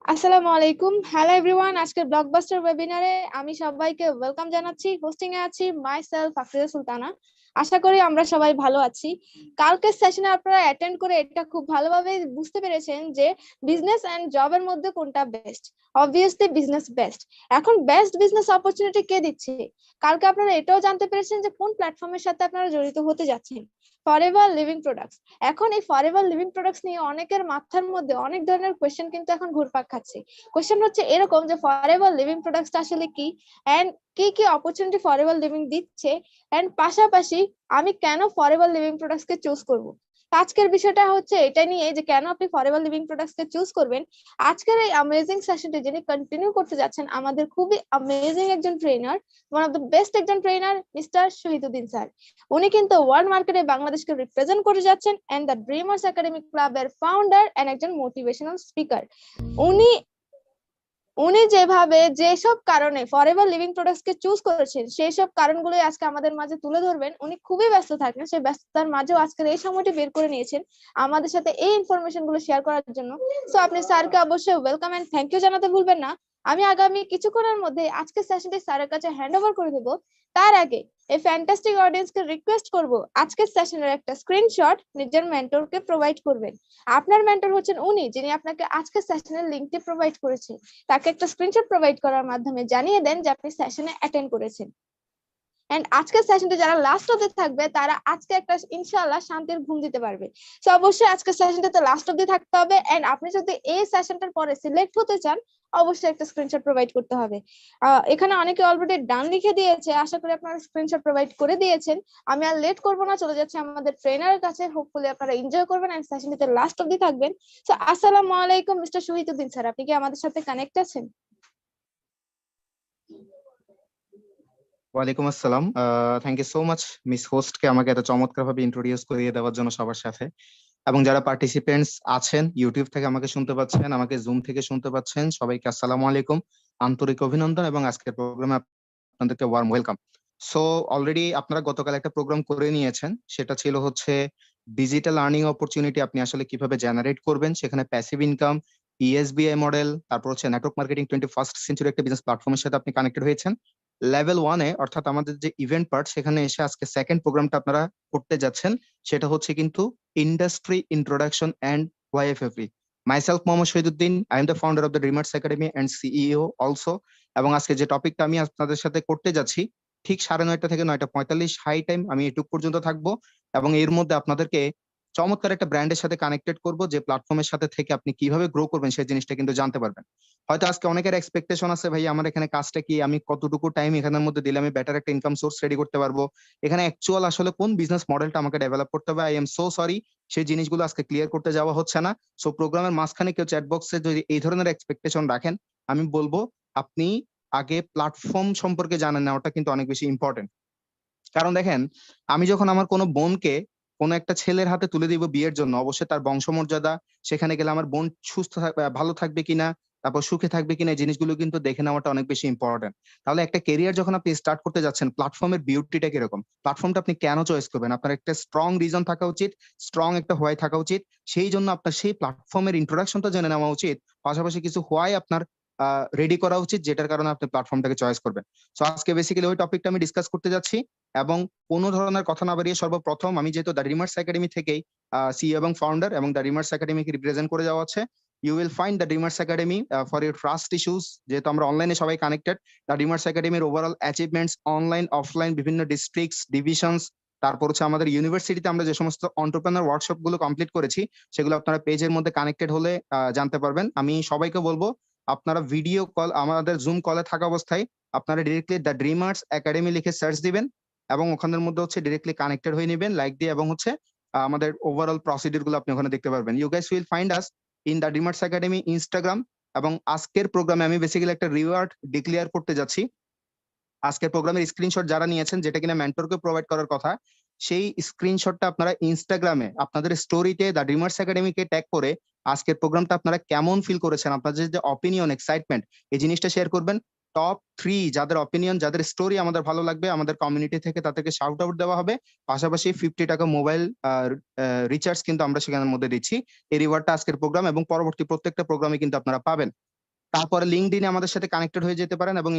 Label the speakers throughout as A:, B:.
A: আসসালামু আলাইকুম, hello everyone. আজকের ব্লকবাস্টার ওয়েবিনারে আমি সবাইকে ওয়েলকাম জানাচ্ছি। হোস্টিং এ আছি মাই সেলফ আফরিয়া সুলতানা। আশা করি আমরা সবাই ভালো আছি। কালকের সেশনে আপনারা অ্যাটেন্ড করে এটা খুব ভালোভাবে বুঝতে পেরেছেন যে বিজনেস এন্ড জবের মধ্যে কোনটা বেস্ট। Obviously business best. এখন বেস্ট বিজনেস অপরচুনিটি কে দিচ্ছে? কালকে আপনারা এটাও জানতে পেরেছেন যে কোন প্ল্যাটফর্মের সাথে আপনারা জড়িত হতে যাচ্ছেন। Forever Living products. এখন এই ফরএভার লিভিং প্রোডাক্টস নিয়ে অনেকের মাথার মধ্যে অনেক ধরনের কোয়েশ্চেন কিন্তু এখন ঘুরপাক খাচ্ছে। কোয়েশ্চেন হচ্ছে এরকম যে ফরএভার লিভিং প্রোডাক্টস আসলে কি, এন্ড কি কি অপরচুনিটি ফরএভার লিভিং দিচ্ছে, এন্ড পাশাপাশি আমি কেন ফরএভার লিভিং প্রোডাক্টস কে চুজ করব। আজকের বিষয়টা হচ্ছে এটা নিয়ে যে কেন আপনি ফরএভার লিভিং প্রোডাক্টস কে চুজ করবেন। আজকের এই অ্যামেজিং সেশনটি যিনি কন্টিনিউ করতে যাচ্ছেন আমাদের খুবই অ্যামেজিং একজন trainer, one of the best একজন ট্রেনার, মিস্টার শহীদুদ্দিন স্যার। উনি কিন্তু ওয়ার্ল্ড মার্কেটে বাংলাদেশকে রিপ্রেজেন্ট করে যাচ্ছেন এন্ড দ্য ড্রিমার্স একাডেমি ক্লাবের ফাউন্ডার এন্ড একজন মোটিভেশনাল স্পিকার। উনি উনি যেভাবে যেসব কারণে ফরএভার লিভিং প্রোডাক্টস কে চুজ করেছেন সেই সব কারণগুলোই আজকে আমাদের মাঝে তুলে ধরবেন। উনি খুবই ব্যস্ত থাকেন, সেই ব্যস্ততার মাঝেও আজকের এই সময়টি বের করে নিয়েছেন আমাদের সাথে এই ইনফরমেশন গুলো শেয়ার করার জন্য। সো আপনি স্যারকে অবশ্যই ওয়েলকাম এন্ড থ্যাংক ইউ জানাতে ভুলবেন না। আমি আগামী কিছুক্ষণের মধ্যে আজকের সেশনটি স্যারের কাছে হ্যান্ড ওভার করে দেবো। তার আগে এই ফ্যান্টাস্টিক অডিয়েন্সকে রিকোয়েস্ট করব আজকের সেশনের একটা স্ক্রিনশট নিজের মেন্টরকে প্রোভাইড করবেন। আপনার মেন্টর হচ্ছেন উনি যিনি আপনাকে আজকের সেশনের লিংকটি প্রোভাইড করেছে। তাকে একটা স্ক্রিনশট প্রোভাইড করার মাধ্যমে জানিয়ে দেন যে আপনি সেশনে অ্যাটেন্ড করেছেন। এন্ড আজকের সেশনটা যারা লাস্ট অবধি থাকবে তারা আজকে একটা ইনশাআল্লাহ শান্তির ঘুম দিতে পারবে। সো অবশ্যই আজকের সেশনটাতে লাস্ট অবধি থাকতে হবে। এন্ড আপনি যদি এই সেশনটার পরে সিলেক্ট হতে চান অবশ্যই একটা স্ক্রিনশট প্রোভাইড করতে হবে। এখানে অনেকে অলরেডি ডান লিখে দিয়েছে, আশা করি আপনারা স্ক্রিনশট প্রোভাইড করে দিয়েছেন। আমি আর লেট করবো না, চলে যাচ্ছে আমাদের ট্রেনারের কাছে। হোপফুলি আপনারা এনজয় করবেন এন্ড সেশনটাতে লাস্ট অবধি থাকবেন। সো আসসালামু আলাইকুম মিস্টার শহীদুদ্দিন স্যার, আপনি কি আমাদের সাথে কানেক্ট আছেন?
B: ওয়ালাইকুম আসসালাম। Thank you so much miss হোস্টকে আমাকে এত চমৎকার ভাবে ইন্ট্রোডিউস করিয়ে দেওয়ার জন্য সবার সাথে। এবং যারা পার্টিসিপেন্টস আছেন ইউটিউব থেকে আমাকে শুনতে পাচ্ছেন, আমাকে জুম থেকে শুনতে পাচ্ছেন, সবাইকে আসসালামু আলাইকুম, আন্তরিক অভিনন্দন এবং আজকের প্রোগ্রামে আপনাদেরকে ওয়ার্ম ওয়েলকাম। সো অলরেডি আপনারা গতকাল একটা প্রোগ্রাম করে নিয়েছেন, সেটা ছিল হচ্ছে ডিজিটাল আর্নিং অপরচুনিটি আপনি আসলে কিভাবে জেনারেট করবেন, সেখানে প্যাসিভ ইনকাম, ইএসবিআই মডেল, তারপর হচ্ছে নেটওয়ার্ক মার্কেটিং 21st সেঞ্চুরি একটা বিজনেস প্ল্যাটফর্মের সাথে আপনি কানেক্টেড হয়েছেন। লেভেল 1-এ অর্থাৎ আমাদের যে ইভেন্ট পার্ট, সেখানে এসে আজকে সেকেন্ড প্রোগ্রামটা আপনারা করতে যাচ্ছেন, সেটা হচ্ছে কিন্তু industry introduction and YFFE. Myself Mohammad Shahiduddin, I am the founder of the Dreamers Academy and CEO also. এবং আজকে যে টপিকটা আমি আপনাদের সাথে করতে যাচ্ছি, ঠিক 9:30 থেকে 9:45 হাই টাইম আমি এটুক পর্যন্ত থাকবো। এবং এর মধ্যে আপনাদেরকে চমৎকার একটা ব্র্যান্ডের সাথে কানেক্টেড করব, যে প্ল্যাটফর্মের সাথে থেকে আপনি কিভাবে গ্রো করবেন সেই জিনিসটা কিন্তু জানতে পারবেন। হয়তো আজকে অনেকের এক্সপেকটেশন আছে, ভাই আমার এখানে কাজটা কি, আমি কতটুকু টাইম এখানের মধ্যে দিলে আমি বেটার একটা ইনকাম সোর্স রেডি করতে পারবো, এখানে অ্যাকচুয়াল আসলে কোন বিজনেস মডেলটা আমাকে ডেভেলপ করতে হবে। আই এম সো সরি, সেই জিনিসগুলো আজকে ক্লিয়ার করতে যাওয়া হচ্ছে না। সো প্রোগ্রামের মাঝখানে কেউ চ্যাট বক্সে যদি এই ধরনের এক্সপেকটেশন রাখেন, আমি বলবো আপনি আগে প্ল্যাটফর্ম সম্পর্কে জানেন না, ওটা কিন্তু অনেক বেশি ইম্পর্টেন্ট। কারণ দেখেন, আমি যখন আমার কোনো বোনকে কোনো একটা ছেলের হাতে তুলে দিব বিয়ের জন্য, অবশ্যই তার বংশমর্যাদা, সেখানে গেলে আমার বোন সুস্থ ভালো থাকবে কিনা, তারপর সুখে থাকবে কিনা, এই জিনিসগুলো কিন্তু দেখে নেওয়াটা অনেক বেশি ইম্পর্টেন্ট। তাহলে একটা কেরিয়ার যখন আপনি স্টার্ট করতে যাচ্ছেন, প্ল্যাটফর্মের বিউটিটা কিরকম, প্ল্যাটফর্মটা আপনি কেন চয়েস করবেন, আপনার একটা স্ট্রং রিজন থাকা উচিত, স্ট্রং একটা হোয়াই থাকা উচিত। সেই জন্য আপনার সেই প্ল্যাটফর্মের ইন্ট্রোডাকশনটা জেনে নেওয়া উচিত, পাশাপাশি কিছু হোয়াই আপনার রেডি করা উচিত, যেটার কারণে আপনি প্ল্যাটফর্মটাকে চয়েস করবেন। সো আজকে বেসিক্যালি ওই টপিকটা আমি ডিসকাস করতে যাচ্ছি। এবং কোনো ধরনের কথা না বাড়িয়ে সর্বপ্রথম আমি যেহেতু দ্য ড্রিমার্স একাডেমি থেকেই সিইও এবং ফাউন্ডার, এবং দ্য ড্রিমার্স একাডেমিকে রিপ্রেজেন্ট করে যাওয়া হচ্ছে, you will find the Dreamers Academy for your trust issues. যেহেতু আমরা অনলাইনে সবাই কানেক্টেড, দ্য ড্রিমার্স একাডেমির ওভারঅল অ্যাচিভমেন্টস অনলাইন অফলাইন বিভিন্ন ডিস্ট্রিক্টস ডিভিশনস, তারপর হচ্ছে আমাদের ইউনিভার্সিটিতে আমরা যে সমস্ত অন্টারপ্রেনার ওয়ার্কশপ গুলো কমপ্লিট করেছি, সেগুলো আপনারা পেজের মধ্যে কানেক্টেড হলে জানতে পারবেন। আমি সবাইকে বলবো আপনারা ভিডিও কল, আমাদের জুম কলে থাকা অবস্থায় আপনারা ডিরেক্টলি দ্য ড্রিমার্স একাডেমি লিখে সার্চ দিবেন, এবং ওখানের মধ্যে হচ্ছে ডিরেক্টলি কানেক্টেড হয়ে নেবেন লাইক দিয়ে, এবং হচ্ছে আমাদের ওভারঅল প্রসিডিউর গুলো আপনি ওখানে দেখতে পারবেন। You guys will find us in the Dreamers Academy Instagram. এবং আজকের প্রোগ্রামে আমি বেসিক্যালি একটা রিওয়ার্ড ডিক্লেয়ার করতে যাচ্ছি। আজকের প্রোগ্রামের স্ক্রিনশট যারা নিয়েছেন, যেটা কিনা মেন্টরকে প্রোভাইড করার কথা, সেই স্ক্রিনশটটা আপনারা ইনস্টাগ্রামে আপনাদের স্টোরিতে দ্য ড্রিমার্স একাডেমিকে ট্যাগ করে আজকের প্রোগ্রামটা আপনারা কেমন ফিল করেছেন, আপনাদের যে অপিনিয়ন এক্সাইটমেন্ট, এই জিনিসটা শেয়ার করবেন। টপ 3 যাদের অপিনিয়ন, যাদের স্টোরি আমাদের ভালো লাগবে, আমাদের কমিউনিটি থেকে তাদেরকে শাউট আউট দেওয়া হবে। পাশাপাশি 50 টাকা মোবাইল রিচার্জ কিন্তু আমরা সেখানের মধ্যে দিচ্ছি। এই রিওয়ার্ডটা আজকের প্রোগ্রাম এবং পরবর্তী প্রত্যেকটা প্রোগ্রামে কিন্তু আপনারা পাবেন। তারপরে লিঙ্কডইনে আমাদের সাথে কানেক্টেড হয়ে যেতে পারেন এবং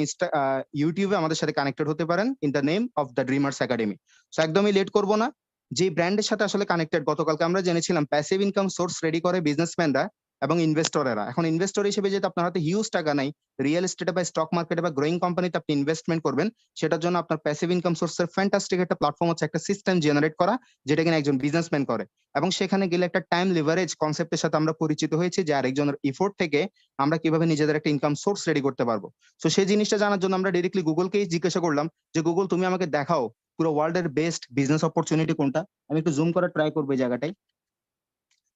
B: ইউটিউবে আমাদের সাথে কানেক্টেড হতে পারেন in the name of the Dreamers academy. So একদমই লেট করবো না, যে ব্র্যান্ডের সাথে আসলে কানেক্টেড গতকালকে আমরা জেনেছিলাম প্যাসিভ ইনকাম সোর্স রেডি করে বিজনেসম্যানরা এবং ইনভেস্টরেরা। এখন ইনভেস্টর হিসেবে যেহেতু আপনার হাতে হিউজ টাকা নাই, রিয়েল এস্টেটে বা স্টক মার্কেটে বা গ্রোয়িং কোম্পানিতে আপনি ইনভেস্টমেন্ট করবেন, সেটার জন্য আপনার প্যাসিভ ইনকাম সোর্সের ফ্যান্টাস্টিক একটা প্ল্যাটফর্ম হচ্ছে একটা সিস্টেম জেনারেট করা, যেটা কিনা একজন বিজনেসম্যান করে। এবং সেখানে গেলে একটা টাইম লিভারেজ কনসেপ্টের সাথে আমরা পরিচিত হয়েছি, যে আরেকজনের ইফোর্ট থেকে আমরা কিভাবে নিজেদের একটা ইনকাম সোর্স রেডি করতে পারবো। তো সেই জিনিসটা জানার জন্য আমরা ডিরেক্টলি গুগলকেই জিজ্ঞাসা করলাম যে গুগল, তুমি আমাকে দেখাও পুরো ওয়ার্ল্ডের বেস্ট বিজনেস অপরচুনিটি কোনটা। আমি একটু জুম করার ট্রাই করবো এই জায়গাটায়।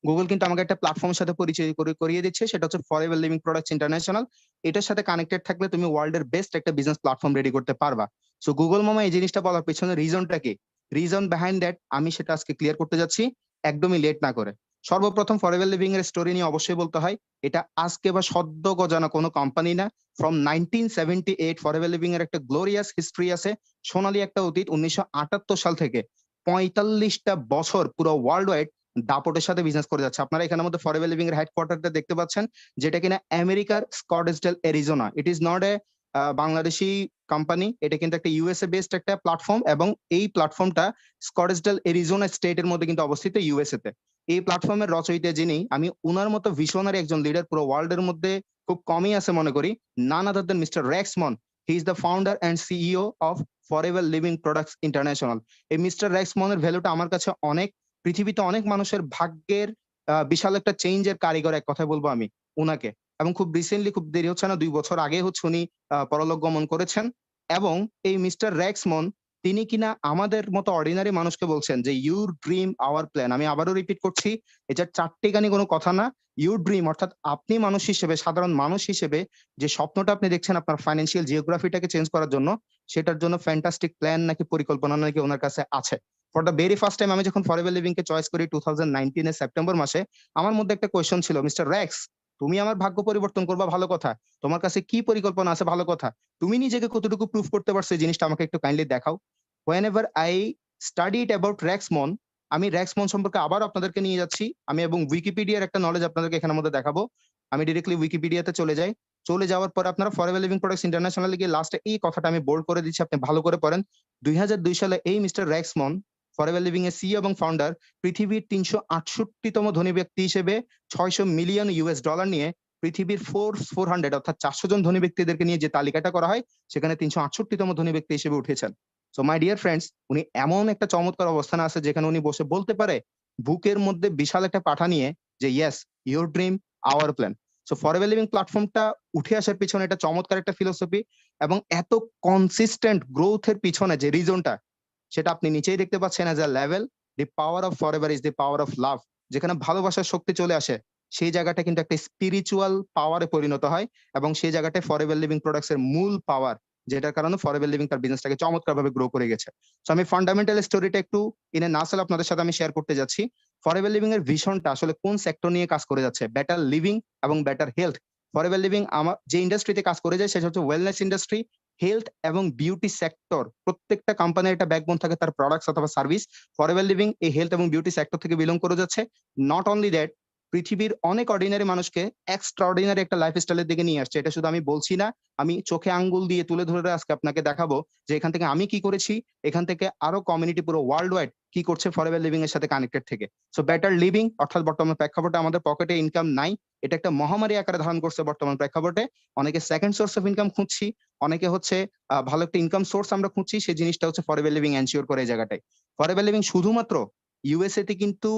B: গুগল কিন্তু আমাকে একটা প্ল্যাটফর্মের সাথে পরিচয় করিয়ে দিচ্ছে, সেটা হচ্ছে ফরএভার লিভিং প্রোডাক্টস ইন্টারন্যাশনাল। এটার সাথে কানেক্টেড থাকলে তুমি ওয়ার্ল্ডের বেস্ট একটা বিজনেস প্ল্যাটফর্ম রেডি করতে পারবা। সো গুগল মামা এই জিনিসটা বলার পেছনে রিজনটা কি, রিজন বিহাইন্ড দ্যাট আমি সেটা আজকে ক্লিয়ার করতে যাচ্ছি একদমই লেট না করে। সর্বপ্রথম ফরএভার লিভিং এর স্টোরি নিয়ে অবশ্যই বলতে হয়, এটা আজকে বা সদ্য গজানো কোনো কোম্পানি না। ফ্রম 1978 ফরএভার লিভিং এর একটা গ্লোরিয়াস হিস্ট্রি আছে, সোনালী একটা অতীত। 1978 সাল থেকে 45টা বছর পুরো ওয়ার্ল্ড ওয়াইড দাপটের সাথে বিজনেস করে যাচ্ছে। আপনারা এখানের মধ্যে ফরএভার লিভিং এর হেডকোয়ার্টারটা দেখতে পাচ্ছেন, যেটা কিনা আমেরিকার Scottsdale Arizona. It is not a Bangladeshi company, এটা কিন্তু একটা ইউএসএ বেসড একটা প্ল্যাটফর্ম, এবং এই প্ল্যাটফর্মটা স্কটসডেল এরিজোনা স্টেটের মধ্যে কিন্তু অবস্থিত, ইউএসএ তে। এই প্ল্যাটফর্মের রচয়িতা যিনি, আমি উনার মতো ভিশনারি একজন লিডার পুরো ওয়ার্ল্ডের মধ্যে খুব কমই আছে মনে করি, none other than mister Rexmon. He is the founder and CEO of Forever Living products International. এই মিস্টার রেক্সমনের ভ্যালুটা আমার কাছে অনেক, পৃথিবীতে অনেক মানুষের ভাগ্যের বিশাল একটা চেঞ্জের কারিগর, এক কথায় বলবো আমি উনাকে। এবং খুব রিসেন্টলি, খুব দেরি হচ্ছে না, 2 বছর আগে হচ্ছে উনি পরলোক গমন করেছেন। এবং এই মিস্টার রেক্সমন, তিনি কিনা আমাদের মতো অর্ডিনারি মানুষকে বলছেন যে ইউর ড্রিম আওয়ার প্ল্যান। আমি আবারও রিপিট করছি, এটা চারটিখানি কোনো কথা না। ইউর ড্রিম অর্থাৎ আপনি মানুষ হিসেবে, সাধারণ মানুষ হিসেবে যে স্বপ্নটা আপনি দেখছেন আপনার ফাইন্যান্সিয়াল জিওগ্রাফিটাকে চেঞ্জ করার জন্য, সেটার জন্য ফ্যান্টাস্টিক প্ল্যান নাকি পরিকল্পনা নাকি ওনার কাছে আছে। For the very first time আমি যখন ফরএভার লিভিং কে চয়েস করি 2019 এর সেপ্টেম্বর মাসে, আমার মধ্যে একটা কোয়েশ্চন ছিল, মিস্টার রেক্স, তুমি আমার ভাগ্য পরিবর্তন করবা ভালো কথা, তোমার কাছে কি পরিকল্পনা আছে ভালো কথা, তুমি নিজেকে কতটুকু প্রুভ করতে পারছো এই জিনিসটা আমাকে একটু কাইন্ডলি দেখাও। হোয়েনেভার আই স্টাডিড অ্যাবাউট রেক্সমন, আমি রেক্সমন সম্পর্কে আবার আপনাদেরকে নিয়ে যাচ্ছি আমি, এবং উইকিপিডিয়ার একটা নলেজ আপনাদেরকে এখানের মধ্যে দেখাবো। আমি ডিরেক্টলি উইকিপিডিয়াতে চলে যাই। চলে যাওয়ার পর আপনারা ফরএভার লিভিং প্রোডাক্টস ইন্টারন্যাশনাল গিয়ে লাস্টে এই কথাটা আমি বোল্ড করে দিচ্ছি, আপনি ভালো করে পড়েন। 2002 সালে এই মিস্টার রেক্সমন, ফরএভার লিভিং এর সিইও এবং ফাউন্ডার, পৃথিবীর 368তম ধনী ব্যক্তি হিসেবে 600 মিলিয়ন ইউএস ডলার নিয়ে পৃথিবীর 400 অর্থাৎ 400 জন ধনী ব্যক্তিদেরকে নিয়ে যে তালিকাটা করা হয়, সেখানে 368তম ধনী ব্যক্তি হিসেবে উঠেছেন। সো মাই ডিয়ার ফ্রেন্ডস, উনি এমন একটা চমৎকার অবস্থানে আছে যেখানে উনি বসে বলতে পারে বুকের মধ্যে বিশাল একটা পাঠা নিয়ে যে yes, your dream hour plan. So Forever living প্ল্যাটফর্মটা উঠে আসার পিছনে এটা চমৎকার একটা ফিলোসফি, এবং এত কনসিস্টেন্ট গ্রোথের পিছনে যে রিজনটা, সেটা আপনি নিচেই দেখতে পাচ্ছেন as a level. The power of forever is the power of love. যেখানে ভালোবাসার শক্তি চলে আসে, সেই জায়গাটা কিন্তু একটা স্পিরিচুয়াল পাওয়ারে পরিণত হয়, এবং সেই জায়গাটায় ফরএভার লিভিং প্রোডাক্টস এর মূল পাওয়ার, যেটার কারণে ফরএভার লিভিং তার বিজনেসটাকে চমৎকার ভাবে গ্রো করে গেছে। সো আমি ফান্ডামেন্টাল স্টোরিটা একটু ইন এ নাসেল আপনাদের সাথে আমি শেয়ার করতে যাচ্ছি। ফরএভার লিভিং এর ভিশনটা আসলে কোন সেক্টর নিয়ে কাজ করে যাচ্ছে, বেটার লিভিং এবং বেটার হেলথ। ফরএভার লিভিং আমার যে ইন্ডাস্ট্রিতে কাজ করে যায় সেটা হচ্ছে ওয়েলনেস ইন্ডাস্ট্রি, হেলথ এবং বিউটি সেক্টর। প্রত্যেকটা কোম্পানির একটা ব্যাকবোন থাকে তার প্রোডাক্টস অথবা সার্ভিস। ফরএভার লিভিং এই হেলথ এবং বিউটি সেক্টর থেকে বিলং করে যাচ্ছে। নট অনলি দ্যাট, পৃথিবীর অনেক অর্ডিনারি মানুষকে এক্সট্রাঅর্ডিনারি একটা লাইফস্টাইলের দিকে নিয়ে আসছে। এটা শুধু আমি বলছি না, আমি চোখে আঙ্গুল দিয়ে তুলে ধরে আজকে আপনাকে দেখাবো যে এখান থেকে আমি কি করেছি, এখান থেকে আরো কমিউনিটি পুরো ওয়ার্ল্ড ওয়াইড কি করছে ফরএভার লিভিং এর সাথে কানেক্টেড থেকে। সো বেটার লিভিং অর্থাৎ বর্তমান প্রেক্ষাপটে আমাদের পকেটে ইনকাম নাই, এটা একটা মহামারী আকারে ধারণ করছে বর্তমান প্রেক্ষাপটে। অনেকে সেকেন্ড সোর্স অফ ইনকাম খুঁজছি, অনেকে হচ্ছে ভালো একটা ইনকাম সোর্স আমরা খুঁজছি, সেই জিনিসটা হচ্ছে ফরএভার লিভিং এনশিওর করে এই জায়গাটায়। ফরএভার লিভিং শুধুমাত্র ইউএসএ তে কিন্তু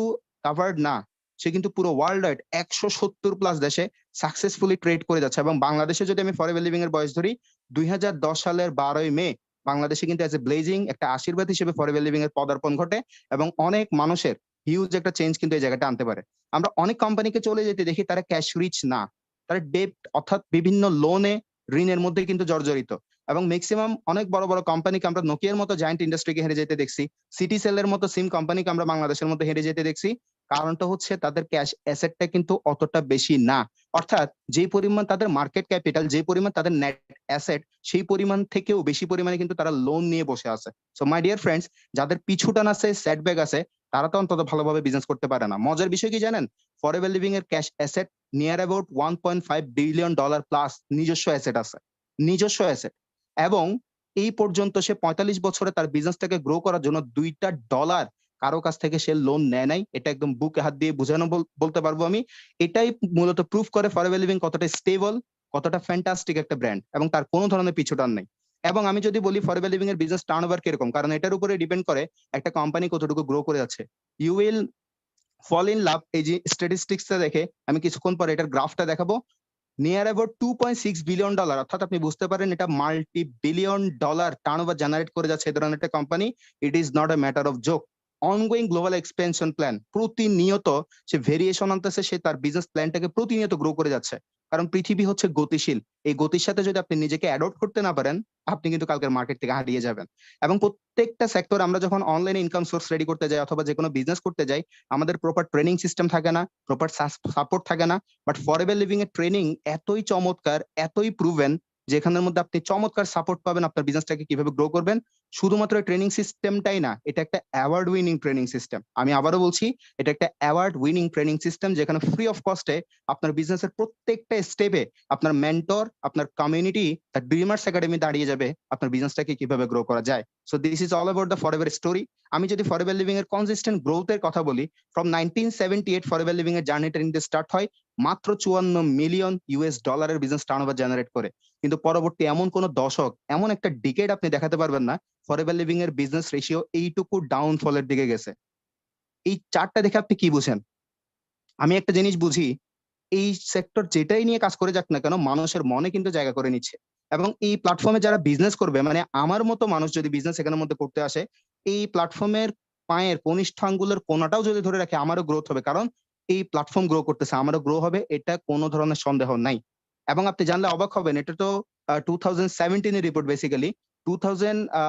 B: কাভার্ড না, সে কিন্তু পুরো ওয়ার্ল্ড ওয়াইড 170+ দেশে সাকসেসফুলি ট্রেড করে যাচ্ছে। এবং বাংলাদেশে যদি আমি ফরএভার লিভিং এর বয়স ধরি, 2010 সালের 12ই মে বাংলাদেশে কিন্তু এজ এ ব্লেজিং একটা আশীর্বাদ হিসেবে ফরএভার লিভিং এর পদার্পণ ঘটে, এবং অনেক মানুষের হিউজ একটা চেঞ্জ কিন্তু এই জায়গাটা আনতে পারে। আমরা অনেক কোম্পানিকে চলে যেতে দেখি তারা ক্যাশ রিচ না, তারা ডেট অর্থাৎ বিভিন্ন লোনে, ঋণের মধ্যে কিন্তু জর্জরিত। এবং ম্যাক্সিমাম অনেক বড় বড় কোম্পানিকে আমরা নোকিয়ার মতো জায়ান্ট ইন্ডাস্ট্রিকে হেরে যেতে দেখছি, সিটি সেলের মতো সিম কোম্পানিকে আমরা বাংলাদেশের মধ্যে হেরে যেতে দেখছি। কারণটা হচ্ছে তাদের ক্যাশ অ্যাসেটটা কিন্তু অতটা বেশি না। অর্থাৎ যে পরিমাণ তাদের মার্কেট ক্যাপিটাল, যে পরিমাণ তাদের নেট অ্যাসেট, সেই পরিমাণ থেকেও বেশি পরিমাণে কিন্তু তারা লোন নিয়ে বসে আছে। সো মাই ডিয়ার ফ্রেন্ডস, যাদের পিছুটান আছে, সেটব্যাক আছে, তারা তো অন্তত ভালোভাবে বিজনেস করতে পারে না। মজার বিষয় কি জানেন, ফরএভার লিভিং এর cash asset near about $1.5 billion plus নিজস্ব অ্যাসেট আছে, নিজস্ব অ্যাসেট। এবং এই পর্যন্ত সে 45 বছরে তার বিজনেসটাকে গ্রো করার জন্য $2 কারো কাছ থেকে সে লোন নেয় নাই। এটা একদম বুকে হাত দিয়ে বুঝানো বলতে পারবো আমি। এটাই মূলত প্রুফ করে ফরএভার লিভিং কতটা স্টেবল, কতটা ফ্যান্টাস্টিক একটা ব্র্যান্ড, এবং তার কোনো ধরনের পিছুটান নেই। এবং আমি যদি বলি ফরএভার লিভিং এর বিজনেস টার্নওভার কিরকম, কারণ এটার উপরে ডিপেন্ড করে একটা কোম্পানি কতটুকু গ্রো করে যাচ্ছে। You will fall in love. এই যে স্ট্যাটিস্টিক্সটা দেখে আমি কিছুক্ষণ পরে এটার গ্রাফটা দেখাবো। নিয়ার অ্যাবাউট $2.6 বিলিয়ন, অর্থাৎ আপনি বুঝতে পারেন এটা $multi-billion টার্নওভার জেনারেট করে যাচ্ছে এই ধরনের একটা company. It is not a matter of joke. Ongoing global expansion plan, প্রতিনিয়ত সে ভেরিয়েশন আনতেছে, সে তার বিজনেস প্ল্যানটাকে প্রতিনিয়ত গ্রো করে যাচ্ছে। কারণ পৃথিবী হচ্ছে গতিশীল, এই গতির সাথে যদি আপনি নিজেকে অ্যাডপ্ট করতে না পারেন, আপনি কিন্তু কালকের মার্কেট থেকে হারিয়ে যাবেন। এবং প্রত্যেকটা সেক্টর আমরা যখন অনলাইনে ইনকাম সোর্স রেডি করতে যাই অথবা যে কোনো বিজনেস করতে যাই, আমাদের প্রপার ট্রেনিং সিস্টেম থাকে না, প্রপার সাপোর্ট থাকে না। বাট ফরএভার লিভিং এর ট্রেনিং এতই চমৎকার, এতই প্রুভেন, যেখানের মধ্যে আপনি চমৎকার সাপোর্ট পাবেন আপনার বিজনেসটাকে কিভাবে গ্রো করবেন। শুধুমাত্র ট্রেনিং সিস্টেমটাই না, এটা একটা অ্যাওয়ার্ড উইনিং ট্রেনিং সিস্টেম। আমি আবারও বলছি, এটা একটা অ্যাওয়ার্ড উইনিং ট্রেনিং সিস্টেম, যেখানে ফ্রি অফ কস্টে আপনার বিজনেসের প্রত্যেকটা স্টেপে আপনার মেন্টর, আপনার কমিউনিটি, দ্য ড্রিমার্স একাডেমি দাঁড়িয়ে যাবে আপনার বিজনেসটাকে কিভাবে গ্রো করা যায়। So this is all about the forever story. আমি যদি ফরএভার লিভিং এর কনসিস্টেন্ট গ্রোথের কথা বলি, ফ্রম 1978 ফরএভার লিভিং এর জার্নিটা কিন্তু স্টার্ট হয় মাত্র $54 মিলিয়ন বিজনেস টার্নওভার জেনারেট করে। কিন্তু পরবর্তী এমন কোন দশক, এমন একটা ডিকেড আপনি দেখাতে পারবেন না ফরএভার লিভিং এর বিজনেস রেশিও এইটুকু ডাউনফলের দিকে গেছে। এই চার্টটা দেখে আপনি কি বুঝেন? আমি একটা জিনিস বুঝি, এই সেক্টর যেটাই নিয়ে কাজ করে যাক না কেন, মানুষের মনে কিন্তু জায়গা করে নিচ্ছে। এবং এই প্ল্যাটফর্মে যারা বিজনেস করবে, মানে আমার মতো মানুষ যদি বিজনেস এখানের মধ্যে করতে আসে, এই প্ল্যাটফর্মের পায়ের কনিষ্ঠ আঙ্গুলের কোনাটাও যদি ধরে রাখে, আমারও গ্রোথ হবে। কারণ এই প্ল্যাটফর্ম গ্রো করতেছে, আমারও গ্রো হবে, এটা কোনো ধরনের সন্দেহ নাই। এবং আপনি জানলে অবাক হবেন, এটা তো 2017 এর রিপোর্ট বেসিক্যালি।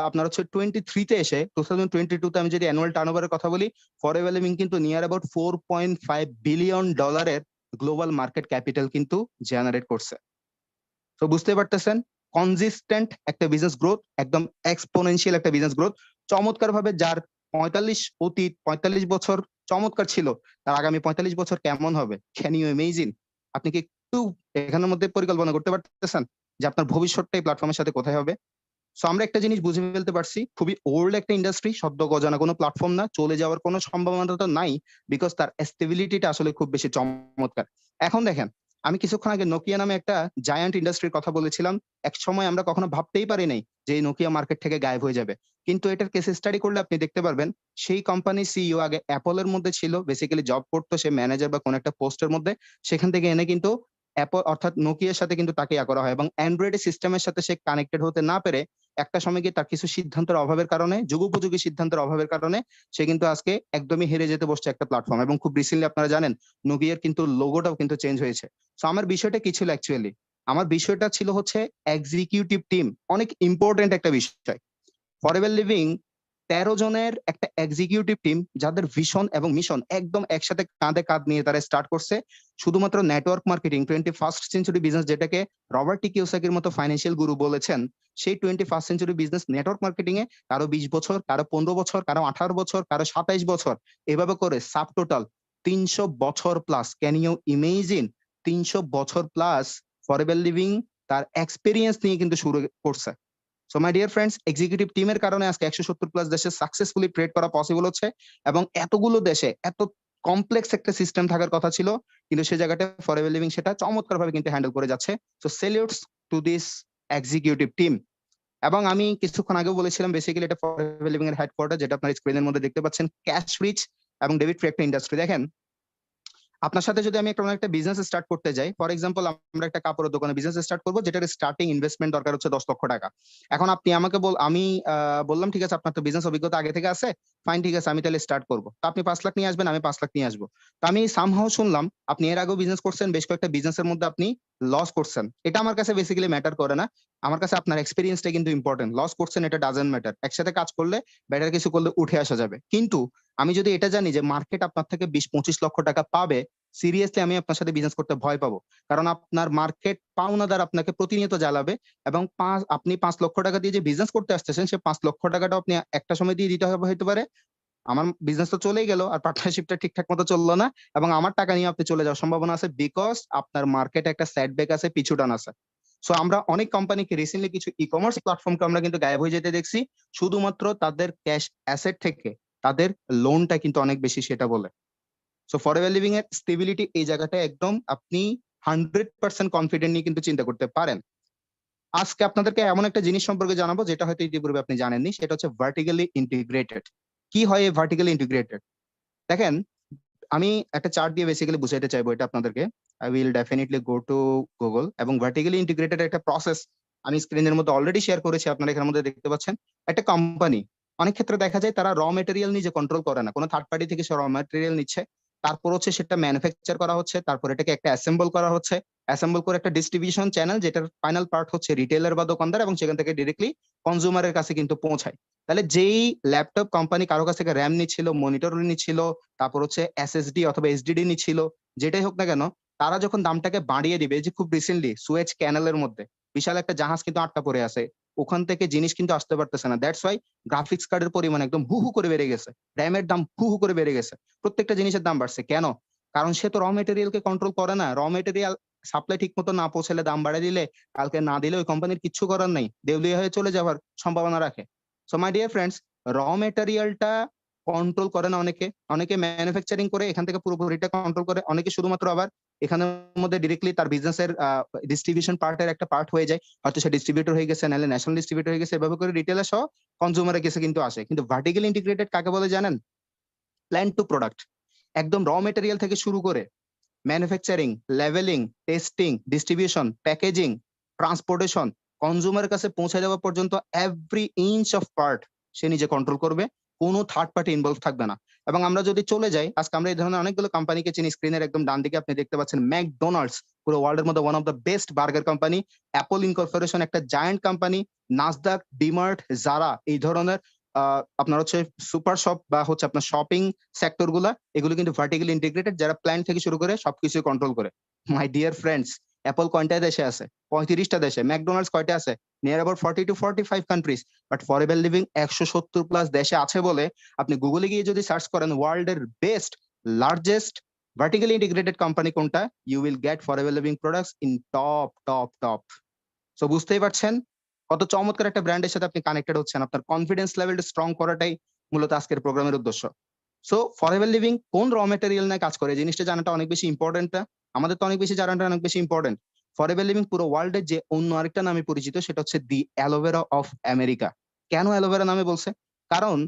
B: আপনার হচ্ছে 23 তে এসে 2022 তে আমি যদি অ্যানুয়াল টার্নওভারের কথা বলি, ফরএভার লিভিং কিন্তু near about $4.5 billion global market capital কিন্তু জেনারেট করছে। তো বুঝতে পারতেছেন, কনসিস্টেন্ট একটা বিজনেস গ্রোথ, একদম এক্সপোনেনশিয়াল একটা বিজনেস গ্রোথ। চমৎকার ভাবে যার 45 বছর চমৎকার ছিল, তার আগামী 45 বছর কেমন হবে, ক্যান ইউ ইমেজিন? আপনি কি একটু এখানের মধ্যে পরিকল্পনা করতে পারতেছেন যে আপনার ভবিষ্যৎটা এই প্ল্যাটফর্মের সাথে কোথায় হবে? সো আমরা একটা জিনিস বুঝে ফেলতে পারছি, খুবই ওল্ড একটা ইন্ডাস্ট্রি, সদ্য গজানো কোনো প্ল্যাটফর্ম না, চলে যাওয়ার কোনো সম্ভাবনা তো নাই, বিকজ তার স্টেবিলিটিটা আসলে খুব বেশি চমৎকার। এখন দেখেন, আমি কিছুক্ষণ আগে নোকিয়া নামে একটা জায়ান্ট ইন্ডাস্ট্রির কথা বলেছিলাম। এক সময় আমরা কখনো ভাবতেই পারি নাই যে এই নোকিয়া মার্কেট থেকে গায়েব হয়ে যাবে। কিন্তু এটার কেস স্টাডি করলে আপনি দেখতে পারবেন, সেই কোম্পানির সিইও আগে অ্যাপলের মধ্যে ছিল, বেসিক্যালি জব করতো সে ম্যানেজার বা কোন একটা পোস্টের মধ্যে। সেখান থেকে এনে কিন্তু অ্যাপল অর্থাৎ নোকিয়ার সাথে কিন্তু তাকে করা হয়, এবং অ্যান্ড্রয়েড সিস্টেমের সাথে সে কানেক্টেড হতে না পেরে একটা সময় গিয়ে তার কিছু সিদ্ধান্তের অভাবের কারণে, যুগোপযোগী সিদ্ধান্তের অভাবের কারণে সে কিন্তু আজকে একদমই হেরে যেতে বসছে একটা প্ল্যাটফর্ম। এবং খুব রিসেন্টলি আপনারা জানেন নোকিয়ার কিন্তু লোগোটাও কিন্তু চেঞ্জ হয়েছে। তো আমার বিষয়টা কি ছিল অ্যাকচুয়ালি? আমার বিষয়টা ছিল হচ্ছে এক্সিকিউটিভ টিম, অনেক ইম্পর্টেন্ট একটা বিষয়। ফরএভার লিভিং 13 জনের একটা এক্সিকিউটিভ টিম, যাদের ভিশন এবং মিশন একদম একসাথে কাঁধে কাঁধ নিয়ে তারা স্টার্ট করছে শুধুমাত্র network marketing. 21st century business, যেটাকে রবার্ট টি কিওসাকির মতো ফাইন্যান্সিয়াল গুরু বলেছেন, সেই 21st century business network marketing এ কারো 20 বছর, কারো 15 বছর, কারো 18 বছর, কারো 27 বছর, এভাবে করে সাব টোটাল 300 বছর প্লাস। Can you imagine? 300 বছর প্লাস ফরএভার লিভিং তার এক্সপিরিয়েন্স নিয়ে কিন্তু শুরু করছে। So my dear friends, executive টিমের কারণে আজকে 170 প্লাস দেশে সাকসেসফুলি ট্রেড করা পসিবল হচ্ছে। এবং এতগুলো দেশে এত কমপ্লেক্স একটা সিস্টেম থাকার কথা ছিল, কিন্তু সে জায়গাটা ফরএভার লিভিং সেটা চমৎকার ভাবে কিন্তু হ্যান্ডেল করে যাচ্ছে। So salutes to this executive team. এবং আমি কিছুক্ষণ আগেও বলেছিলাম, বেসিক্যালি এটা ফরএভার লিভিং এর হেডকোয়ার্টার, যেটা আপনার স্ক্রিনের মধ্যে দেখতে পাচ্ছেন। ক্যাশ রিচ এবং ডেবিট ফ্রি একটা ইন্ডাস্ট্রি। দেখেন, আপনার সাথে যদি আমি একটা বিজনেস স্টার্ট করতে যাই, ফর এক্সাম্পল আমরা একটা কাপড়ের দোকানে বিজনেস স্টার্ট করবো, যেটার স্টার্টিং ইনভেস্টমেন্ট দরকার হচ্ছে 10 লক্ষ টাকা। এখন আপনি আমাকে আমি বললাম, ঠিক আছে আপনার তো বিজনেস অভিজ্ঞতা আগে থেকে আছে, ফাইন, ঠিক আছে আমি তাহলে স্টার্ট করবো। তো আপনি 5 লাখ নিয়ে আসবেন, আমি 5 লাখ নিয়ে আসবো। তো আমি সামহাও শুনলাম আপনি এর আগেও বিজনেস করছেন, বেশ কয়েকটা বিজনেসের মধ্যে আপনি লস করছেন। এটা আমার কাছে বেসিক্যালি ম্যাটার করে না, আমার কাছে আপনার এক্সপিরিয়েন্সটা কিন্তু ইম্পর্টেন্ট। লস করছেন এটা ডাজেন্ট ম্যাটার, একসাথে কাজ করলে বেটার কিছু করলে উঠে আসা যাবে। কিন্তু আমি যদি এটা জানি যে মার্কেট আপনার থেকে 20-25 লক্ষ টাকা পাবে, সিরিয়াসলি আমি আপনার সাথে বিজনেস করতে ভয় পাবো। কারণ আপনার মার্কেট পাওনাদার আপনাকে প্রতিনিয়ত জ্বালাবে, এবং আপনি 5 লক্ষ টাকা দিয়ে যে বিজনেস করতে আসতেছেন, সে 5 লক্ষ টাকাটা আপনি একটা সময় দিয়ে দিতে হবে হতে পারে, আমার বিজনেস তো চলেই গেল আর পার্টনারশিপটা ঠিকঠাক মতো চললো না, এবং আমার টাকা নিয়ে আপনি চলে যাওয়ার সম্ভাবনা আছে, বিকজ আপনার মার্কেটে একটা সেটব্যাক আছে, পিছুটান আছে। সো আমরা অনেক কোম্পানিকে রিসেন্টলি কিছু ই কমার্স প্ল্যাটফর্মকে আমরা কিন্তু গায়েব হয়ে যেতে দেখছি, শুধুমাত্র তাদের ক্যাশ অ্যাসেট থেকে তাদের লোনটা কিন্তু অনেক বেশি সেটা বলে। সো ফরএভার লিভিং এর স্টেবিলিটি এই জায়গাটা একদম আপনি 100% কনফিডেন্ট নিয়ে কিন্তু চিন্তা করতে পারেন। আজকে আপনাদেরকে এমন একটা জিনিস সম্পর্কে জানাবো যেটা হয়তো ইতিপূর্বে আপনি জানেননি, সেটা হচ্ছে ভার্টিক্যালি ইন্টিগ্রেটেড। কি হয় এই ভার্টিক্যালি ইন্টিগ্রেটেড? দেখেন, আমি একটা চার্ট দিয়ে বেসিক্যালি বুঝাইতে চাইবো এটা আপনাদেরকে। I will definitely go to Google, এবং ভার্টিক্যালি ইন্টিগ্রেটেড একটা প্রসেস আমি স্ক্রিনের মধ্যে অলরেডি শেয়ার করেছি, আপনারা এখানের মধ্যে দেখতে পাচ্ছেন। একটা কোম্পানি অনেক ক্ষেত্রে দেখা যায় তারা র মেটেরিয়াল নিজে কন্ট্রোল করে না, কোনো থার্ড পার্টি থেকে সে র মেটেরিয়াল নিচ্ছে, তারপর হচ্ছে সেটা ম্যানুফ্যাকচার করা হচ্ছে, তারপর এটাকে একটা অ্যাসেম্বল করা হচ্ছে, অ্যাসেম্বল করে একটা ডিস্ট্রিবিউশন চ্যানেল, যেটার ফাইনাল পার্ট হচ্ছে রিটেলার বা দোকানদার, এবং সেখান থেকে ডিরেক্টলি কনজিউমারের কাছে কিন্তু পৌঁছায়। তাহলে যেই ল্যাপটপ কোম্পানি কারো কাছ থেকে র্যাম নিচ্ছিল, মনিটর নিচ্ছিল, তারপর হচ্ছে এসএসডি অথবা এইচডিডি নিচ্ছিল, যেটাই হোক না কেন, তারা যখন দামটাকে বাড়িয়ে দিবে, যে খুব রিসেন্টলি সুয়েজ ক্যানেলের মধ্যে বিশাল একটা জাহাজ কিন্তু আটকা পড়ে আছে, ওখান থেকে জিনিস কিন্তু আসতে পারতেছে না, দ্যাটস ওয়াই গ্রাফিক্স কার্ডের পরিমাণ একদম হু হু করে বেড়ে গেছে, র্যামের দাম হু হু করে বেড়ে গেছে, প্রত্যেকটা জিনিসের দাম বাড়ছে। কেন? কারণ সে তো র মেটেরিয়ালকে কন্ট্রোল করে না। র মেটেরিয়াল সাপ্লাই ঠিক মতো না পৌঁছালে দাম বাড়িয়ে দিলে, কালকে না দিলে ওই কোম্পানির কিচ্ছু করার নাই, দেউলিয়া হয়ে চলে যাওয়ার সম্ভাবনা রাখে। সো মাই ডিয়ার ফ্রেন্ডস, র মেটেরিয়ালটা কন্ট্রোল করে না অনেকে, অনেকে ম্যানুফ্যাকচারিং করে এখান থেকে পুরোপুরিটা কন্ট্রোল করে, অনেকে শুধুমাত্র আবার এখানের মধ্যে ডিরেক্টলি তার বিজনেসের ডিস্ট্রিবিউশন পার্টের একটা পার্ট হয়ে যায়, হয়তো সে ডিস্ট্রিবিউটর হয়ে গেছে, নাহলে ন্যাশনাল ডিস্ট্রিবিউটর হয়ে গেছে, এভাবে করে রিটেলার সহ কনজিউমারের কাছে কিন্তু আসে। কিন্তু ভার্টিক্যালি ইন্টিগ্রেটেড কাকে বলে জানেন? Plant to product. একদম র মেটেরিয়াল থেকে শুরু করে ম্যানুফ্যাকচারিং, লেভেলিং, টেস্টিং, ডিস্ট্রিবিউশন, প্যাকেজিং, ট্রান্সপোর্টেশন, কনজিউমারের কাছে পৌঁছে যাওয়া পর্যন্ত এভরি ইঞ্চ অফ পার্ট সে নিজে কন্ট্রোল করবে, কোনো থার্ড পার্টি ইনভলভ থাকবে না। এবং আমরা যদি চলে যাই, আজকে আমরা এই ধরনের অনেকগুলো কোম্পানিকে চিনি, স্ক্রিনের একদম ডান দিকে আপনি দেখতে পাচ্ছেন ম্যাকডোনাল্ডস, পুরো ওয়ার্ল্ডের মধ্যে one of the best burger company, Apple incorporation একটা জায়ান্ট কোম্পানি, নাসদাক, ডিমার্ট, জারা, এই ধরনের আপনার হচ্ছে সুপার শপ বা হচ্ছে আপনার শপিং সেক্টর গুলা, এগুলো কিন্তু ভার্টিক্যালি ইন্টিগ্রেটেড, যারা প্ল্যান থেকে শুরু করে সবকিছু কন্ট্রোল করে। মাই ডিয়ার ফ্রেন্ডস, অ্যাপল কয়টা দেশে আছে? 35টা দেশে। ম্যাকডোনাল্ডস কয়টা আছে? Near about 40 to 45 countries. But Forever living 170 plus দেশে আছে বলে আপনি গুগলে গিয়ে যদি সার্চ করেন ওয়ার্ল্ড এর best largest vertically integrated company কোনটা, you will get Forever Living products in top top top. So বুঝতেই পারছেন কত চমৎকার একটা ব্র্যান্ডের সাথে আপনি কানেক্টেড হচ্ছেন। আপনার কনফিডেন্স লেভেলটা স্ট্রং করাটাই মূলত আজকের প্রোগ্রামের উদ্দেশ্য। সো ফরএভার লিভিং কোন র মেটেরিয়াল নিয়ে কাজ করে, এই জিনিসটা জানাটা অনেক বেশি ইম্পর্টেন্ট। আমাদের তো অনেক বেশি জানাটা অনেক বেশি ইম্পর্টেন্ট। ফরএভার লিভিং পুরো ওয়ার্ল্ডের যে অন্য আরেকটা নামে পরিচিত, সেটা হচ্ছে দি অ্যালোভেরা অফ আমেরিকা। কেন অ্যালোভেরা নামে বলছে? কারণ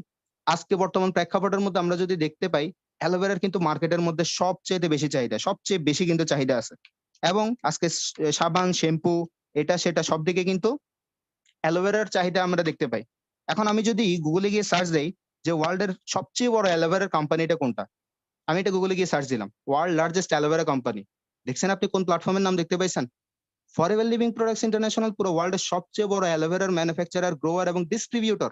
B: আজকে বর্তমান প্রেক্ষাপটের মধ্যে আমরা যদি দেখতে পাই, অ্যালোভেরার কিন্তু মার্কেটের মধ্যে সবচেয়ে বেশি চাহিদা, সবচেয়ে বেশি কিন্তু চাহিদা আছে। এবং আজকে সাবান, শ্যাম্পু, এটা সেটা সব দিকে কিন্তু অ্যালোভেরার চাহিদা আমরা দেখতে পাই। এখন আমি যদি গুগলে গিয়ে সার্চ দেই যে ওয়ার্ল্ডের সবচেয়ে বড় অ্যালোভেরার কোম্পানিটা কোনটা, আমি এটা গুগলে গিয়ে সার্চ দিলাম, ওয়ার্ল্ড লার্জেস্ট অ্যালোভেরা কোম্পানি। দেখছেন আপনি কোন প্ল্যাটফর্মের নাম দেখতে পাইছেন? ফরএভার লিভিং প্রোডাক্টস ইন্টারন্যাশনাল, পুরো ওয়ার্ল্ডের সবচেয়ে বড় অ্যালোভেরার ম্যানুফ্যাকচারার, গ্রোয়ার এবং ডিস্ট্রিবিউটর।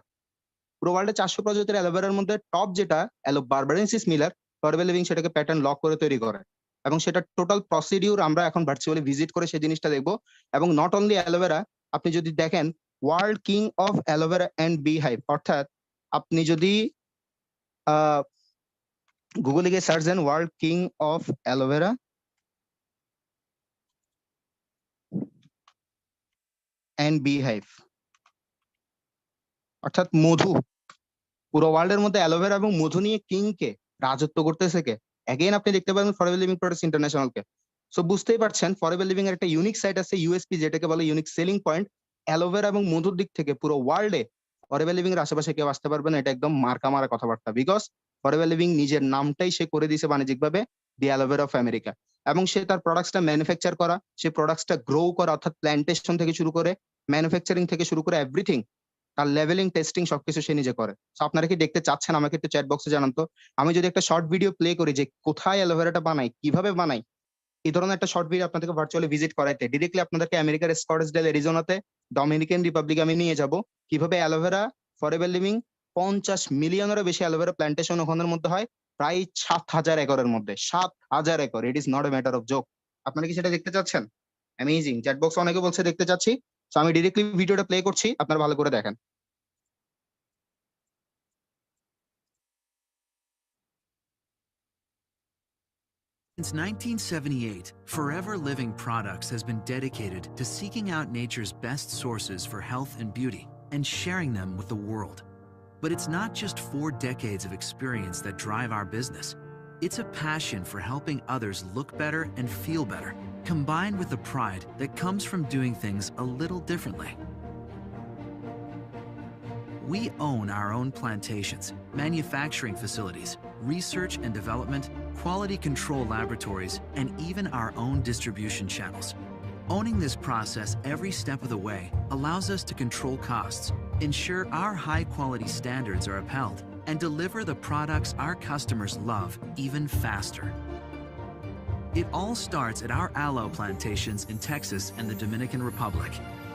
B: পুরো ওয়ার্ল্ডে 400 প্রজাতির অ্যালোভেরার মধ্যে টপ যেটা অ্যালো বারবারেন্সিস মিলার, ফরএভার লিভিং সেটাকে প্যাটার্ন লক করে তৈরি করে, এবং সেটা টোটাল প্রসিডিউর আমরা এখন ভার্চুয়ালি ভিজিট করে সেই জিনিসটা দেখবো। এবং নট অনলি অ্যালোভেরা, আপনি যদি দেখেন world king of aloe vera and bee hive, অর্থাৎ আপনি যদি গুগলে গিয়ে সার্চ দেন world king of aloe vera and bee hive, অর্থাৎ মধু, পুরো ওয়ার্ল্ডের মধ্যে অ্যালোভেরা এবং মধু নিয়ে কিং কে, রাজত্ব করতেছে কে? এগেইন আপনি দেখতে পাবেন ফরএভার লিভিং প্রোডাক্টস ইন্টারন্যাশনাল কে। সো বুঝতেই পারছেন ফরএভার লিভিং এর একটা ইউনিক সাইট আছে, ইউএসপি, যেটাকে বলে ইউনিক সেলিং পয়েন্ট। অ্যালোভেরা এবং মধুর দিক থেকে পুরো ওয়ার্ল্ডে ফরএভার লিভিং এর আশেপাশে কেউ আসতে পারবে না, এটা একদম মার্কা মারা কথাবার্তা। বিকজ ফরএভার লিভিং নিজের নামটাই সে করে দিয়েছে বাণিজ্যিকভাবে দি অ্যালোভেরা অফ আমেরিকা, এবং সে তার প্রোডাক্টসটা ম্যানুফ্যাকচার করা, সে প্রোডাক্টসটা গ্রো করা, অর্থাৎ প্ল্যান্টেশন থেকে শুরু করে ম্যানুফ্যাকচারিং থেকে শুরু করে এভরিথিং, তার লেভেলিং, টেস্টিং সবকিছু সে নিজে করে। সো আপনারা কি দেখতে চাচ্ছেন? আমাকে একটু চ্যাট বক্সে জানান তো। আমি যদি একটা শর্ট ভিডিও প্লে করি যে কোথায় অ্যালোভেরাটা বানাই, কিভাবে বানাই, এই ধরনের একটা শর্ট ভিডিও আপনাদেরকে ভার্চুয়ালি ভিজিট করাইতে, ডিরেক্টলি আপনাদেরকে আমেরিকার স্কটসডেল, এরিজোনাতে, ডমিনিকান রিপাবলিক আমি নিয়ে যাব, কিভাবে অ্যালোভেরা ফরএভার লিভিং 50 মিলিয়নেরও বেশি অ্যালোভেরা প্ল্যান্টেশন ওখানের মধ্যে হয়, প্রায় 7,000 একরের মধ্যে, 7,000 acre. It is not a matter of joke. আপনারা কি সেটা দেখতে চাচ্ছেন? অ্যামেজিং। চ্যাট বক্স অনেকে বলছে দেখতে চাচ্ছি। তো আমি ডিরেক্টলি ভিডিওটা প্লে করছি, আপনারা ভালো করে দেখেন।
C: Since 1978, Forever Living Products has been dedicated to seeking out nature's best sources for health and beauty and sharing them with the world. But it's not just 4 decades of experience that drive our business. It's a passion for helping others look better and feel better, combined with the pride that comes from doing things a little differently. We own our own plantations, manufacturing facilities, research and development, quality control laboratories, and even our own distribution channels. Owning this process every step of the way allows us to control costs, ensure our high-quality standards are upheld, and deliver the products our customers love even faster. It all starts at our aloe plantations in Texas and the Dominican Republic.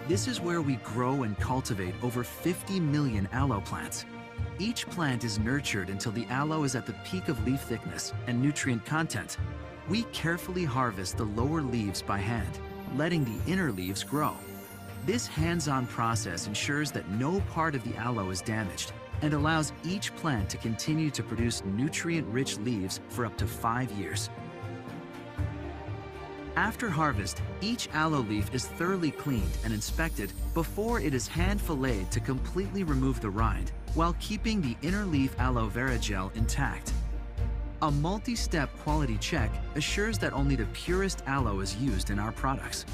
C: This is where we grow and cultivate over 50 million aloe plants. Each plant is nurtured until the aloe is at the peak of leaf thickness and nutrient content. We carefully harvest the lower leaves by hand, letting the inner leaves grow. This hands-on process ensures that no part of the aloe is damaged and allows each plant to continue to produce nutrient-rich leaves for up to 5 years. After harvest, each aloe leaf is thoroughly cleaned and inspected before it is hand-filleted to completely remove the rind while keeping the inner leaf aloe vera gel intact. A multi-step quality check assures that only the purest aloe is used in our products.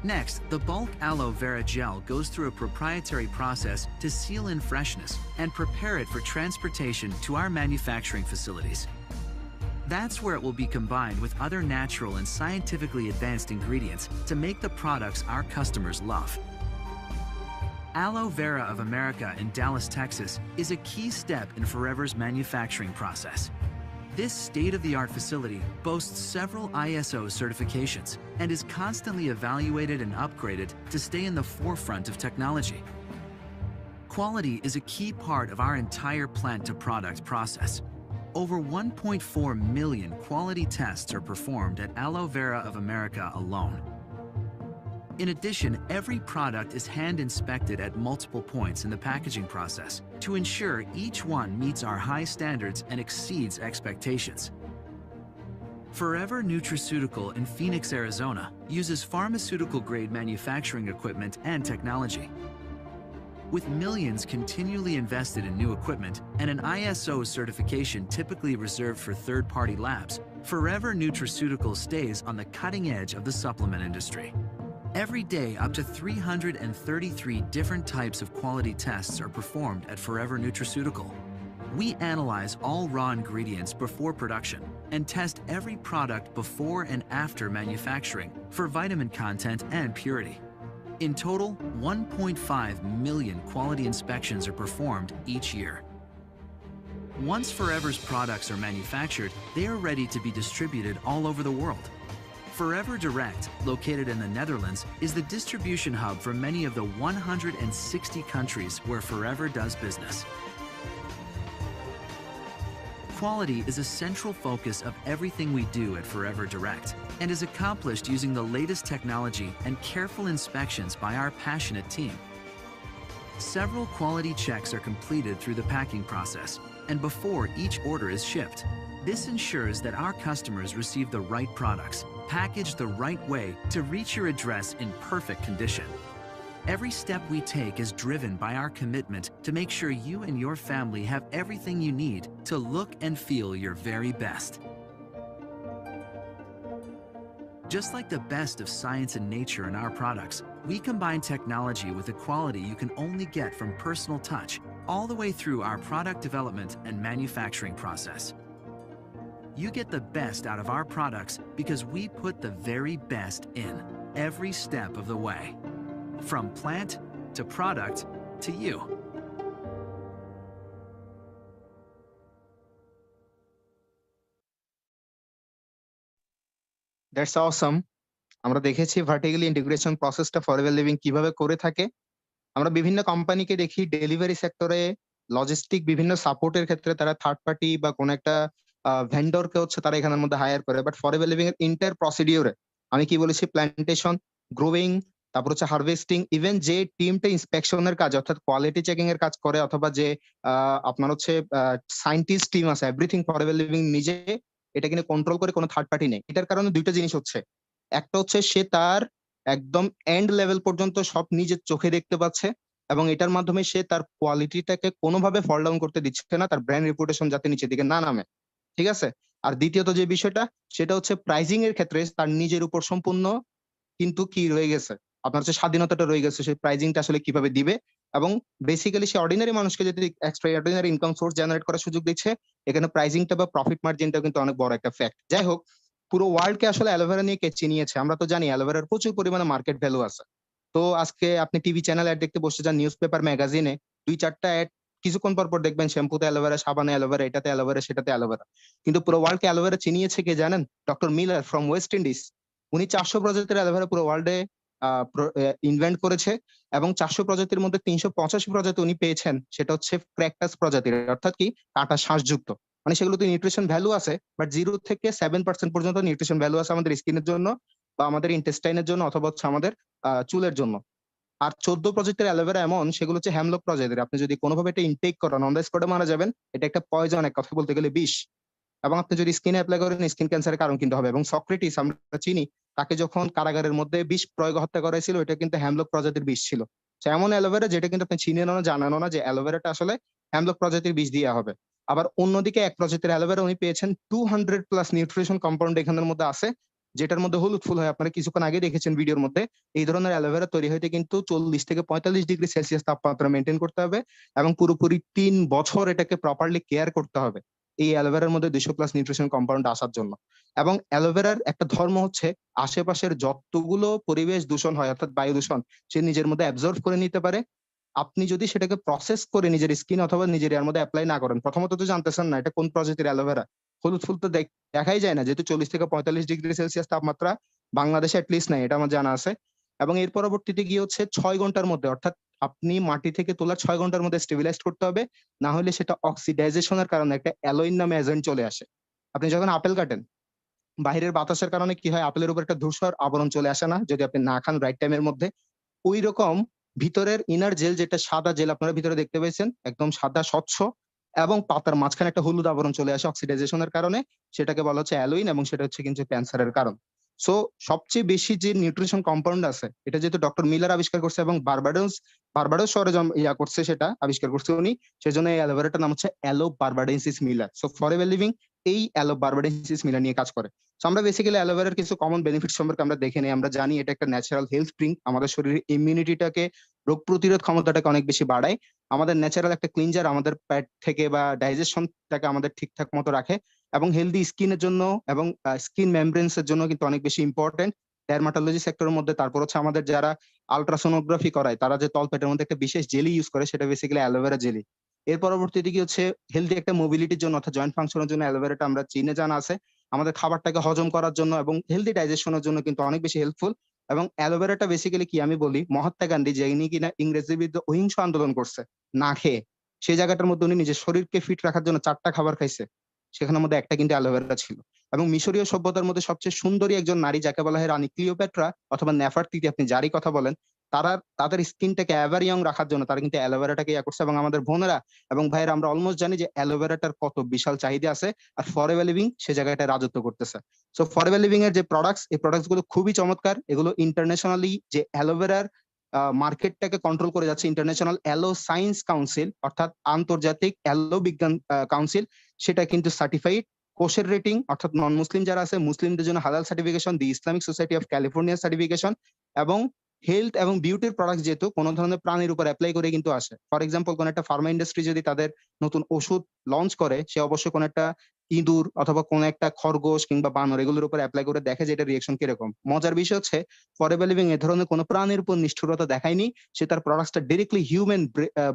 C: Next, the bulk aloe vera gel goes through a proprietary process to seal in freshness and prepare it for transportation to our manufacturing facilities. That's where it will be combined with other natural and scientifically advanced ingredients to make the products our customers love. Aloe Vera of America in Dallas, Texas is a key step in Forever's manufacturing process. This state-of-the-art facility boasts several ISO certifications and is constantly evaluated and upgraded to stay in the forefront of technology. Quality is a key part of our entire plant-to-product process. Over 1.4 million quality tests are performed at Aloe Vera of America alone. In addition, every product is hand-inspected at multiple points in the packaging process to ensure each one meets our high standards and exceeds expectations. Forever Nutraceutical in Phoenix, Arizona uses pharmaceutical-grade manufacturing equipment and technology. With millions continually invested in new equipment and an ISO certification typically reserved for third-party labs, Forever Nutraceutical stays on the cutting edge of the supplement industry. Every day, up to 333 different types of quality tests are performed at Forever Nutraceutical. We analyze all raw ingredients before production and test every product before and after manufacturing for vitamin content and purity. In total, 1.5 million quality inspections are performed each year. Once Forever's products are manufactured, they are ready to be distributed all over the world. Forever Direct, located in the Netherlands, is the distribution hub for many of the 160 countries where Forever does business. Quality is a central focus of everything we do at Forever Direct and is accomplished using the latest technology and careful inspections by our passionate team. Several quality checks are completed through the packing process and before each order is shipped. This ensures that our customers receive the right products, packaged the right way to reach your address in perfect condition. Every step we take is driven by our commitment to make sure you and your family have everything you need to look and feel your very best. Just like the best of science and nature in our products, we combine technology with the quality you can only get from personal touch, all the way through our product development and manufacturing process. You get the best out of our products because we put the very best in every step of the way. From plant to product to you.
B: That's awesome. আমরা দেখেছি vertically integration প্রসেসটা Forever Living কিভাবে করে থাকে। আমরা বিভিন্ন কোম্পানিকে দেখি ডেলিভারি সেক্টরে, লজিস্টিক বিভিন্ন সাপোর্টের ক্ষেত্রে তারা থার্ড পার্টি বা কোন একটা ভেন্ডরকে হচ্ছে তারা এখানের মধ্যে হায়ার করে। বাট ফরএভার লিভিং এর ইন্টার প্রসিডিওরে আমি কি বলেছি, প্ল্যান্টেশন, গ্রোয়িং, তারপর হচ্ছে হারভেস্টিং, ইভেন যে টিমটা ইন্সপেকশনের কাজ অর্থাৎ কোয়ালিটি চেকিং এর কাজ করে, অথবা যে আপনার হচ্ছে সায়েন্টিস্ট টিম আছে, এভরিথিং ফরএভার লিভিং নিজে এটা কিন্তু কন্ট্রোল করে কোনো থার্ড পার্টি নেই। এটার কারণে দুইটা জিনিস হচ্ছে, একটা হচ্ছে সে তার একদম এন্ড লেভেল পর্যন্ত সব নিজের চোখে দেখতে পাচ্ছে এবং এটার মাধ্যমে সে তার কোয়ালিটিটাকে কোনোভাবে ফল ডাউন করতে দিচ্ছে না, তার ব্র্যান্ড রেপুটেশন যাতে নিচের দিকে না নামে। ঠিক আছে। আর দ্বিতীয়ত যে বিষয়টা, সেটা হচ্ছে প্রাইজিং এর ক্ষেত্রে তার নিজের উপর সম্পূর্ণ কিন্তু কি রয়ে গেছে, আপনার হচ্ছে স্বাধীনতাটা রয়ে গেছে, সেই প্রাইজিংটা আসলে কিভাবে দিবে। এবং বেসিক্যালি সে অর্ডিনারি মানুষকে যদি extra ordinary income source generate করার সুযোগ দিচ্ছে, এখানে প্রাইজিংটা বা প্রফিট মার্জিনটা কিন্তু অনেক বড় একটা ফ্যাক্ট। যাই হোক, পুরো ওয়ার্ল্ডকে আসলে অ্যালোভেরা নিয়ে কে চিনিয়েছে, আমরা তো জানি অ্যালোভেরার প্রচুর পরিমাণে মার্কেট ভ্যালু আছে। তো আজকে আপনি টিভি চ্যানেল অ্যাড দেখতে বসে যান, নিউজ পেপার ম্যাগাজিনে 2-4টা অ্যাড কিছুক্ষণ পর পর দেখবেন, শ্যাম্পুতে অ্যালোভেরা, সাবানে অ্যালোভেরা, এটাতে অ্যালোভেরা, সেটাতে অ্যালোভেরা। কিন্তু পুরো ওয়ার্ল্ডকে অ্যালোভেরা চিনিয়েছে কে জানেন? Doctor Miller from West Indies. উনি 400 প্রজাতির অ্যালোভেরা পুরো ওয়ার্ল্ডে ইনভেন্ট করেছে এবং 400 প্রজাতির মধ্যে 385 প্রজাতি উনি পেয়েছেন, সেটা হচ্ছে ক্র্যাকটাস প্রজাতির, অর্থাৎ কি কাঁটা শ্বাসযুক্ত। মানে সেগুলোতে নিউট্রিশন ভ্যালু আছে, বাট 0 থেকে 7% পর্যন্ত নিউট্রিশন ভ্যালু আছে আমাদের স্কিনের জন্য বা আমাদের ইন্টেস্টাইনের জন্য অথবা হচ্ছে আমাদের চুলের জন্য। আর 14 প্রজাতির অ্যালোভেরা এমন, সেগুলো হচ্ছে হ্যামলক প্রজাতির। আপনি যদি কোনোভাবে এটা ইনটেক করেন, অন দ্য স্পটে মারা যাবেন। এটা একটা পয়জন, এক কথা বলতে গেলে বিষ। এবং আপনি যদি স্কিনে অ্যাপ্লাই করেন, স্কিন ক্যান্সারের কারণ কিন্তু হবে। এবং সক্রেটিস আমরা চিনি, তাকে যখন কারাগারের মধ্যে বিষ প্রয়োগ হত্যা করা হয়েছিল, এটা কিন্তু হ্যামলক প্রজাতির বিষ ছিল। তো এমন অ্যালোভেরা যেটা কিন্তু আপনি চিনেন না, জানানো না যে অ্যালোভেরাটা আসলে হ্যামলক প্রজাতির বিষ দিয়ে হবে। আবার অন্যদিকে এক প্রজাতির অ্যালোভেরা উনি পেয়েছেন 200+ নিউট্রিশন কম্পাউন্ড এখানের মধ্যে আছে, যেটার মধ্যে হলুদ ফুল হয়। আপনারা কিছুক্ষণ আগে দেখেছেন ভিডিওর মধ্যে। এই ধরনের অ্যালোভেরা তৈরি হইতে কিন্তু 40 থেকে 45 ডিগ্রি সেলসিয়াস তাপমাত্রা মেনটেন করতে হবে এবং পুরোপুরি 3 বছর এটাকে প্রপারলি কেয়ার করতে হবে এই অ্যালোভেরার মধ্যে 200+ নিউট্রিশন কম্পাউন্ড আসার জন্য। এবং অ্যালোভেরার একটা ধর্ম হচ্ছে, আশেপাশের যতগুলো পরিবেশ দূষণ হয়, অর্থাৎ বায়ু দূষণ, সে নিজের মধ্যে অ্যাবজর্ব করে নিতে পারে। আপনি যদি সেটাকে প্রসেস করে নিজের স্কিন অথবা নিজের এর মধ্যে অ্যাপ্লাই না করেন, প্রথমত তো জানতেছেন না এটা কোন প্রজাতির অ্যালোভেরা। হলুদ ফুল তো দেখাই যায় না, যেহেতু 40 থেকে 45 ডিগ্রি সেলসিয়াস তাপমাত্রা বাংলাদেশে অ্যাটলিস্ট নাই, এটা আমার জানা আছে। এবং এর পরবর্তীতে গিয়ে হচ্ছে 6 ঘন্টার মধ্যে, অর্থাৎ আপনি মাটি থেকে তোলা 6 ঘন্টার মধ্যে স্টেবিলাইজ করতে হবে, না হলে সেটা অক্সিডাইজেশনের কারণে একটা অ্যালোইন নামে এজেন্ট চলে আসে। আপনি যখন আপেল কাটেন, বাহিরের বাতাসের কারণে কি হয়, আপেলের উপর একটা ধূসর আবরণ চলে আসে না, যদি আপনি না খান রাইট টাইমের মধ্যে। ওই রকম ভিতরের ইনার জেল, যেটা সাদা জেল আপনারা ভিতরে দেখতে পেয়েছেন, একদম সাদা স্বচ্ছ, এবং পাতার মাঝখানে একটা হলুদ আবরণ চলে আসে অক্সিডাইজেশনের কারণে, সেটাকে বলা হচ্ছে অ্যালোইন, এবং সেটা হচ্ছে কিন্তু ক্যান্সারের কারণ। সো সবচেয়ে বেশি যে নিউট্রিশন কম্পাউন্ড আছে, এটা যেহেতু ডক্টর মিলার আবিষ্কার করছে এবং বারবাডোস শহরে করছে, সেটা আবিষ্কার করছে উনি, সেজন্য এই অ্যালোভেরাটার নাম হচ্ছে aloe barbadensis Miller. So Forever Living এই অ্যালো বারবাডেন্সিস মিলার নিয়ে কাজ করে। সো আমরা বেসিক্যালি অ্যালোভেরার কিছু কমন বেনিফিট সম্পর্কে আমরা দেখে নিই। আমরা জানি এটা একটা ন্যাচারাল হেলথ ড্রিঙ্ক, আমাদের শরীরের ইমিউনিটিটাকে, রোগ প্রতিরোধ ক্ষমতাটাকে অনেক বেশি বাড়ায়। আমাদের ন্যাচারাল একটা ক্লিনজার, আমাদের পেট থেকে বা ডাইজেশনটাকে আমাদের ঠিকঠাক মতো রাখে, এবং হেলদি স্কিনের জন্য এবং স্কিন মেমব্রেন্স এর জন্য কিন্তু অনেক বেশি ইম্পর্টেন্ট ডার্মাটোলজি সেক্টরের মধ্যে। তারপর হচ্ছে আমাদের যারা আলট্রাসোনোগ্রাফি করায়, তারা যে তলপেটের মধ্যে একটা বিশেষ জেলি ইউজ করে, সেটা বেসিক্যালি অ্যালোভেরা জেলি। এর পরবর্তীতে কি হচ্ছে, হেলদি একটা মোবিলিটির জন্য অর্থাৎ জয়েন্ট ফাংশনের জন্য অ্যালোভেরাটা আমরা চিনে জানা আছে। আমাদের খাবারটাকে হজম করার জন্য এবং হেলদি ডাইজেশনের জন্য কিন্তু অনেক বেশি হেল্পফুল। এবং অ্যালোভেরাটা বেসিক্যালি কি, আমি বলি, মহাত্মা গান্ধী যিনি কিনা ইংরেজদের বিরুদ্ধে অহিংস আন্দোলন করছে না খেয়ে, সেই জায়গাটার মধ্যে উনি নিজের শরীরকে ফিট রাখার জন্য 4টা খাবার খাইছে, সেখানের মধ্যে একটা কিন্তু অ্যালোভেরা ছিল। এবং মিশরীয় সভ্যতার মধ্যে সবচেয়ে সুন্দরী একজন নারী, যাকে বলা হয় রানী ক্লিওপেট্রা অথবা নেফারতিতি, আপনি যারই কথা বলেন, তারা তাদের স্কিনটাকে এভার ইয়ং রাখার জন্য তারা কিন্তু অ্যালোভেরাটাকে করছে। এবং আমাদের বোনেরা এবং ভাইয়েরা, আমরা অলমোস্ট জানি যে অ্যালোভেরাটার কত বিশাল চাহিদা আছে, আর ফরএভার লিভিং সে জায়গাটা রাজত্ব করতেছে। সো ফরএভার লিভিং এর যে প্রোডাক্টস, এই প্রোডাক্টস গুলো খুবই চমৎকার। এগুলো ইন্টারন্যাশনালি যে অ্যালোভেরার মার্কেটটাকে কন্ট্রোল করে যাচ্ছে ইন্টারন্যাশনাল অ্যালো সায়েন্স কাউন্সিল, অর্থাৎ আন্তর্জাতিক অ্যালো বিজ্ঞান কাউন্সিল, সেটা কিন্তু সার্টিফাইড। কোষের রেটিং, অর্থাৎ নন মুসলিম যারা আছে, মুসলিমদের জন্য হালাল certification, the Islamic society of California certification. এবং হেলথ এবং বিউটির প্রোডাক্ট যেহেতু কোনো ধরনের প্রাণীর উপর অ্যাপ্লাই করে কিন্তু আসে। ফর এক্সাম্পল, কোন একটা ফার্মা ইন্ডাস্ট্রি যদি তাদের নতুন ওষুধ লঞ্চ করে, সে অবশ্যই কোন একটা ইঁদুর অথবা কোন একটা খরগোশ কিংবা বানর এগুলোর উপর অ্যাপ্লাই করে দেখে যে এটা রিয়েকশন কিরকম। মজার বিষয় হচ্ছে, ফরএভার লিভিং এ ধরনের কোনো প্রাণীর উপর নিষ্ঠুরতা দেখায়নি, সে তার প্রোডাক্টটা ডিরেক্টলি হিউম্যান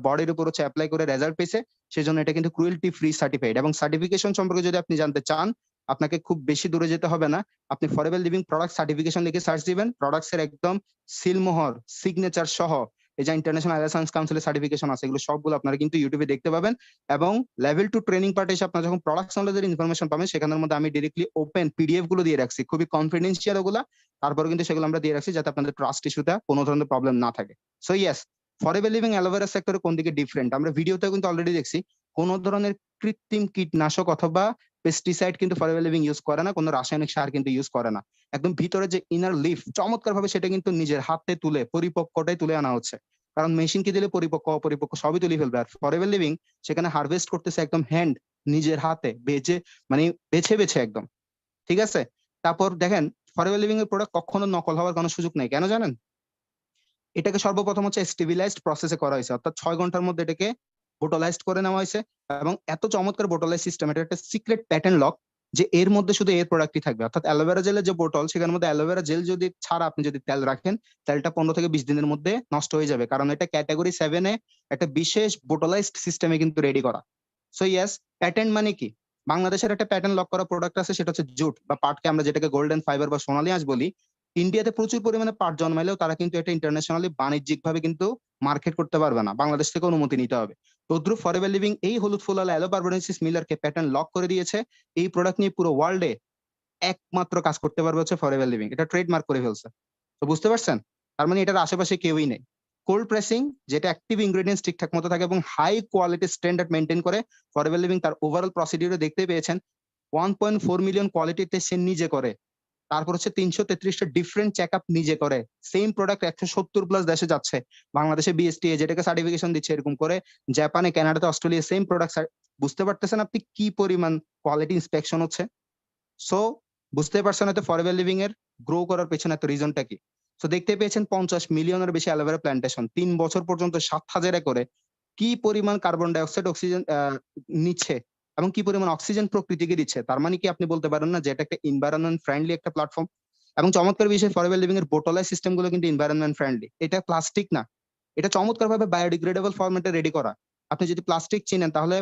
B: বডির উপর হচ্ছে অ্যাপ্লাই করে রেজাল্ট পেয়েছে, সেজন্য এটা কিন্তু ক্রুয়েলটি ফ্রি সার্টিফাইড। এবং সার্টিফিকেশন সম্পর্কে যদি আপনি জানতে চান, আপনাকে খুব বেশি দূরে যেতে হবে না, আপনি ফরএভার লিভিং প্রোডাক্ট সার্টিফিকেশন লিখে সার্চ দিবেন, প্রোডাক্টস এর একদম সিলমোহর সিগনেচার সহ এই যে ইন্টারন্যাশনাল অ্যালো সায়েন্স কাউন্সিলের সার্টিফিকেশন আছে, এগুলো সবগুলো আপনারা কিন্তু ইউটিউবে দেখতে পাবেন। এবং লেভেল 2 ট্রেনিং পার্টে এসে আপনারা যখন প্রোডাক্ট নলেজের ইনফরমেশন পাবেন, সেখানের মধ্যে আমি ডিরেক্টলি ওপেন পিডিএফ গুলো দিয়ে রাখছি, খুবই কনফিডেন্সিয়াল ওগুলা। তারপরে কিন্তু সেগুলো আমরা দিয়ে রাখছি যাতে আপনাদের ট্রাস্ট ইস্যুতে কোনো ধরনের প্রবলেম না থাকে। So yes, forever living aloe vera সেক্টরে কোন দিকে ডিফারেন্ট, আমরা ভিডিওতে কিন্তু অলরেডি দেখছি। কোন ধরনের কৃত্রিম কীটনাশক অথবা পেস্টিসাইড কিন্তু ফরএভার লিভিং ইউজ করে না, কোনো রাসায়নিক সার কিন্তু ইউজ করে না। একদম ভিতরে যে ইনার লিফ চমৎকার ভাবে সেটা কিন্তু নিজের হাতে তুলে পরিপক্কটাই তুলে আনা হচ্ছে। কারণ মেশিনকে দিলে পরিপক্ক অপরিপক্ক সবই তুলে ফেলবে, আর ফরএভার লিভিং সেখানে হারভেস্ট করতেছে একদম হ্যান্ড, নিজের হাতে বেছে, মানে বেছে বেছে একদম। ঠিক আছে, তারপর দেখেন ফরএভার লিভিং এর প্রোডাক্ট কখনো নকল হওয়ার কোনো সুযোগ নেই। কেন জানেন? এটাকে সর্বপ্রথম হচ্ছে স্টেবিলাইজড প্রসেসে করা হয়েছে, অর্থাৎ 6 ঘন্টার মধ্যে এটাকে বোটলাইজড করে নেওয়া হয়েছে। এবং এত চমৎকার বোটলাইজ সিস্টেম, এটা একটা সিক্রেট প্যাটার্ন লক যে এর মধ্যে শুধু এর প্রোডাক্টই থাকবে। অর্থাৎ অ্যালোভেরা জেলের যে বোতল, সেখানের মধ্যে অ্যালোভেরা জেল যদি ছাড়া আপনি যদি তেল রাখেন, তেলটা 15 থেকে 20 দিনের মধ্যে নষ্ট হয়ে যাবে, কারণ এটা ক্যাটাগরি 7 এ একটা বিশেষ বোটলাইজড সিস্টেমে কিন্তু রেডি করা। সো ইয়েস, প্যাটার্ন মানে কি? বাংলাদেশের একটা প্যাটার্ন লক করা প্রোডাক্ট আছে, সেটা হচ্ছে জুট বা পাটকে আমরা যেটাকে গোল্ডেন ফাইবার বা সোনালী আঁশ বলি। ইন্ডিয়াতে প্রচুর পরিমাণে পাট জন্মাইলেও তারা কিন্তু এটা ইন্টারন্যাশনালি বাণিজ্যিক ভাবে কিন্তু মার্কেট করতে পারবে না, বাংলাদেশ থেকে অনুমতি নিতে হবে। তদ্রুপ ফরএভার লিভিং এই হলুদ ফুলালা অ্যালোবার্বারেন্সিস মিলারকে প্যাটার্ন লক করে দিয়েছে। এই প্রোডাক্ট নিয়ে পুরো ওয়ার্ল্ডে একমাত্র কাজ করতে পারবে হচ্ছে ফরএভার লিভিং, এটা ট্রেডমার্ক করে ফেলছে। তো বুঝতে পারছেন, তার মানে এটার আশেপাশে কেউই নেই। কোল্ড প্রেসিং, যেটা অ্যাক্টিভ ইনগ্রেডিয়েন্টস ঠিকঠাক মতো থাকে এবং হাই কোয়ালিটি স্ট্যান্ডার্ড মেনটেন করে, ফরএভার লিভিং তার ওভারঅল প্রসিডিউরে দেখতে পেয়েছেন 1.4 মিলিয়ন কোয়ালিটি টেস্ট সে নিজে করে। তারপর হচ্ছে 333টা ডিফারেন্ট চেক আপ নিজে করে। সেম প্রোডাক্ট 170 প্লাস দেশে যাচ্ছে। বাংলাদেশে বিএসটিএ যেটাকে সার্টিফিকেশন দিচ্ছে, এরকম করে জাপানে, কানাডাতে, অস্ট্রেলিয়া সেম প্রোডাক্ট। বুঝতে পারতেছেন আপনি কি পরিমাণ কোয়ালিটি ইন্সপেকশন হচ্ছে? সো বুঝতে পারছেন হয়তো ফরএভার লিভিং এর গ্রো করার পেছনে এত রিজনটা কি। সো দেখতে পেয়েছেন 50 মিলিয়নের বেশি অ্যালোভেরা প্ল্যান্টেশন, 3 বছর পর্যন্ত 7,000 একরে কি পরিমাণ কার্বন ডাইঅক্সাইড অক্সিজেন নিচ্ছে এবং কি পরিমাণ অক্সিজেন প্রকৃতিকে দিচ্ছে। তার মানে কি আপনি বলতে পারেন না যে এটা একটা এনভায়রনমেন্ট ফ্রেন্ডলি একটা প্ল্যাটফর্ম? এবং চমৎকার বিষয়, ফরএভার লিভিং এর বোটলাইজ সিস্টেম গুলো কিন্তু এনভায়রনমেন্ট ফ্রেন্ডলি। এটা প্লাস্টিক না, এটা চমৎকার ভাবে বায়োডিগ্রেডেবল ফরম্যাটে রেডি করা। আপনি যদি প্লাস্টিক চিনেন তাহলে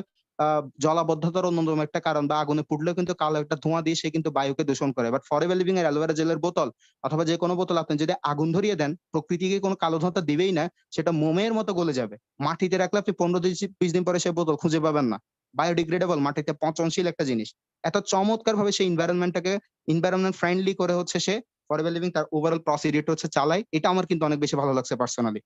B: জলাবদ্ধতার অন্যতম একটা কারণ, বা আগুনে পুড়লেও কিন্তু কালো একটা ধোঁয়া দিয়ে সে কিন্তু বায়ুকে দূষণ করে। বাট ফরএভার লিভিং এর অ্যালোভেরা জেলের বোতল অথবা যে কোনো বোতল আপনি যদি আগুন ধরিয়ে দেন, প্রকৃতিকে কোনো কালো ধোঁয়াটা দিবেই না, সেটা মোমের মতো গলে যাবে। মাটিতে রাখলে আপনি 15-20 দিন পরে সে বোতল খুঁজে পাবেন না। বায়োডিগ্রেডেবল, মাটিতে পচনশীল একটা জিনিস। এত চমৎকার ভাবে সেই এনভায়রনমেন্ট ফ্রেন্ডলি করে হচ্ছে সে ফরএভার লিভিং তার ওভারঅল প্রসিডিউরটা হচ্ছে চালায়। এটা আমার কিন্তু অনেক বেশি ভালো লাগছে পার্সোনালি।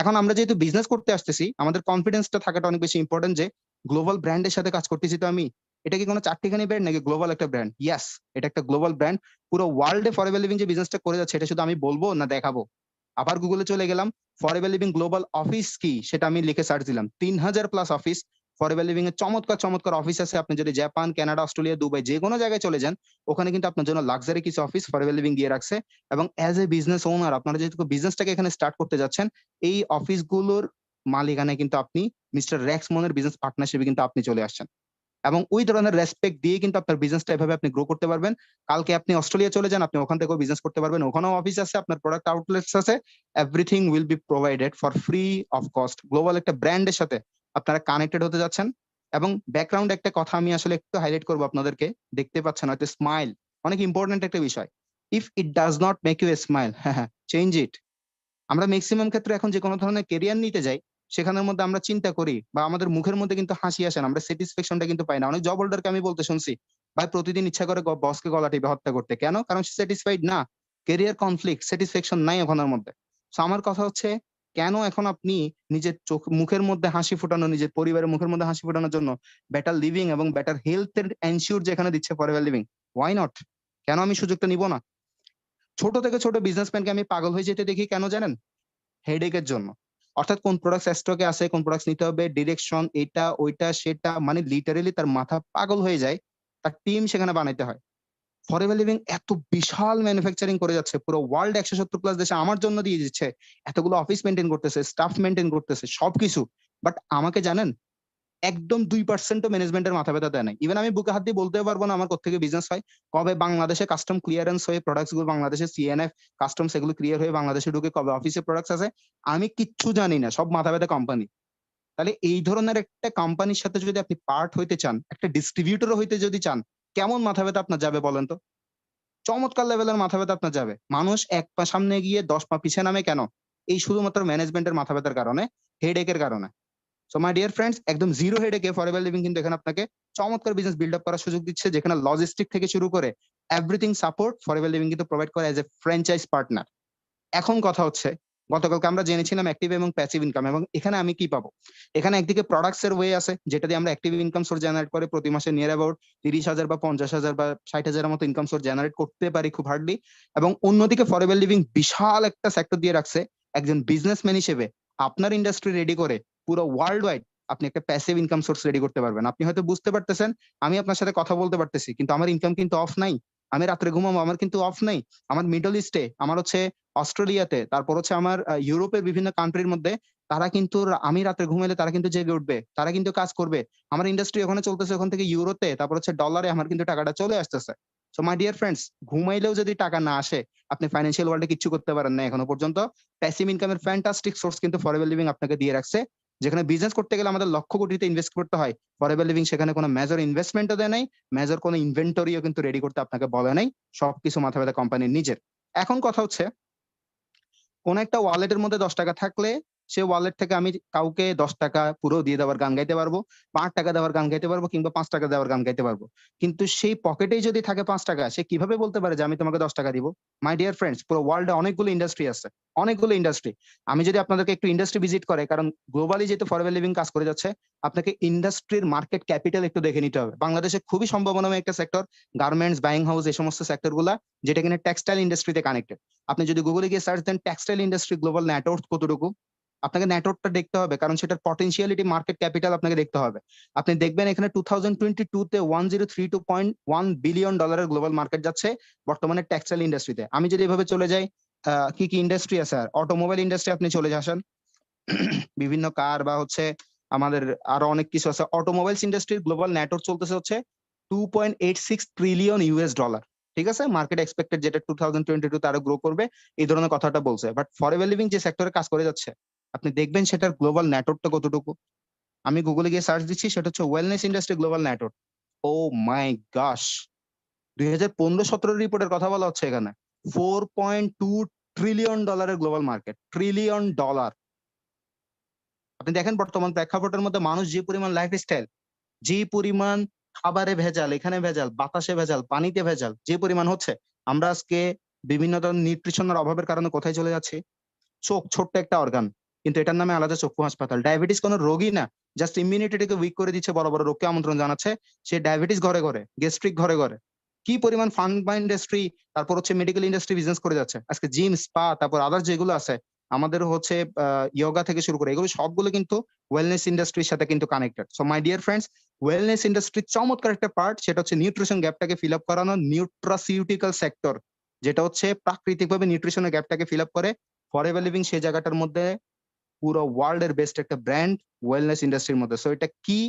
B: এখন আমরা যেহেতু বিজনেস করতে আসতেছি, আমাদের কনফিডেন্সটা থাকাটা অনেক বেশি ইম্পর্টেন্ট যে গ্লোবাল ব্র্যান্ডের সাথে কাজ করতেছি। তো আমি, এটা কি কোনো চারটিখানি ব্র্যান্ড নাকি গ্লোবাল একটা ব্র্যান্ড? ইয়েস, এটা একটা গ্লোবাল ব্র্যান্ড। পুরো ওয়ার্ল্ডে ফরএভার লিভিং যে বিজনেসটা করে যাচ্ছে, এটা শুধু আমি বলবো না দেখাবো। আবার গুগলে চলে গেলাম, ফরএভার লিভিং গ্লোবাল অফিস কি সেটা আমি লিখে সার্চ দিলাম, 3000 প্লাস অফিস। ফরএভার লিভিং এর চমৎকার চমৎকার অফিস আছে। আপনি যদি জাপান, কানাডা, অস্ট্রেলিয়া, দুবাই যে কোনো জায়গায় চলে যান, ওখানে কিন্তু আপনার জন্য লাক্সারি কিছু অফিস ফরএভার লিভিং দিয়ে রাখছে। এবং অ্যাজ এ বিজনেস ওনার আপনারা যেহেতু বিজনেসটাকে এখানে স্টার্ট করতে যাচ্ছেন, এই অফিসগুলোর মালিকানায় কিন্তু আপনি মিস্টার রেক্সমনের বিজনেস পার্টনারশিপে কিন্তু আপনি চলে আসছেন। এবং ওই ধরনের রেসপেক্ট দিয়ে কিন্তু আপনার বিজনেসটা এভাবে আপনি গ্রো করতে পারবেন। কালকে আপনি অস্ট্রেলিয়া চলে যান, আপনি ওখান থেকেও বিজনেস করতে পারবেন, ওখানেও অফিস আছে, আপনার প্রোডাক্ট আউটলেটস আছে। Everything will be provided for free of cost. Global একটা ব্র্যান্ডের সাথে আপনারা কানেক্টেড হতে যাচ্ছেন। এবং ব্যাকগ্রাউন্ড একটা কথা আমি আসলে একটু হাইলাইট করবো আপনাদেরকে, দেখতে পাচ্ছেন হয়তো স্মাইল, অনেক ইম্পর্টেন্ট একটা বিষয়। If it does not make you a smile, হ্যাঁ, চেঞ্জ ইট। আমরা ম্যাক্সিমাম ক্ষেত্রে এখন যে কোনো ধরনের কেরিয়ার নিতে যাই, সেখানের মধ্যে আমরা চিন্তা করি বা আমাদের মুখের মধ্যে কিন্তু হাসি আসে না, আমরা স্যাটিসফ্যাকশনটা কিন্তু পাই না। অনেক জব হোল্ডারকে আমি বলতে শুনছি, ভাই প্রতিদিন ইচ্ছা করে বসকে গলা টিপে হত্যা করতে। কেন? কারণ সে স্যাটিসফাইড না, কেরিয়ার কনফ্লিক্ট, স্যাটিসফ্যাকশন নাই ওখানের মধ্যে। সো আমার কথা হচ্ছে, কেন এখন আপনি নিজের মুখের মধ্যে হাসি ফোটানো, নিজের পরিবারের মুখের মধ্যে হাসি ফোটানোর জন্য বেটার লিভিং এবং বেটার হেলথ এর এনশিওর যেখানে দিচ্ছে ফরএভার লিভিং, ওয়াই নট? কেন আমি সুযোগটা নিব না? ছোট থেকে ছোট বিজনেসম্যানকে আমি পাগল হয়ে যেতে দেখি, কেন জানেন? হেডেকের জন্য। অর্থাৎ কোন প্রোডাক্ট স্টকে আছে, কোন প্রোডাক্ট নিতে হবে, ডিরেকশন, এটা ওইটা সেটা, মানে লিটারেলি তার মাথা পাগল হয়ে যায়। তার টিম সেখানে বানাইতে হয়। ফরএভার লিভিং এত বিশাল ম্যানুফ্যাকচারিং করে যাচ্ছে, পুরো ওয়ার্ল্ড 170 প্লাস দেশে আমার জন্য দিয়ে দিচ্ছে, এতগুলো অফিস মেনটেন করতেছে, স্টাফ মেনটেন করতেছে, সবকিছু। বাট আমাকে জানেন, একদম 2% ম্যানেজমেন্টের মাথা ব্যথা দেয় নাই। ইভেন আমি বুকে হাত দিয়ে বলতে পারবো না আমার কোথেকে বিজনেস হয়, কবে বাংলাদেশে কাস্টম ক্লিয়ারেন্স হয়ে প্রোডাক্টস গুলো, বাংলাদেশে সিএনএফ কাস্টম সেগুলো ক্লিয়ার হয়ে বাংলাদেশে ঢুকে কবে অফিসে প্রোডাক্টস আছে, আমি কিচ্ছু জানি না। সব মাথা ব্যথা কোম্পানি। তাহলে এই ধরনের একটা কোম্পানির সাথে যদি আপনি পার্ট হইতে চান, একটা ডিস্ট্রিবিউটর হইতে যদি চান, কেমন মাথা ব্যথা আপনার যাবে বলেন তো? চমৎকার লেভেলের মাথা ব্যথা আপনার যাবে। মানুষ 1 পা সামনে গিয়ে 10 পা পিছে নামে কেন? এই শুধুমাত্র ম্যানেজমেন্টের মাথা ব্যথার কারণে, হেডেকের কারণে। সো মাই ডিয়ার ফ্রেন্ডস, একদম জিরো হেডেকে ফরএভার লিভিং কিন্তু এখানে আপনাকে চমৎকার বিজনেস বিল্ড আপ করার সুযোগ দিচ্ছে, যেখানে লজিস্টিক থেকে শুরু করে এভরিথিং সাপোর্ট ফরএভার লিভিং কিন্তু প্রোভাইড করে এজ এ ফ্র্যাঞ্চাইজ পার্টনার। এখন কথা হচ্ছে, গতকালকে আমরা জেনেছিলাম অ্যাক্টিভ এবং প্যাসিভ ইনকাম, এবং এখানে আমি কি পাবো? এখানে একদিকে প্রোডাক্টস এর ওয়ে আছে যেটা দিয়ে আমরা অ্যাক্টিভ ইনকাম সোর্স জেনারেট করে প্রতি মাসে নিয়ার অ্যাবাউট 30,000 বা 50,000 বা 60,000 এর মতো ইনকাম সোর্স জেনারেট করতে পারি খুব হার্ডলি। এবং অন্যদিকে ফরএভার লিভিং বিশাল একটা সেক্টর দিয়ে রাখছে একজন বিজনেসম্যান হিসেবে আপনার ইন্ডাস্ট্রি রেডি করে পুরো ওয়ার্ল্ড ওয়াইড আপনি একটা প্যাসিভ ইনকাম সোর্স রেডি করতে পারবেন। আপনি হয়তো বুঝতে পারতেছেন আমি আপনার সাথে কথা বলতে পারতেছি কিন্তু আমার ইনকাম কিন্তু অফ নাই। আমি রাত্রে ঘুমাবো, আমার কিন্তু অফ নাই। আমার মিডল ইস্টে, আমার হচ্ছে অস্ট্রেলিয়াতে, তারপর হচ্ছে আমার ইউরোপের বিভিন্ন কান্ট্রির মধ্যে তারা কিন্তু আমি রাত্রে ঘুমাইলে তারা কিন্তু জেগে উঠবে, তারা কিন্তু কাজ করবে। আমার ইন্ডাস্ট্রি ওখানে চলতেছে, ওখান থেকে ইউরোতে, তারপর হচ্ছে ডলারে আমার কিন্তু টাকাটা চলে আসতেছে। সো মাই ডিয়ার ফ্রেন্ডস, ঘুমাইলেও যদি টাকা না আসে আপনি ফাইন্যান্সিয়াল ওয়ার্ল্ডে কিচ্ছু করতে পারেন না এখনো পর্যন্ত। প্যাসিভ ইনকামের ফ্যান্টাস্টিক সোর্স কিন্তু ফরএভার লিভিং আপনাকে দিয়ে রাখছে। যেখানে বিজনেস করতে গেলে আমাদের লক্ষ কোটিতে ইনভেস্ট করতে হয়, ফরএভার লিভিং সেখানে কোনো মেজর ইনভেস্টমেন্টও দেয় নাই, মেজর কোনো ইনভেন্টরিও কিন্তু রেডি করতে আপনাকে বলে নাই, সবকিছু মাথা ব্যথা কোম্পানির নিজের। এখন কথা হচ্ছে কোন একটা ওয়ালেটের মধ্যে 10 টাকা থাকলে সে ওয়ালেট থেকে আমি কাউকে 10 টাকা পুরো দিয়ে দেওয়ার গান গাইতে পারবো, 5 টাকা দেওয়ার গান গাইতে পারবো, কিংবা 5 টাকা দেওয়ার গান গাইতে পারবো। কিন্তু সেই পকেটেই যদি থাকে 5 টাকা, সে কিভাবে বলতে পারে যে আমি তোমাকে 10 টাকা দিব? মাই ডিয়ার ফ্রেন্ডস, পুরো ওয়ার্ল্ডে অনেকগুলো ইন্ডাস্ট্রি আছে, অনেকগুলো ইন্ডাস্ট্রি। আমি যদি আপনাদেরকে একটু ইন্ডাস্ট্রি ভিজিট করে, কারণ গ্লোবালি যেহেতু ফরএভার লিভিং কাজ করে যাচ্ছে, আপনাকে ইন্ডাস্ট্রির মার্কেট ক্যাপিটাল একটু দেখে নিতে হবে। বাংলাদেশে খুবই সম্ভাবনাময় একটা সেক্টর গার্মেন্টস, বাইং হাউস, এই সমস্ত সেক্টর গুলা, যেটা কিনা টেক্সটাইল ইন্ডাস্ট্রিতে কানেক্টেড। আপনি যদি গুগলে গিয়ে সার্চ দেন টেক্সটাইল ইন্ডাস্ট্রি গ্লোবাল নেটওয়ার্থ কতটুকু, আপনাকে নেটওয়ার্কটা দেখতে হবে, কারণ সেটার পটেনশিয়ালিটি মার্কেট ক্যাপিটাল আপনাকে দেখতে হবে। আপনি দেখবেন এখানে 2022 তে $1032.1 বিলিয়ন গ্লোবাল মার্কেট যাচ্ছে বর্তমানে টেক্সটাইল ইন্ডাস্ট্রিতে। আমি যদি এভাবে চলে যাই, কি কি ইন্ডাস্ট্রি আছে, আর অটোমোবাইল ইন্ডাস্ট্রি আপনি চলে আসেন, বিভিন্ন কার বা হচ্ছে আমাদের আরো অনেক কিছু আছে। অটোমোবাইলস ইন্ডাস্ট্রির গ্লোবাল নেটওয়ার্ক চলতেছে হচ্ছে $2.86 ট্রিলিয়ন। ঠিক আছে, মার্কেট এক্সপেক্টেড যেটা 2022 তে আরো গ্রো করবে, এই ধরনের কথাটা বলছে। বাট ফরএভার লিভিং যে সেক্টরে কাজ করে যাচ্ছে, আপনি দেখবেন সেটার গ্লোবাল নেটওয়ার্কটা কতটুকু। আমি গুগলে গিয়ে সার্চ দিচ্ছি, সেটা হচ্ছে ওয়েলনেস ইন্ডাস্ট্রি গ্লোবাল নেটওয়ার্ক। ও মাই গশ, 2015-17 রিপোর্টের কথা বলা হচ্ছে এখানে। $4.2 trillion global market, trillion dollar. আপনি দেখেন বর্তমান প্রেক্ষাপটের মধ্যে মানুষ যে পরিমাণ লাইফস্টাইল, যে পরিমাণ খাবারে ভেজাল, এখানে ভেজাল, বাতাসে ভেজাল, পানিতে ভেজাল যে পরিমাণ হচ্ছে, আমরা আজকে বিভিন্ন ধরনের নিউট্রিশনের অভাবের কারণে কোথায় চলে যাচ্ছি? চোখ ছোট্ট একটা অর্গান, কিন্তু এটার নামে আলাদা চক্ষু হাসপাতাল। ডায়াবেটিস কোনো রোগী না, জাস্ট ইমিউনিটিকে উইক করে দিচ্ছে, বড় বড় রোগকে আমন্ত্রণ জানাচ্ছে। সে ডায়াবেটিস ঘরে ঘরে, গ্যাস্ট্রিক ঘরে ঘরে, কি পরিমাণ ফার্মা ইন্ডাস্ট্রি, তারপর হচ্ছে মেডিকেল ইন্ডাস্ট্রি বিজনেস করে যাচ্ছে আজকে। জিম, স্পা, তারপর আদার্স যেগুলো আছে, আমাদের হচ্ছে ইয়োগা থেকে শুরু করে, এগুলো সবগুলো কিন্তু ওয়েলনেস ইন্ডাস্ট্রির সাথে কিন্তু connected. So my dear friends, wellness ইন্ডাস্ট্রির চমৎকার একটা পার্ট, সেটা হচ্ছে নিউট্রিশন গ্যাপটাকে ফিল আপ করানো, নিউট্রাসিউটিক্যাল সেক্টর, যেটা হচ্ছে প্রাকৃতিকভাবে নিউট্রিশনের গ্যাপটাকে ফিল আপ করে। ফরএভার লিভিং সেই জায়গাটার মধ্যে পুরো ওয়ার্ল্ড এর বেস্ট একটা ব্র্যান্ড ওয়েলনেস ইন্ডাস্ট্রির মধ্যে। সো এটা কি,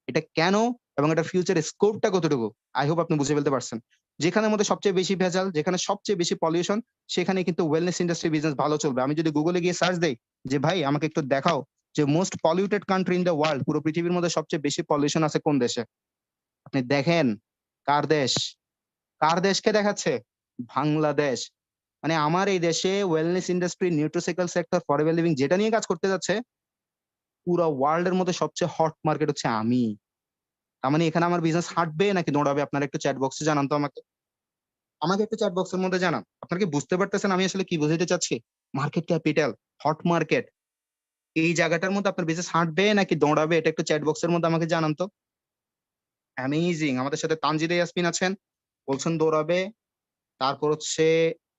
B: এটা কেন, এবং এটা ফিউচার স্কোপটা কতটুকু, আই হোপ আপনি বুঝে ফেলতে পারছেন। যেখানের মধ্যে সবচেয়ে বেশি ভেজাল, যেখানে সবচেয়ে বেশি পলিউশন, সেখানে কিন্তু ওয়েলনেস ইন্ডাস্ট্রি বিজনেস ভালো চলবে। আমি যদি গুগলে গিয়ে সার্চ দেই যে ভাই আমাকে একটু দেখাও যে most polluted country in the world, পুরো পৃথিবীর মধ্যে সবচেয়ে বেশি পলিউশন আছে কোন দেশে, আপনি দেখেন কার দেশ, কার দেশকে দেখাচ্ছে? বাংলাদেশ। মানে আমার এই দেশে wellness industry, nutritional sector, forever living যেটা নিয়ে কাজ করতে যাচ্ছে, পুরো ওয়ার্ল্ড এর মধ্যে সবচেয়ে হট মার্কেট হচ্ছে আমি। তার মানে এখানে আমার বিজনেস হাঁটবে নাকি দৌড়াবে? আপনারা একটু চ্যাট বক্সে জানান তো আমাকে, আমাকে একটু চ্যাট বক্সের মধ্যে জানান। আপনারা কি বুঝতে পারতেছেন আমি আসলে কি বোঝাতে চাচ্ছি? মার্কেট ক্যাপিটাল, হট মার্কেট, এই জায়গাটার মধ্যে আপনার বিজনেস হাঁটবে নাকি দৌড়াবে? এটা একটু চ্যাট বক্সের মধ্যে আমাকে জানান তো। অ্যামেজিং, আমাদের সাথে তানজিদা ইয়াসমিন আছেন, বলছেন দৌড়াবে। তারপর হচ্ছে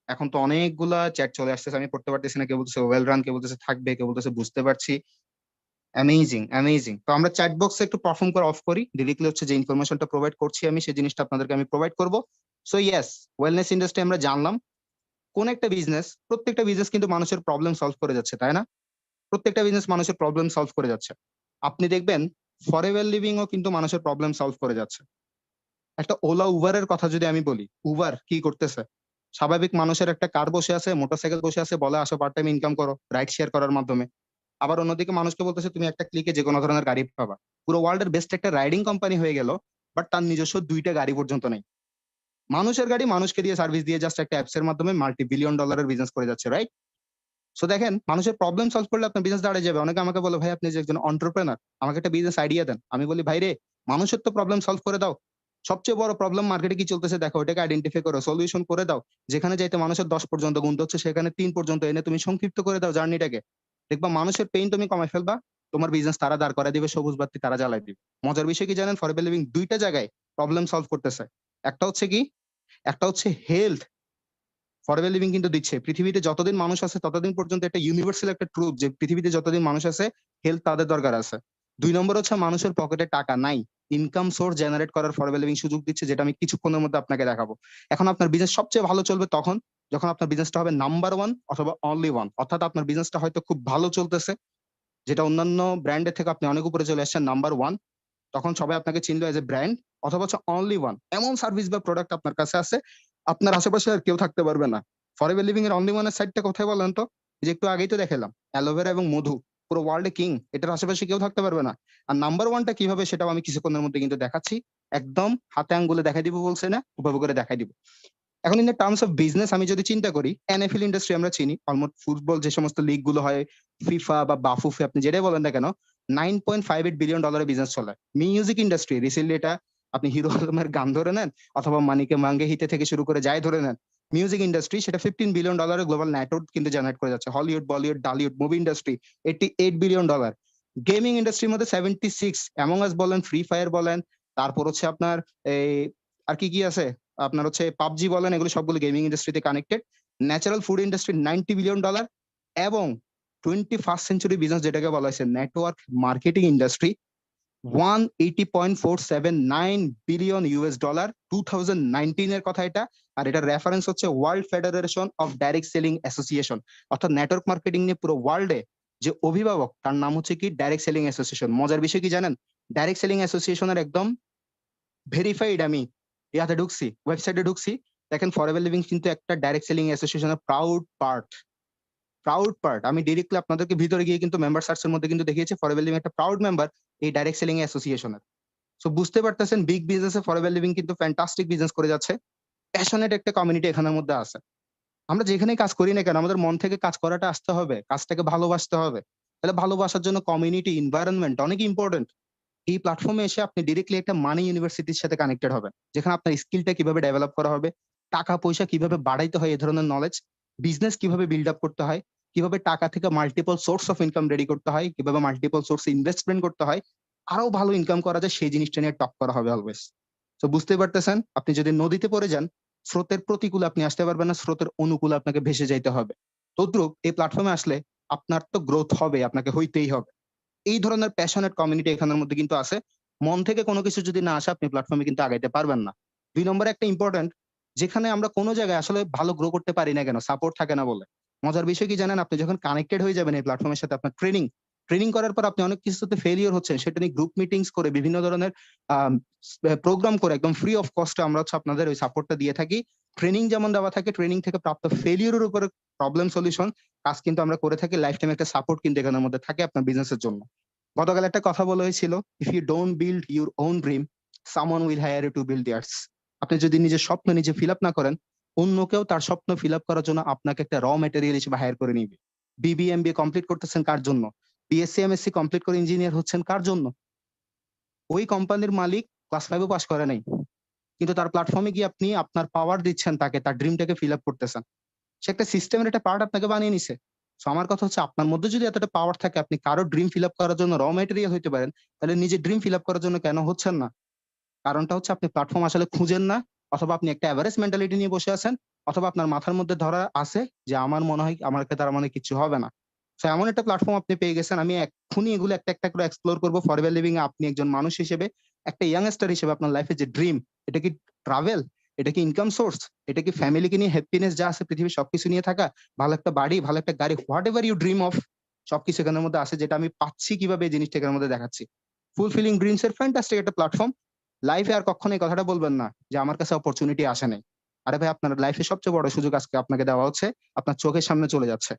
B: এখন তো অনেকগুলা চ্যাট চলে আসতেছে, আমি পড়তে পারতেছি না। কেউ বলতেছে ওয়েল রান, কেউ বলতেছে থাকবে, কেউ বলতেছে বুঝতে পারছি। Amazing, amazing. তো আমরা চ্যাট বক্সে একটু পারফর্ম করে অফ করি, ডিরেক্টলি হচ্ছে যে ইনফরমেশনটা প্রোভাইড করছি আমি, সেই জিনিসটা আপনাদেরকে আমি প্রোভাইড করব। সো ইয়েস, ওয়েলনেস ইন্ডাস্ট্রি আমরা জানলাম। কোন একটা বিজনেস, প্রত্যেকটা বিজনেস কিন্তু মানুষের প্রবলেম সলভ করে যাচ্ছে, তাই না? প্রত্যেকটা বিজনেস মানুষের প্রবলেম সলভ করে যাচ্ছে। আপনি দেখবেন ফরএভার লিভিং ও কিন্তু মানুষের প্রবলেম সলভ করে যাচ্ছে। একটা ওলা উবারের কথা যদি আমি বলি, উবার কি করতেছে? স্বাভাবিক মানুষের একটা কার বসে আছে, মোটরসাইকেল বসে আছে, বলে আসো পার্ট টাইম ইনকাম করো রাইড শেয়ার করার মাধ্যমে। আবার অন্যদিকে মানুষকে বলতেছে তুমি একটা ক্লিকে যে কোনো ধরনের গাড়ি পাবা। পুরো ওয়ার্ল্ডের বেস্ট একটা রাইডিং কোম্পানি হয়ে গেল, বাট তার নিজস্ব 2টা গাড়ি পর্যন্ত নেই। মানুষের গাড়ি মানুষকে দিয়ে সার্ভিস দিয়ে জাস্ট একটা অ্যাপস এর মাধ্যমে মাল্টি বিলিয়ন ডলারের বিজনেস করে যাচ্ছে, রাইট? সো দেখেন, মানুষের প্রবলেম সলভ করলে আপনার বিজনেস দাঁড়িয়ে যাবে। অনেকে আমাকে বলে ভাই আপনি যে একজন এন্টারপ্রেনার, আমাকে একটা বিজনেস আইডিয়া দেন। আমি বলি ভাই রে, মানুষের তো প্রবলেম সলভ করে দাও, সবচেয়ে বড় প্রবলেম মার্কেটে কি চলতেছে দেখো, ওটাকে আইডেন্টিফাই করো, সলিউশন করে দাও। যেখানে যাইতে মানুষের 10 পর্যন্ত গুনতে হচ্ছে সেখানে 3 পর্যন্ত এনে তুমি সংক্ষিপ্ত করে দাও জার্নিটাকে। দেখবা মানুষের পেইন তুমি কমাই ফেলবা, তোমার বিজনেস তারা দাঁড় করায় দিবে, সবুজ বাতি তারা জ্বালাই দিবে। মজার বিষয় কি জানেন, ফরএভার লিভিং দুইটা জায়গায় প্রবলেম সলভ করতেছে। একটা হচ্ছে কি, একটা হচ্ছে হেলথ। ফরএভার লিভিং কিন্তু দিচ্ছে পৃথিবীতে যতদিন মানুষ আছে ততদিন পর্যন্ত একটা ইউনিভার্সাল একটা ট্রুথ যে পৃথিবীতে যতদিন মানুষ আছে হেলথ তাদের দরকার আছে। 2 নম্বর হচ্ছে মানুষের পকেটে টাকা নাই, ইনকাম সোর্স জেনারেট করার ফরএভার লিভিং সুযোগ দিচ্ছে, যেটা আমি কিছুক্ষণের মধ্যে আপনাকে দেখাবো। এখন আপনার বিজনেস সবচেয়ে ভালো চলবে তখন যখন আপনার বিজনেসটা হবে নাম্বার 1 অথবা অনলি 1, অর্থাৎ আপনার বিজনেসটা হয়তো খুব ভালো চলতেছে, যেটা অন্যান্য ব্র্যান্ডের থেকে আপনি অনেক উপরে চলে আসছেন নাম্বার 1, তখন সবাই আপনাকে চিনলো এজ এ ব্র্যান্ড। অথবা হচ্ছে অনলি 1, এমন সার্ভিস বা প্রোডাক্ট আপনার কাছে আছে আপনার আশেপাশে আর কেউ থাকতে পারবে না। ফরএভার লিভিং এর অনলি 1 এর সাইডটা কোথায় বলেন তো? এই যে একটু আগেই তো দেখালাম, অ্যালোভেরা এবং মধু, পুরো ওয়ার্ল্ডে কিং, এটার আশেপাশে কেউ থাকতে পারবে না। আর নাম্বার 1টা কিভাবে সেটাও আমি কিছুক্ষণের মধ্যে কিন্তু দেখাচ্ছি, একদম হাতে আঙ্গুলে দেখাই দিব, বলছে না, উপভোগ করে দেখাই দিব। এখন ইন টার্মস অফ বিজনেস আমি যদি চিন্তা করি, এনএফএল ইন্ডাস্ট্রি আমরা চিনি, অলমোস্ট ফুটবল যে সমস্ত লিগ গুলো হয়, ফিফা বা বাফুফে আপনি যেটাই বলেন না কেন, $9.58 বিলিয়ন বিজনেস চলে। মিউজিক ইন্ডাস্ট্রি রিসেন্টলি, এটা আপনি হিরো আলমের গান ধরে নেন অথবা মানিকে মাঙ্গে হিতে থেকে শুরু করে যাই ধরে নেন, মিউজিক ইন্ডাস্ট্রি সেটা $15 বিলিয়ন গ্লোবাল নেটওয়ার্থ কিন্তু জেনারেট করে যাচ্ছে। Hollywood, Bollywood, Dhallywood, movie industry $88 billion. Gaming ইন্ডাস্ট্রির মধ্যে 76, অ্যামং আস বলেন, ফ্রি ফায়ার বলেন, তারপর হচ্ছে আপনার এই আর কি কি আছে, আপনার হচ্ছে পাবজি বলেন, এগুলো সবগুলো গেমিং ইন্ডাস্ট্রিতে connected. Natural food industry $90 billion, এবং 21st সেঞ্চুরি বিজনেস যেটাকে বলা হয়েছে নেটওয়ার্ক মার্কেটিং ইন্ডাস্ট্রি $180.479 বিলিয়ন 2019 এর কথা এটা। আর এটার রেফারেন্স হচ্ছে world federation of direct selling association, অর্থাৎ নেটওয়ার্ক মার্কেটিং নিয়ে পুরো ওয়ার্ল্ডে যে অভিভাবক তার নাম হচ্ছে কি ডাইরেক্ট সেলিং অ্যাসোসিয়েশন। মজার বিষয় কি জানেন, ডাইরেক্ট সেলিং অ্যাসোসিয়েশনের একদম ভেরিফাইড, আমি ইয়াতে ঢুকছি, ওয়েবসাইটে ঢুকছি, দেখেন ফরএভার লিভিং কিন্তু একটা ডাইরেক্ট সেলিং অ্যাসোসিয়েশনের প্রাউড পার্ট। আমি ডিরেক্টলি আপনাদেরকে ভিতরে গিয়ে কিন্তু মেম্বার সার্চের মধ্যে কিন্তু দেখিয়েছি ফরএভার লিভিং একটা প্রাউড মেম্বার এই ডাইরেক্ট সেলিং অ্যাসোসিয়েশনের। সো বুঝতে পারতেছেন বিগ বিজনেসে ফরএভার লিভিং কিন্তু ফ্যান্টাস্টিক বিজনেস করে যাচ্ছে। প্যাশনেট একটা কমিউনিটি এখানের মধ্যে আছে। আমরা যেখানেই কাজ করি না কেন আমাদের মন থেকে কাজ করাটা আসতে হবে, কাজটাকে ভালোবাসতে হবে। তাহলে ভালোবাসার জন্য কমিউনিটি এনভায়রনমেন্ট অনেক ইম্পর্টেন্ট। এই প্ল্যাটফর্মে এসে আপনি ডিরেক্টলি একটা মানি ইউনিভার্সিটির সাথে কানেক্টেড হবেন, যেখানে আপনার স্কিলটা কিভাবে ডেভেলপ করা হবে, টাকা পয়সা কিভাবে বাড়াইতে হয় এই ধরনের নলেজ, বিজনেস কিভাবে বিল্ড আপ করতে হয়, কিভাবে টাকা থেকে multiple source of income ready করতে হয়, কিভাবে মাল্টিপল সোর্স ইনভেস্টমেন্ট করতে হয়, আরো ভালো ইনকাম করা যায় সেই জিনিসটা নিয়ে টক করা হবে অলওয়েজ। তো বুঝতেই পারতেছেন, আপনি যদি নদীতে পড়ে যান স্রোতের প্রতিকূলে আপনি আসতে পারবেন না, স্রোতের অনুকূলে আপনাকে ভেসে যাইতে হবে। তদ্রুপ এই প্ল্যাটফর্মে আসলে আপনার তো গ্রোথ হবে, আপনাকে হইতেই হবে। এই ধরনের প্যাশনেট কমিউনিটি এখানের মধ্যে কিন্তু আছে। মন থেকে কোনো কিছু যদি না আসে আপনি প্ল্যাটফর্মে কিন্তু আগাইতে পারবেন না। 2 নম্বরে একটা ইম্পর্টেন্ট, যেখানে আমরা কোনো জায়গায় আসলে ভালো গ্রো করতে পারি না কেন, সাপোর্ট থাকে না বলে। মজার বিষয় কি জানেন, আপনি যখন কানেক্টেড হয়ে যাবেন এই প্ল্যাটফর্মের সাথে, আপনার ট্রেনিং করার পর আপনি অনেক কিছুতে ফেলিওর হচ্ছেন, সেটা নিয়ে গ্রুপ মিটিংস করে বিভিন্ন ধরনের প্রোগ্রাম করে একদম ফ্রি অফ কস্টে আমরা হচ্ছে আপনাদের ওই সাপোর্টটা দিয়ে থাকি। ট্রেনিং যেমন দেওয়া থাকে, ট্রেনিং থেকে প্রাপ্ত ফেলিওরের উপরে প্রবলেম সলিউশন কাজ কিন্তু আমরা করে থাকি। লাইফ টাইম একটা সাপোর্ট কিন্তু এখানের মধ্যে থাকে আপনার বিজনেসের জন্য। গতকাল একটা কথা বলা হয়েছিল, if you don't build your own dream someone will hire you to build theirs. আপনি যদি নিজের স্বপ্ন নিজে ফিল আপ না করেন, অন্য কেউ তার স্বপ্ন ফিল আপ করার জন্য আপনাকে একটা র ম্যাটেরিয়াল হিসেবে হায়ার করে নিবে। বিবিএমবিএ কমপ্লিট করতেছেন কার জন্য? বিএসসি এমএসসি কমপ্লিট করে ইঞ্জিনিয়ার হচ্ছেন কার জন্য? ওই কোম্পানির মালিক ক্লাস 5ও পাস করে নাই, কিন্তু তার প্ল্যাটফর্মে গিয়ে আপনি আপনার পাওয়ার দিচ্ছেন তাকে, তার ড্রিমটাকে ফিল আপ করতেছেন। সে একটা সিস্টেমের একটা পার্ট আপনাকে বানিয়ে নিছে। সো আমার কথা হচ্ছে, আপনার মধ্যে যদি এতটা পাওয়ার থাকে, আপনি কারো ড্রিম ফিল আপ করার জন্য র ম্যাটেরিয়াল হইতে পারেন, তাহলে নিজের ড্রিম ফিল আপ করার জন্য কেন হচ্ছেন না? কারণটা হচ্ছে আপনি প্ল্যাটফর্ম আসলে খুঁজেন না, অথবা আপনি একটা এভারেজ মেন্টালিটি নিয়ে বসে আছেন, অথবা আপনার মাথার মধ্যে ধরা আছে যে আমার মনে হয় আমাকে তার মানে কিছু হবে না। সো এমন একটা প্ল্যাটফর্ম আপনি পেয়ে গেছেন। আমি এক্ষুনি এগুলো একটা একটা করে এক্সপ্লোর করবো। ফরএভার লিভিং এ আপনি একজন মানুষ হিসেবে, একটা ইয়াংস্টার হিসেবে আপনার লাইফে যে ড্রিম, এটা কি ট্রাভেল, এটা কি ইনকাম সোর্স, এটা কি ফ্যামিলিকে নিয়ে হ্যাপিনেস যা আছে পৃথিবীর সবকিছু নিয়ে থাকা, ভালো একটা বাড়ি, ভালো একটা গাড়ি, whatever you dream of, সবকিছু এখানের মধ্যে আছে। যেটা আমি পাচ্ছি কিভাবে, এই জিনিসটা এখানের মধ্যে দেখাচ্ছি। ফুলফিলিং ড্রিমস এর ফ্যান্টাস্টিক একটা প্ল্যাটফর্ম। লাইফে আর কখনো এই কথাটা বলবেন না যে আমার কাছে অপরচুনিটি আসে নাই। আরে ভাই, আপনার লাইফে সবচেয়ে বড় সুযোগ আজকে আপনাকে দেওয়া হচ্ছে, আপনার চোখের সামনে চলে যাচ্ছে।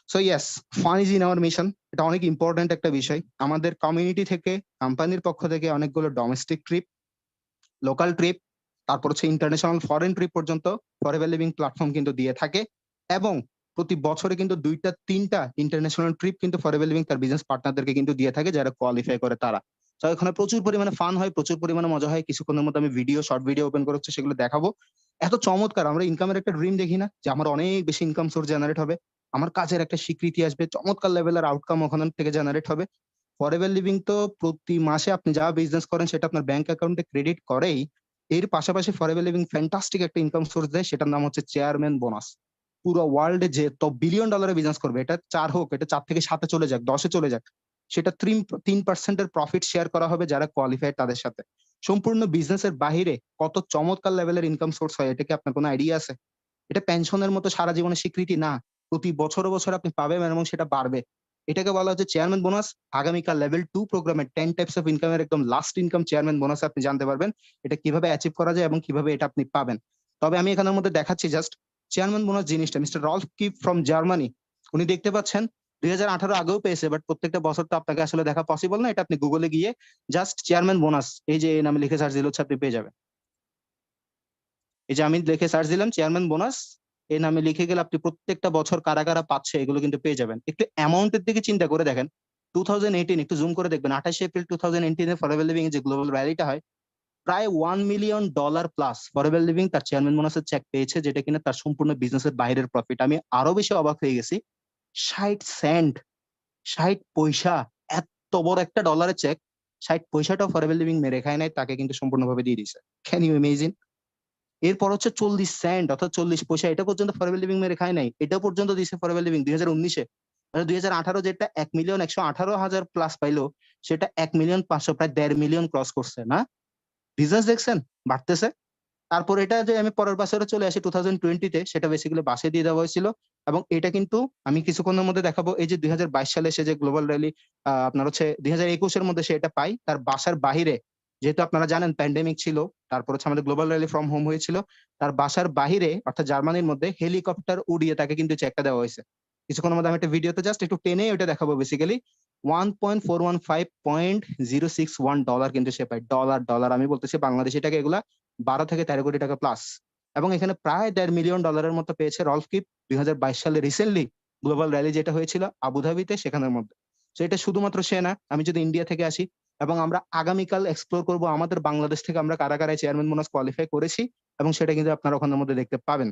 B: So yes, fun is in our mission. এটা অনেক ইম্পর্টেন্ট একটা বিষয়। আমাদের কমিউনিটি থেকে, কোম্পানির পক্ষ থেকে অনেকগুলো ডোমেস্টিক ট্রিপ, লোকাল ট্রিপ, তারপর হচ্ছে ইন্টারন্যাশনাল ফরেন ট্রিপ পর্যন্ত ফরএভার লিভিং প্ল্যাটফর্ম কিন্তু দিয়ে থাকে। এবং প্রতি বছরে কিন্তু 2টা 3টা ইন্টারন্যাশনাল ট্রিপ কিন্তু ফরএভার লিভিং তার বিজনেস পার্টনারদেরকে কিন্তু দিয়ে থাকে, যারা কোয়ালিফাই করে তারা। তো এখানে প্রচুর পরিমাণে ফান হয়, প্রচুর পরিমাণে মজা হয়। কিছুক্ষণের মধ্যে আমি শর্ট ভিডিও ওপেন করে হচ্ছে সেগুলো দেখাবো। এত চমৎকার, আমরা ইনকামের একটা ড্রিম দেখি না যে আমার অনেক বেশি ইনকাম সোর্স জেনারেট হবে, আমার কাজের একটা স্বীকৃতি আসবে, চমৎকার লেভেলের আউটকাম ওখান থেকে জেনারেট হবে। ফরএভার লিভিং তো প্রতি মাসে আপনি যা বিজনেস করেন সেটা আপনার ব্যাংক অ্যাকাউন্টে ক্রেডিট করেই, এর পাশাপাশি ফরএভার লিভিং ফ্যান্টাস্টিক একটা ইনকাম সোর্স দেয়, সেটার নাম হচ্ছে চেয়ারম্যান বোনাস। পুরো ওয়ার্ল্ডে যে টপ বিলিয়ন ডলারের বিজনেস করবে, এটা 4 হোক, এটা 4 থেকে 7-এ চলে যাক, 10-এ চলে যাক, সেটা 3% প্রফিট শেয়ার করা হবে যারা কোয়ালিফাইড তাদের সাথে। সম্পূর্ণ বিজনেসের বাহিরে কত চমৎকার লেভেলের ইনকাম সোর্স হয়, এটা কি আপনার কোনো আইডিয়া আছে? এটা পেনশনের মতো সারা জীবনের স্বীকৃতি না, প্রতি বছরে বছর আপনি পাবেন এবং সেটা বাড়বে। এটাকে বলা হচ্ছে চেয়ারম্যান বোনাস। আগামীকাল লেভেল 2 প্রোগ্রামে 10 টাইপস অফ ইনকামের একদম লাস্ট ইনকাম চেয়ারম্যান বোনাস আপনি জানতে পারবেন এটা কিভাবে অ্যাচিভ করা যায় এবং কিভাবে এটা আপনি পাবেন। তবে আমি এখানের মধ্যে দেখাচ্ছি জাস্ট চেয়ারম্যান বোনাস জিনিসটা। Mister Rolf Kipp from Germany, উনি দেখতে পাচ্ছেন 2018 আগেও পেয়েছে, বাট প্রত্যেকটা বছর তো আপনাকে আসলে দেখা পসিবল না। এটা আপনি গুগলে গিয়ে জাস্ট চেয়ারম্যান বোনাস এই যে এই নামে লিখে সার্চ দিলে হচ্ছে আপনি পেয়ে যাবেন। এই যে আমি লিখে সার্চ দিলাম চেয়ারম্যান বোনাস, এই নামে লিখে গেলে আপনি প্রত্যেকটা বছর কারা কারা পাচ্ছে এগুলো কিন্তু পেয়ে যাবেন। একটু অ্যামাউন্টের দিকে চিন্তা করে দেখেন, 2018 একটু জুম করে দেখবেন, 28 এপ্রিল 2018 ফরএভার লিভিং যে গ্লোবাল র্যালিটা হয়, প্রায় $1 মিলিয়ন প্লাস ফরএভার লিভিং তার চেয়ারম্যান বোনাসের চেক পেয়েছে, যেটা কিনা তার সম্পূর্ণ বিজনেসের বাইরের প্রফিট। আমি আরো বেশি অবাক হয়ে গেছি, 60 সেন্ট, 60 পয়সা, এত বড় একটা ডলারের চেক 60 পয়সাটাও ফরএভার লিভিং মেরে খায় নাই, তাকে কিন্তু সম্পূর্ণভাবে দিয়ে দিয়েছে। Can you imagine? এরপর হচ্ছে 40 সেন্ট অর্থাৎ 40 পয়সা, এটা পর্যন্ত ফরএভার লিভিং মেরে খায় নাই, এটা পর্যন্ত দিয়েছে ফরএভার লিভিং 2019-এ। 2018 যেটা 1,118,000 প্লাস পাইলো, সেটা 1,500,000 প্রায় 1.5 মিলিয়ন ক্রস করছে না? বিজনেস দেখছেন বাড়তেছে। তারপর এটা যে আমি পরের বছরে চলে আসি 2020-তে, সেটা বেসিক্যালি বাসে দিয়ে দেওয়া হয়েছিল। এবং এটা কিন্তু আমি কিছুক্ষণের মধ্যে দেখাবো, এই যে 2022 সালে সে যে গ্লোবাল র্যালি আপনার হচ্ছে 2021-এর মধ্যে সে এটা পাই, তার বাসার বাহিরে, যেহেতু আপনারা জানেন প্যান্ডেমিক ছিল, তারপর হচ্ছে আমাদের গ্লোবাল র্যালি ফ্রম হোম হয়েছিল, তার বাসার বাহিরে অর্থাৎ জার্মানির মধ্যে হেলিকপ্টার উড়িয়ে তাকে কিন্তু চেকটা দেওয়া হয়েছে। কিছুক্ষণের মধ্যে আমি একটা ভিডিওতে জাস্ট একটু টেনে ওটা দেখাবো। বেসিক্যালি $1.415.061 কিন্তু সে পায়, ডলার আমি বলতেছি বাংলাদেশি টাকা, এগুলা 12 থেকে 13 কোটি টাকা প্লাস। এবং এখানে প্রায় $1.5 মিলিয়ন মতো পেয়েছে রলফ কিপ 2022 সালে রিসেন্টলি গ্লোবাল র্যালি যেটা হয়েছিল আবুধাবিতে, সেখানের মধ্যে। তো এটা শুধুমাত্র সে না, আমি যদি ইন্ডিয়া থেকে আসি এবং আমরা আগামীকাল এক্সপ্লোর করব আমাদের বাংলাদেশ থেকে আমরা কারা কারা চেয়ারম্যান বোনাস কোয়ালিফাই করেছি, এবং সেটা কিন্তু আপনারা ওখানের মধ্যে দেখতে পাবেন।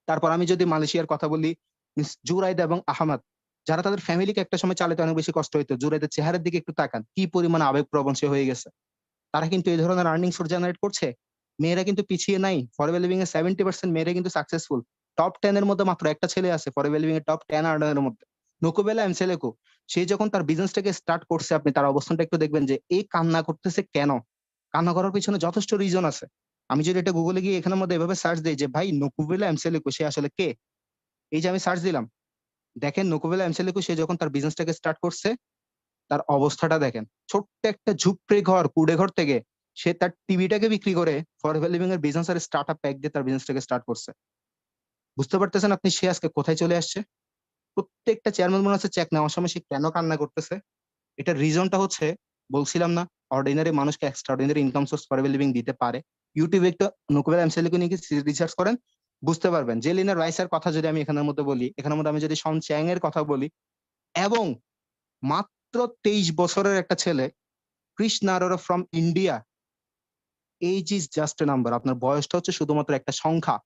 B: তারপর আমি যদি মালয়েশিয়ার কথা বলি, মিস জুরাইদা এবং আহমদ, যারা তাদের ফ্যামিলিকে একটা সময় চালাতে অনেক বেশি কষ্ট হইতো, জুরাইদের চেহারার দিকে একটু তাকান, কি পরিমাণ আবেগপ্রবণ সে হয়ে গেছে। তারা কিন্তু এই ধরনের আর্নিং সোর্স জেনারেট করছে। মেয়েরা কিন্তু পিছিয়ে নাই, ফরএভার লিভিং এর 70% মেয়েরা কিন্তু সাকসেসফুল। টপ 10 এর মধ্যে মাত্র একটা ছেলে আছে ফরএভার লিভিং এর টপ 10 আর্নারের মধ্যে, নকুবেলা এমসেলেকো। সে যখন তার বিজনেসটাকে স্টার্ট করছে, আপনি তার অবস্থানটা একটু দেখবেন যে এই কান্না করতেছে কেন। কান্না করার পিছনে যথেষ্ট রিজন আছে। আমি যদি এটা গুগলে গিয়ে এখানের মধ্যে এভাবে সার্চ দিই যে ভাই নকুবেলা এমসেলেকো সে আসলে কে, এই যে আমি সার্চ দিলাম, দেখেন নকুবেলা এমসেলেকো সে যখন তার বিজনেসটাকে স্টার্ট করছে, তার অবস্থাটা দেখেন। ছোট্ট একটা ঝুপড়ি ঘর, কুড়ে ঘর থেকে সে তার টিভিটাকে বিক্রি করে ফরএভার লিভিং এর বিজনেস এর স্টার্টআপ প্যাক দিয়ে তার বিজনেসটাকে স্টার্ট করছে। বুঝতে পারতেছেন আপনি সে আজকে কোথায় চলে আসছে? প্রত্যেকটা চেয়ারম্যান বোনাসের চেক নেওয়ার সময় সে কেন কান্না করতেছে? এটার রিজনটা হচ্ছে, বলছিলাম না, অর্ডিনারি মানুষকে extraordinary income source forever living দিতে পারে। ইউটিউবে একটু নকুবেলা এমসেলেকো নিয়ে রিসার্চ করেন, বুঝতে পারবেন। জেলিনা রাইসের কথা যদি আমি এখানের মধ্যে বলি, এখানের মধ্যে আমি যদি শন চ্যাং এর কথা বলি, এবং মাত্র 23 বছরের একটা ছেলে Krishna Arora from India, age is just a number. আপনার বয়সটা হচ্ছে শুধুমাত্র একটা সংখ্যা।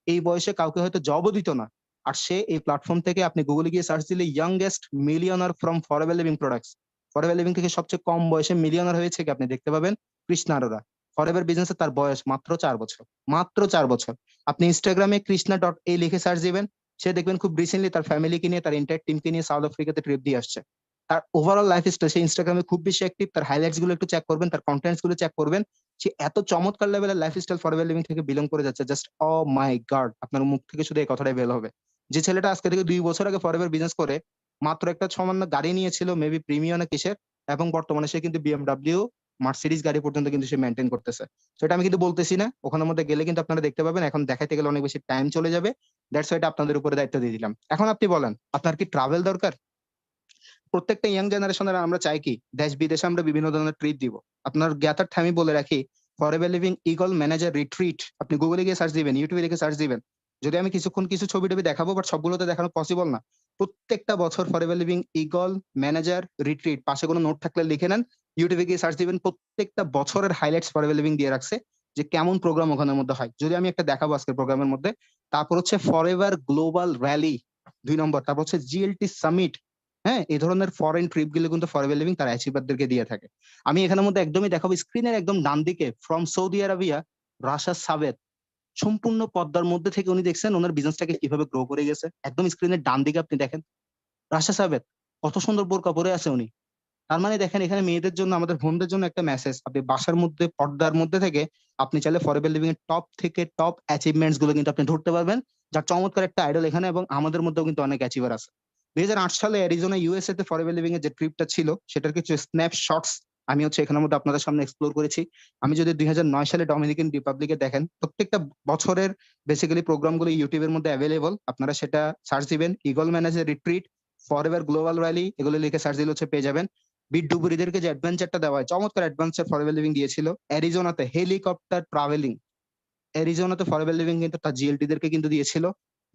B: এই বয়সে কাউকে হয়তো জবও দিত না, আর সে এই প্ল্যাটফর্ম থেকে, আপনি গুগলে গিয়ে সার্চ দিলে youngest millionaire from forever Living products, Forever living থেকে সবচেয়ে কম বয়সে মিলিয়নার হয়েছে কি আপনি দেখতে পাবেন কৃষ্ণ আরোরা। ফরএভার বিজনেসে তার বয়স মাত্র 4 বছর, মাত্র 4 বছর। আপনি ইনস্টাগ্রামে কৃষ্ণা.a লিখে সার্চ দিবেন, সে দেখবেন খুব রিসেন্টলি তার ফ্যামিলিকে নিয়ে, তার এন্টায়ার টিমকে নিয়ে সাউথ আফ্রিকাতে ট্রিপ দিয়ে আসছে। তার ওভারঅল লাইফ স্টাইল, সে ইনস্টাগ্রামে খুব বেশি অ্যাক্টিভ, তার হাইলাইটস গুলো একটু চেক করবেন, তার কন্টেন্টস গুলো চেক করবেন, সে এত চমৎকার লেভেলের লাইফস্টাইল ফরএভার লিভিং থেকে বিলং করে যাচ্ছে। জাস্ট ও মাই গড, আপনার মুখ থেকে শুধু এই কথাটাই বের হবে। যে ছেলেটা আজকে থেকে 2 বছর আগে ফরএভার বিজনেস করে মাত্র একটা সামান্য গাড়ি নিয়েছিল, মেবি প্রিমিয়াম না কিসের, এবং বর্তমানে সে কিন্তু বিএমডব্লিউ মার্সিডিজ গাড়ি পর্যন্ত কিন্তু সে মেনটেন করতেছে। সেটা আমি কিন্তু বলতেছি না, ওখানের মধ্যে গেলে কিন্তু আপনারা দেখতে পাবেন। এখন দেখাইতে গেলে অনেক বেশি টাইম চলে যাবে, দ্যাটস ওয়াই এটা আপনাদের উপরে দায়িত্ব দিয়ে দিলাম। এখন আপনি বলেন, আপনার কি ট্রাভেল দরকার? প্রত্যেকটা ইয়াং জেনারেশনের আমরা চাই কি দেশ বিদেশে আমরা বিভিন্ন ধরনের ট্রিপ দিব। আপনার জ্ঞাতার্থে আমি বলে রাখি, forever living eagle manager retreat, আপনি গুগলে গিয়ে সার্চ দিবেন, ইউটিউবে লিখে সার্চ দিবেন। যদি আমি কিছুক্ষণ কিছু ছবি টবি দেখাবো, বাট সবগুলোতে দেখানো পসিবল না। প্রত্যেকটা বছর forever living eagle manager retreat, পাশে কোনো নোট থাকলে লিখে নেন, ইউটিউবে গিয়ে সার্চ দিবেন, প্রত্যেকটা বছরের হাইলাইটস ফরএভার লিভিং দিয়ে রাখছে যে কেমন প্রোগ্রাম ওখানের মধ্যে হয়। যদি আমি একটা দেখাবো আজকের প্রোগ্রামের মধ্যে, তারপর হচ্ছে ফরএভার গ্লোবাল র্যালি 2 নম্বর, তারপর হচ্ছে জিএলটি সামিট। হ্যাঁ, এই ধরনের ফরেন ট্রিপ গুলো কিন্তু ফরএভার লিভিং তার অ্যাচিভারদেরকে দিয়ে থাকে। আমি এখানের মধ্যে একদমই দেখাবো স্ক্রিনের একদম ডান দিকে, ফ্রম সৌদি আরবিয়া রাশা সাবেদ, সম্পূর্ণ পদ্মার মধ্যে থেকে উনি দেখছেন ওনার বিজনেসটাকে কিভাবে গ্রো করে গেছে। একদম স্ক্রিনের ডান দিকে আপনি দেখেন রাশা সাবেদ কত সুন্দর বোরকা পরে আছে উনি। তার মানে দেখেন এখানে মেয়েদের জন্য, আমাদের বোনদের জন্য একটা মেসেজ, আপনি বাসার মধ্যে পর্দার মধ্যে থেকে আপনি চাইলে ফরএভার লিভিং এর টপ থেকে টপ অ্যাচিভমেন্টস গুলো কিন্তু আপনি ধরতে পারবেন, যার চমৎকার একটা আইডল এখানে, এবং আমাদের মধ্যেও কিন্তু অনেক অ্যাচিভার আছে। 2008 সালে অ্যারিজোনা ইউএসএ তে ফরএভার লিভিং এর যে ট্রিপটা ছিল সেটার কিছু স্ন্যাপশটস আমি হচ্ছে এখানের মধ্যে আপনাদের সামনে এক্সপ্লোর করেছি। আমি যদি 2009 সালে ডমিনিকান রিপাবলিকে দেখেন, প্রত্যেকটা বছরের বেসিক্যালি প্রোগ্রামগুলো ইউটিউবের মধ্যে অ্যাভেলেবল, আপনারা সেটা সার্চ দিবেন, eagle manager retreat, forever global rally, এগুলো লিখে সার্চ দিলে হচ্ছে পেয়ে যাবেন। বিট ডুবুরিদেরকে যে অ্যাডভেঞ্চারটা দেওয়া হয়, চমৎকার অ্যাডভেঞ্চার ফরএভার লিভিং দিয়েছিল। অ্যারিজোনাতে হেলিকপ্টার ট্রাভেলিং, অ্যারিজোনাতে ফরএভার লিভিং কিন্তু তার জিএলটি দেরকে কিন্তু দিয়েছিল।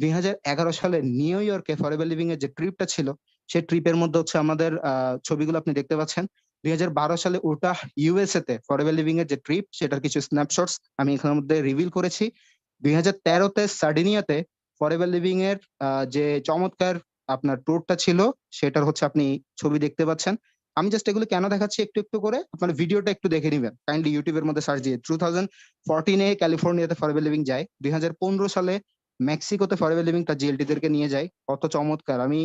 B: 2011 সালে নিউ ইয়র্কে ফরএভার লিভিং এর যে ট্রিপটা ছিল, সেই ট্রিপের মধ্যে হচ্ছে আমাদের ছবিগুলো আপনি দেখতে পাচ্ছেন। 2012 সালে ওটা ইউএসএ তে ফরএভার লিভিং এর যে ট্রিপ, সেটার কিছু স্ন্যাপশটস আমি এখানের মধ্যে রিভিল করেছি। 2013 তে সার্ডিনিয়াতে ফরএভার লিভিং এর যে চমৎকার আপনার ট্যুরটা ছিল, সেটার হচ্ছে আপনি ছবি দেখতে পাচ্ছেন। আমি জাস্ট এগুলো কেন দেখাচ্ছি একটু একটু করে, আপনার ভিডিওটা একটু দেখে নিবেন কাইন্ডলি ইউটিউবের মধ্যে সার্চ দিয়ে। 2014 ক্যালিফোর্নিয়াতে ফরএভার লিভিং যায়। 2015 সালে মেক্সিকোতে ফরএভার লিভিং তার জিএলটি দেরকে নিয়ে যায়। কত চমৎকার! আমি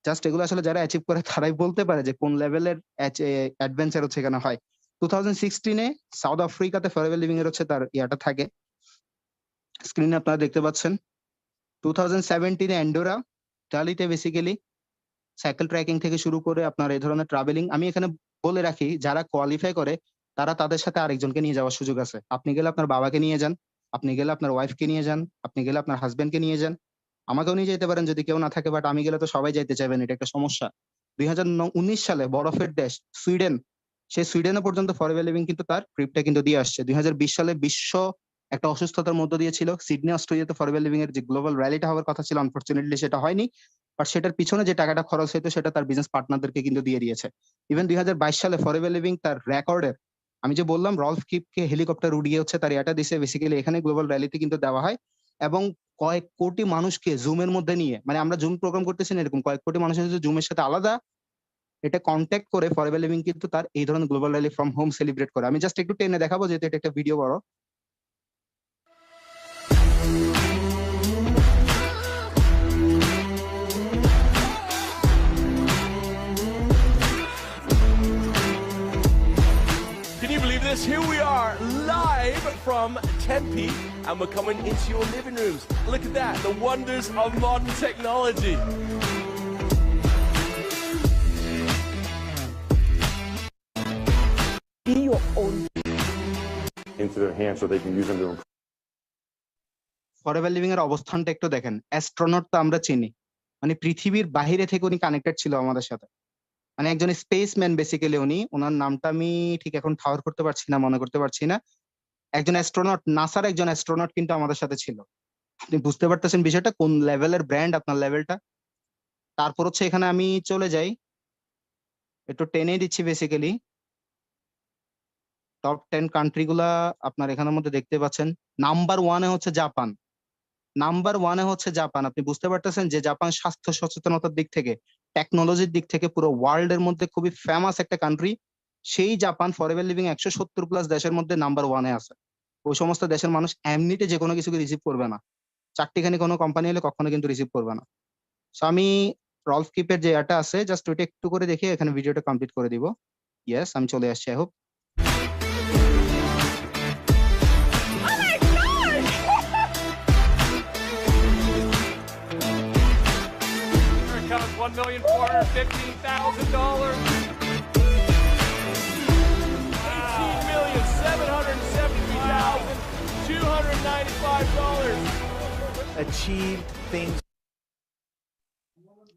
B: জাস্ট এগুলো আসলে যারা অ্যাচিভ করে তারাই বলতে পারে যে কোন লেভেলের অ্যাডভেঞ্চার হচ্ছে এখানে হয়। 2016 সাউথ আফ্রিকাতে ফরএভার লিভিং এর হচ্ছে তার ইয়াটা থাকে, স্ক্রিনে আপনারা দেখতে পাচ্ছেন। 2017 অ্যান্ডোরা, ইতালিতে বেসিক্যালি সাইকেল ট্রেকিং থেকে শুরু করে আপনার এই ধরনের ট্রাভেলিং। আমি এখানে বলে রাখি, যারা কোয়ালিফাই করে তারা তাদের সাথে আরেকজনকে নিয়ে যাওয়ার সুযোগ আছে। আপনি গেলে আপনার বাবাকে নিয়ে যান, আপনি গেলে আপনার ওয়াইফকে নিয়ে যান, আপনি গেলে আপনার হাজবেন্ডকে নিয়ে যান, আমাকেও নিয়ে যেতে পারেন যদি কেউ না থাকে, বাট আমি গেলে তো সবাই যাইতে চাইবেন, এটা একটা সমস্যা। 2019 সালে বরফের দেশ সুইডেন, সে সুইডেনে পর্যন্ত ফরএভার লিভিং কিন্তু তার ট্রিপটা কিন্তু দিয়ে আসছে। 2020 সালে বিশ্ব একটা অসুস্থতার মধ্য দিয়ে ছিল, সিডনি অস্ট্রেলিয়াতে ফরএভার লিভিং এর যে গ্লোবাল র্যালিটা হওয়ার কথা ছিল, আনফরচুনেটলি সেটা হয়নি, বাট সেটার পিছনে যে টাকাটা খরচ হইতো সেটা তার বিজনেস পার্টনারদেরকে কিন্তু দিয়ে দিয়েছে। ইভেন 2022 সালে ফরএভার লিভিং তার রেকর্ডের, আমি যে বললাম রলফ কিপকে হেলিকপ্টার উড়িয়ে হচ্ছে তার এটা দিছে, বেসিক্যালি এখানে গ্লোবাল র্যালিতে কিন্তু দেওয়া হয়, এবং কয়েক কোটি মানুষকে জুমের মধ্যে নিয়ে, মানে আমরা জুম প্রোগ্রাম করতেছি না, এরকম কয়েক কোটি মানুষের সাথে জুমের সাথে আলাদা এটা কন্ট্যাক্ট করে ফরএভার লিভিং কিন্তু তার এই ধরনের global rally from home celebrate করে। আমি জাস্ট একটু টেনে দেখাবো যেহেতু এটা একটা ভিডিও বড়।
D: Can you believe this? Here we are live from Tempe and we're coming into your living rooms. Look at that, the wonders of modern technology. Be your own
E: into their hands so they can use them to improve.
B: Forever Living এর অবস্থানটা একটু দেখেন। Astronaut তো আমরা চিনি, মানে পৃথিবীর বাইরে থেকে উনি কানেক্টেড ছিল আমাদের সাথে, মানে একজন স্পেসম্যান বেসিক্যালি উনি। ওনার নামটা আমি ঠিক এখন ঠাওর করতে পারছি না, মনে করতে পারছি না। একজন অ্যাস্ট্রোনট, নাসার একজন অ্যাস্ট্রোনট কিন্তু আমাদের সাথে ছিল। আপনি বুঝতে পারতেছেন বিষয়টা, কোন লেভেলের ব্র্যান্ড আপনার লেভেলটা। তারপর হচ্ছে এখানে আমি চলে যাই, একটু টেনে দিচ্ছি বেসিক্যালি টপ 10 কান্ট্রি গুলা আপনার এখানের মধ্যে দেখতে পাচ্ছেন। নাম্বার 1-এ হচ্ছে জাপান, নাম্বার 1-এ হচ্ছে জাপান। আপনি বুঝতে পারতেছেন যে জাপান স্বাস্থ্য সচেতনতার দিক থেকে, টেকনোলজির দিক থেকে পুরো ওয়ার্ল্ড এর মধ্যে খুবই ফেমাস একটা কান্ট্রি। সেই জাপান ফরএভার লিভিং 170+ দেশের মধ্যে নাম্বার 1-এ আছে। ওই সমস্ত দেশের মানুষ এমনিতে যে কোনো কিছুকে রিসিভ করবে না, চারটিখানি কোনো কোম্পানি হলে কখনো কিন্তু রিসিভ করবে না। সো আমি রলফ কিপের যে এটা আছে জাস্ট ওইটা একটু করে দেখে এখানে ভিডিওটা কমপ্লিট করে দিব। ইয়েস, আমি চলে আসছি। I hope
D: comes $1,415,000. $18,773,295.
F: achieved things.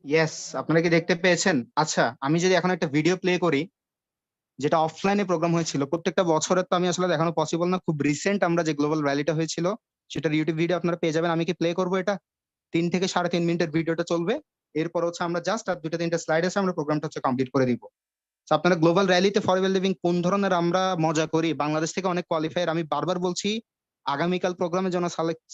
B: Yes, আপনারা কি দেখতে পেয়েছেন? আচ্ছা, আমি যদি এখন একটা ভিডিও প্লে করি যেটা অফলাইনে প্রোগ্রাম হয়েছিল, প্রত্যেকটা বছরের তো আমি আসলে দেখানো পসিবল না, খুব রিসেন্ট আমরা যে গ্লোবাল র্যালিটা হয়েছিল সেটার ইউটিউব ভিডিও আপনারা পেয়ে যাবেন। আমি কি প্লে করবো এটা? 3 থেকে 3.5 মিনিটের ভিডিওটা চলবে। এরপর হচ্ছে আমরা জাস্ট আর 2-3টা স্লাইড আছে, আমরা প্রোগ্রামটা হচ্ছে কমপ্লিট করে দিব। So আপনারা গ্লোবাল র্যালিতে ফরএভার লিভিং কোন ধরনের আমরা মজা করি, বাংলাদেশ থেকে অনেক কোয়ালিফায়ার, আমি বারবার বলছি আগামীকাল প্রোগ্রামে যেন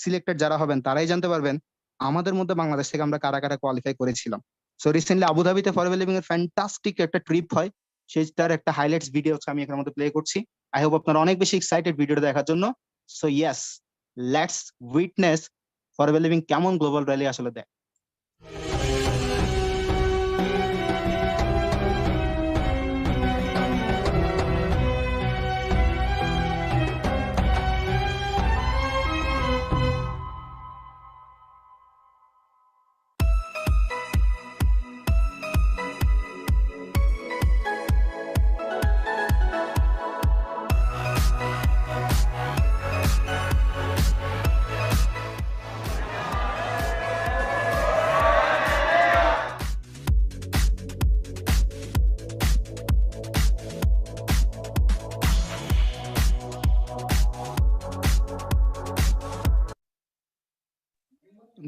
B: সিলেক্টেড যারা হবেন তারাই জানতে পারবেন আমাদের মধ্যে বাংলাদেশ থেকে আমরা কারা কারা কোয়ালিফাই করেছিলাম। সো রিসেন্টলি আবুধাবিতে ফরএভার লিভিং এর ফ্যান্টাস্টিক একটা ট্রিপ হয়, সেটার একটা হাইলাইটস ভিডিও আমি এখানের মধ্যে প্লে করছি। আই হোপ আপনারা অনেক বেশি এক্সাইটেড ভিডিওটা দেখার জন্য। So yes, let's witness forever living কেমন গ্লোবাল র্যালি আসলে দেয়।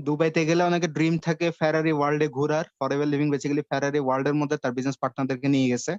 B: দুবাইতে গেলে অনেকে ড্রিম থাকে ফেরারি ওয়ার্ল্ডে ঘোরার, ফরএভার লিভিং বেসিক্যালি ফেরারি ওয়ার্ল্ডের মধ্যে তার বিজনেস পার্টনারদেরকে নিয়ে গেছে।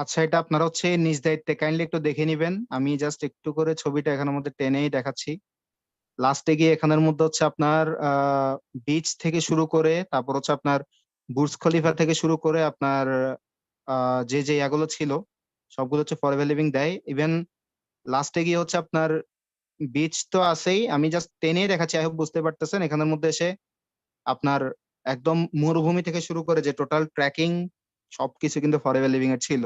B: আচ্ছা, এটা আপনারা হচ্ছে নিজ দায়িত্বে কাইন্ডলি একটু দেখে নিবেন। আমি জাস্ট একটু করে ছবিটা এখানের মধ্যে টেনেই দেখাচ্ছি। লাস্টে গিয়ে এখানের মধ্যে হচ্ছে আপনার বিচ থেকে শুরু করে, তারপর হচ্ছে আপনার বুর্জ খলিফা থেকে শুরু করে আপনার যে যে ইয়াগুলো ছিল সবগুলো হচ্ছে ফরএভার লিভিং দেয়। ইভেন লাস্টে গিয়ে হচ্ছে আপনার বিচ তো আছেই, আমি জাস্ট টেনেই দেখাচ্ছি, আই হোপ বুঝতে পারতেছেন। এখানের মধ্যে এসে আপনার একদম মরুভূমি থেকে শুরু করে যে টোটাল ট্র্যাকিং সবকিছু কিন্তু ফরএভার লিভিং এর ছিল।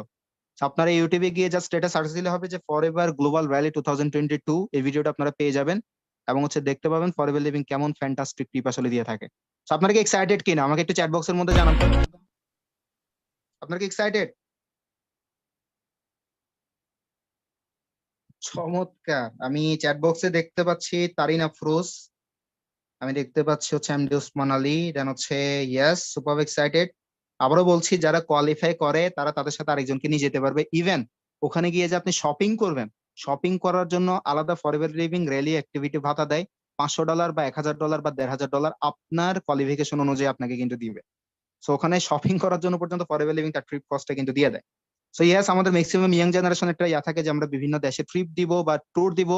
B: আপনারা ইউটিউবে গিয়ে জাস্ট এটা সার্চ দিলে হবে যে ফরএভার গ্লোবাল র্যালি 2022, এই ভিডিওটা আপনারা পেয়ে যাবেন এবং হচ্ছে দেখতে পাবেন ফরএভার লিভিং কেমন ফ্যান্টাস্টিক ট্রিপ আসলে দিয়ে থাকে। আপনারা কি এক্সাইটেড কিনা আমাকে একটু চ্যাট বক্সের মধ্যে জানান তো। আপনারা কি এক্সাইটেড? চমৎকার, আমি চ্যাট বক্সে দেখতে পাচ্ছি তারিন আফরোজ, আমি দেখতে পাচ্ছি হচ্ছে এমডি ওসমান আলী, দেন হচ্ছে ইয়েস সুপার এক্সাইটেড। আবারও বলছি, যারা কোয়ালিফাই করে তারা তাদের সাথে আরেকজনকে নিয়ে যেতে পারবে। ইভেন ওখানে গিয়ে যে আপনি শপিং করবেন, শপিং করার জন্য আলাদা ফরএভার লিভিং র্যালি অ্যাক্টিভিটি ভাতা দেয়, $500 বা $1000 বা $1500 আপনার কোয়ালিফিকেশন অনুযায়ী আপনাকে কিন্তু দিবে। সো ওখানে শপিং করার জন্য পর্যন্ত ফরএভার লিভিং তার ট্রিপ কস্টটা কিন্তু দিয়ে দেয়। সো ইয়েস, আমাদের ম্যাক্সিমাম ইয়াং জেনারেশন একটা ইয়া থাকে যে আমরা বিভিন্ন দেশে ট্রিপ দিব বা ট্যুর দিব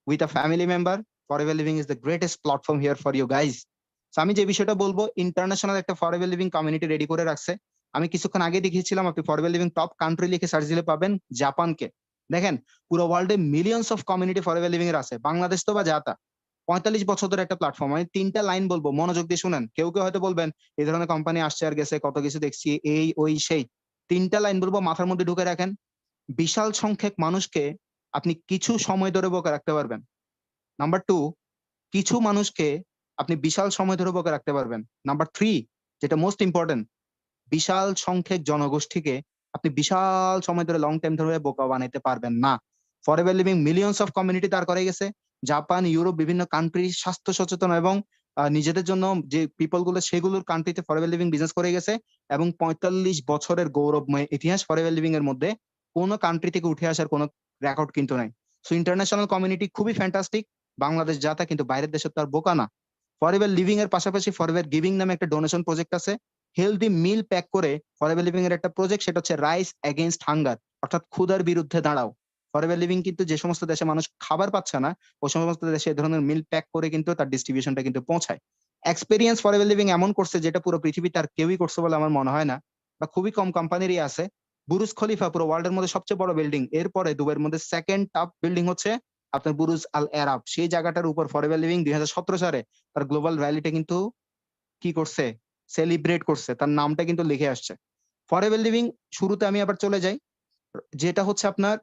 B: with a family member. Forever Living is the greatest platform here for you guys. So আমি যে বিষয়টা বলবো, ইন্টারন্যাশনাল একটা ফরএভার লিভিং কমিউনিটি রেডি করে রাখছে। আমি কিছুক্ষণ আগে দেখিয়েছিলাম, আপনি ফরএভার লিভিং টপ কান্ট্রি লিখে সার্চ দিলে পাবেন জাপানকে। দেখেন পুরো ওয়ার্ল্ডে millions of community forever Living এর আছে, বাংলাদেশ তো বা যাতা 45 বছর ধরে একটা প্ল্যাটফর্ম। আমি 3টা লাইন বলবো, মনোযোগ দিয়ে শুনেন। কেউ কেউ হয়তো বলবেন এই ধরনের কোম্পানি আসছে আর গেছে, কত কিছু দেখছি, এই ওই সেই। 3টা লাইন বলবো, মাথার মধ্যে ঢুকে রাখেন। বিশাল সংখ্যক মানুষকে আপনি কিছু সময় ধরে বোকা রাখতে পারবেন। নাম্বার 2, কিছু মানুষকে আপনি বিশাল সময় ধরে বোকা রাখতে পারবেন। নাম্বার 3, যেটা মোস্ট ইম্পর্টেন্ট, বিশাল সংখ্যক জনগোষ্ঠীকে আপনি বিশাল সময় ধরে লং টাইম ধরে বোকা বানাইতে পারবেন না। Forever living millions of community দাঁড় করে গেছে। জাপান, ইউরোপ, বিভিন্ন কান্ট্রি স্বাস্থ্য সচেতন এবং নিজেদের জন্য যে পিপল গুলো সেগুলোর কান্ট্রিতে ফরএভার লিভিং বিজনেস করে গেছে এবং 45 বছরের গৌরবময় ইতিহাস ফরএভার লিভিং এর মধ্যে কোনো কান্ট্রি থেকে উঠে আসার কোনো রেকর্ড কিন্তু নাই। সো ইন্টারন্যাশনাল কমিউনিটি খুবই ফ্যান্টাস্টিক। বাংলাদেশ যাতা কিন্তু বাইরের দেশের তার বোকা না। ফরএভার লিভিং এর পাশাপাশি ফরএভার গিভিং নামে একটা ডোনেশন প্রজেক্ট আছে। হেলদি মিল প্যাক করে ফরএভার লিভিং এর একটা প্রজেক্ট, সেটা হচ্ছে রাইস এগেইনস্ট হাঙ্গার, অর্থাৎ ক্ষুধার বিরুদ্ধে দাঁড়াও। ফরএভার লিভিং কিন্তু যে সমস্ত দেশে মানুষ খাবার পাচ্ছে না, ওই সমস্ত দেশে এই ধরনের মিল প্যাক করে কিন্তু তার ডিস্ট্রিবিউশনটা কিন্তু পৌঁছায়। এক্সপেরিয়েন্স ফরএভার লিভিং এমন করছে যেটা পুরো পৃথিবীতে আর কেউই করছে বলে আমার মনে হয় না, বা খুবই কম কোম্পানিরই আছে। বুরুজ খলিফা পুরো ওয়ার্ল্ডের মধ্যে সবচেয়ে বড় বিল্ডিং, এরপরে দুবাইয়ের মধ্যে সেকেন্ড টপ বিল্ডিং হচ্ছে আপনার বুরুজ আল আরাব। সেই জায়গাটার উপর ফরএভার লিভিং 2017 সালে তার গ্লোবাল ভ্যালিটা কিন্তু কি করছে, সেলিব্রেট করছে, তার নামটা কিন্তু লিখে আসছে। ফরএভার লিভিং শুরুতে আমি আবার চলে যাই, যেটা হচ্ছে আপনার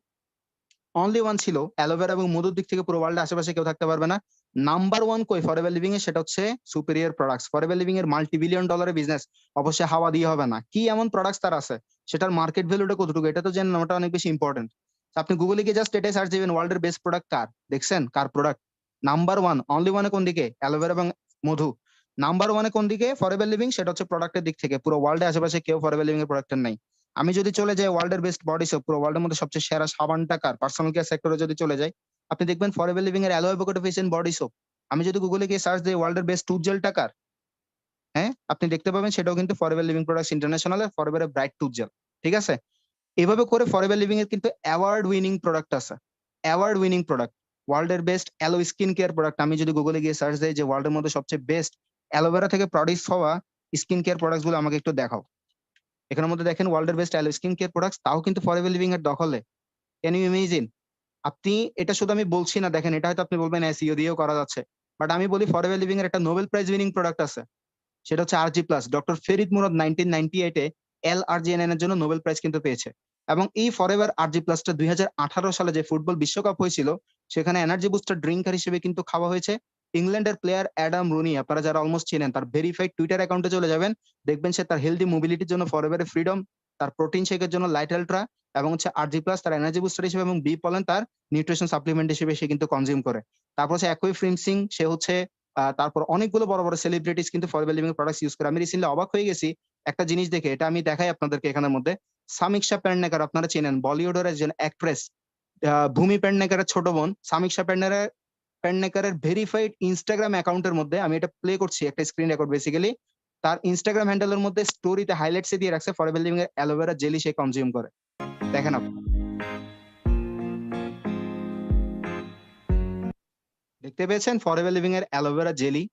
B: অনলি ওয়ান ছিল অ্যালোভেরা এবং মধুর দিক থেকে পুরো ওয়ার্ল্ডে আশেপাশে কেউ থাকতে পারবে না। নাম্বার 1 কই ফরএভার লিভিং এ, সেটা হচ্ছে সুপিরিয়র প্রোডাক্টস। ফরএভার লিভিং এর মাল্টি-বিলিয়ন ডলারের বিজনেস অবশ্যই হাওয়া দিয়ে হবে না। কি এমন প্রোডাক্টস তার আছে, সেটার মার্কেট ভ্যালুটা কতটুকু, এটা তো জানেন, ওটা অনেক বেশি ইম্পর্টেন্ট। আপনি গুগলে গিয়ে জাস্ট এটাই সার্চ দিবেন ওয়ার্ল্ডের বেস্ট প্রোডাক্ট কার, দেখছেন কার প্রোডাক্ট নাম্বার 1 অনলি ওয়ানে কোন দিকে, অ্যালোভেরা এবং মধু। নাম্বার 1 কোন দিকে, ফরএভার লিভিং, সেটা হচ্ছে প্রোডাক্টের দিক থেকে পুরো ওয়ার্ল্ডে আশেপাশে কেউ ফরএভার লিভিং এর প্রোডাক্টের নাই। আমি যদি চলে যাই ওয়ার্ল্ডের বেস্ট বডি সোপ, পুরো ওয়ার্ল্ডের মধ্যে সবচেয়ে সেরা সাবানটা কার, পার্সোনাল কেয়ার সেক্টরে যদি চলে যাই, আপনি দেখবেন ফরএভার লিভিং এর aloe avocado face and body soap. আমি যদি গুগলে গিয়ে সার্চ দিই ওয়ার্ল্ডের বেস্ট টুথ জেলটা কার, হ্যাঁ আপনি দেখতে পাবেন সেটাও কিন্তু ফরএভার লিভিং প্রোডাক্টস ইন্টারন্যাশনাল এর ফরএভার ব্রাইট টুথ জেল। ঠিক আছে, এভাবে করে ফরএভার লিভিং এর কিন্তু অ্যাওয়ার্ড উইনিং প্রোডাক্ট আছে, অ্যাওয়ার্ড উইনিং প্রোডাক্ট। ওয়ার্ল্ডের best aloe skin care product, আমি যদি গুগলে গিয়ে সার্চ দিই যে ওয়ার্ল্ডের মধ্যে সবচেয়ে বেস্ট অ্যালোভেরা থেকে প্রডিউস হওয়া স্কিন কেয়ার প্রোডাক্টস গুলো আমাকে একটু দেখাও। এখানের মধ্যে দেখেন ওয়ার্ল্ডের best aloe skin care products, তাও কিন্তু ফরএভার লিভিং এর দখলে। Can you imagine? আপনি এটা শুধু আমি বলছি না, দেখেন এটা হয়তো আপনি বলবেন এসইও দিয়েও করা যাচ্ছে, বাট আমি বলি ফরএভার লিভিং এর একটা নোবেল প্রাইজ উইনিং প্রোডাক্ট আছে, সেটা হচ্ছে আরজি প্লাস। ডক্টর ফেরিদ মুরাদ 1998 এ LRGNN এর জন্য নোবেল প্রাইজ কিন্তু পেয়েছে। এবং এই ফরএভার আরজি প্লাসটা 2018 সালে যে ফুটবল বিশ্বকাপ হয়েছিল, সেখানে এনার্জি বুস্টার ড্রিঙ্কার হিসেবে কিন্তু খাওয়া হয়েছে। ইংল্যান্ডের প্লেয়ার অ্যাডাম রুনি, আপনারা যারা অলমোস্ট চেনেন, তার ভেরিফাইড টুইটার অ্যাকাউন্টে চলে যাবেন, দেখবেন সে তার হেলদি মোবিলিটির জন্য ফরএভারের ফ্রিডম, তার প্রোটিন শেকের জন্য লাইট আলট্রা, এবং হচ্ছে আরজি প্লাস তার এনার্জি বুস্টার হিসেবে, এবং বি পলেন তার নিউট্রিশন সাপ্লিমেন্ট হিসেবে সে কিন্তু কনজিউম করে। তারপর হচ্ছে একই ফ্রিম সিং, সে হচ্ছে তারপর অনেকগুলো বড় বড় সেলিব্রিটিস কিন্তু ফরএভার লিভিং এর প্রোডাক্টস ইউজ করে। আমি রিসেন্টলি অবাক হয়ে গেছি একটা জিনিস দেখে, এটা আমি দেখাই আপনাদেরকে এখানের মধ্যে। সামিক্ষা পেডনেকার আপনারা চেনেন, বলিউডের একজন অ্যাক্ট্রেস, ভূমি পেডনেকারের ছোট বোন। সামিক্ষা পেডনেকারের ভেরিফাইড ইনস্টাগ্রাম অ্যাকাউন্টের মধ্যে, আমি এটা প্লে করছি, একটা স্ক্রিন রেকর্ড বেসিক্যালি, তার ইনস্টাগ্রাম হ্যান্ডেলের মধ্যে স্টোরিতে হাইলাইটসে দিয়ে রাখছে ফরএভার লিভিং এর অ্যালোভেরা জেলি সে কনজিউম করে। দেখেন আপনি, দেখতে পেয়েছেন ফরএভার লিভিং এর অ্যালোভেরা জেলি।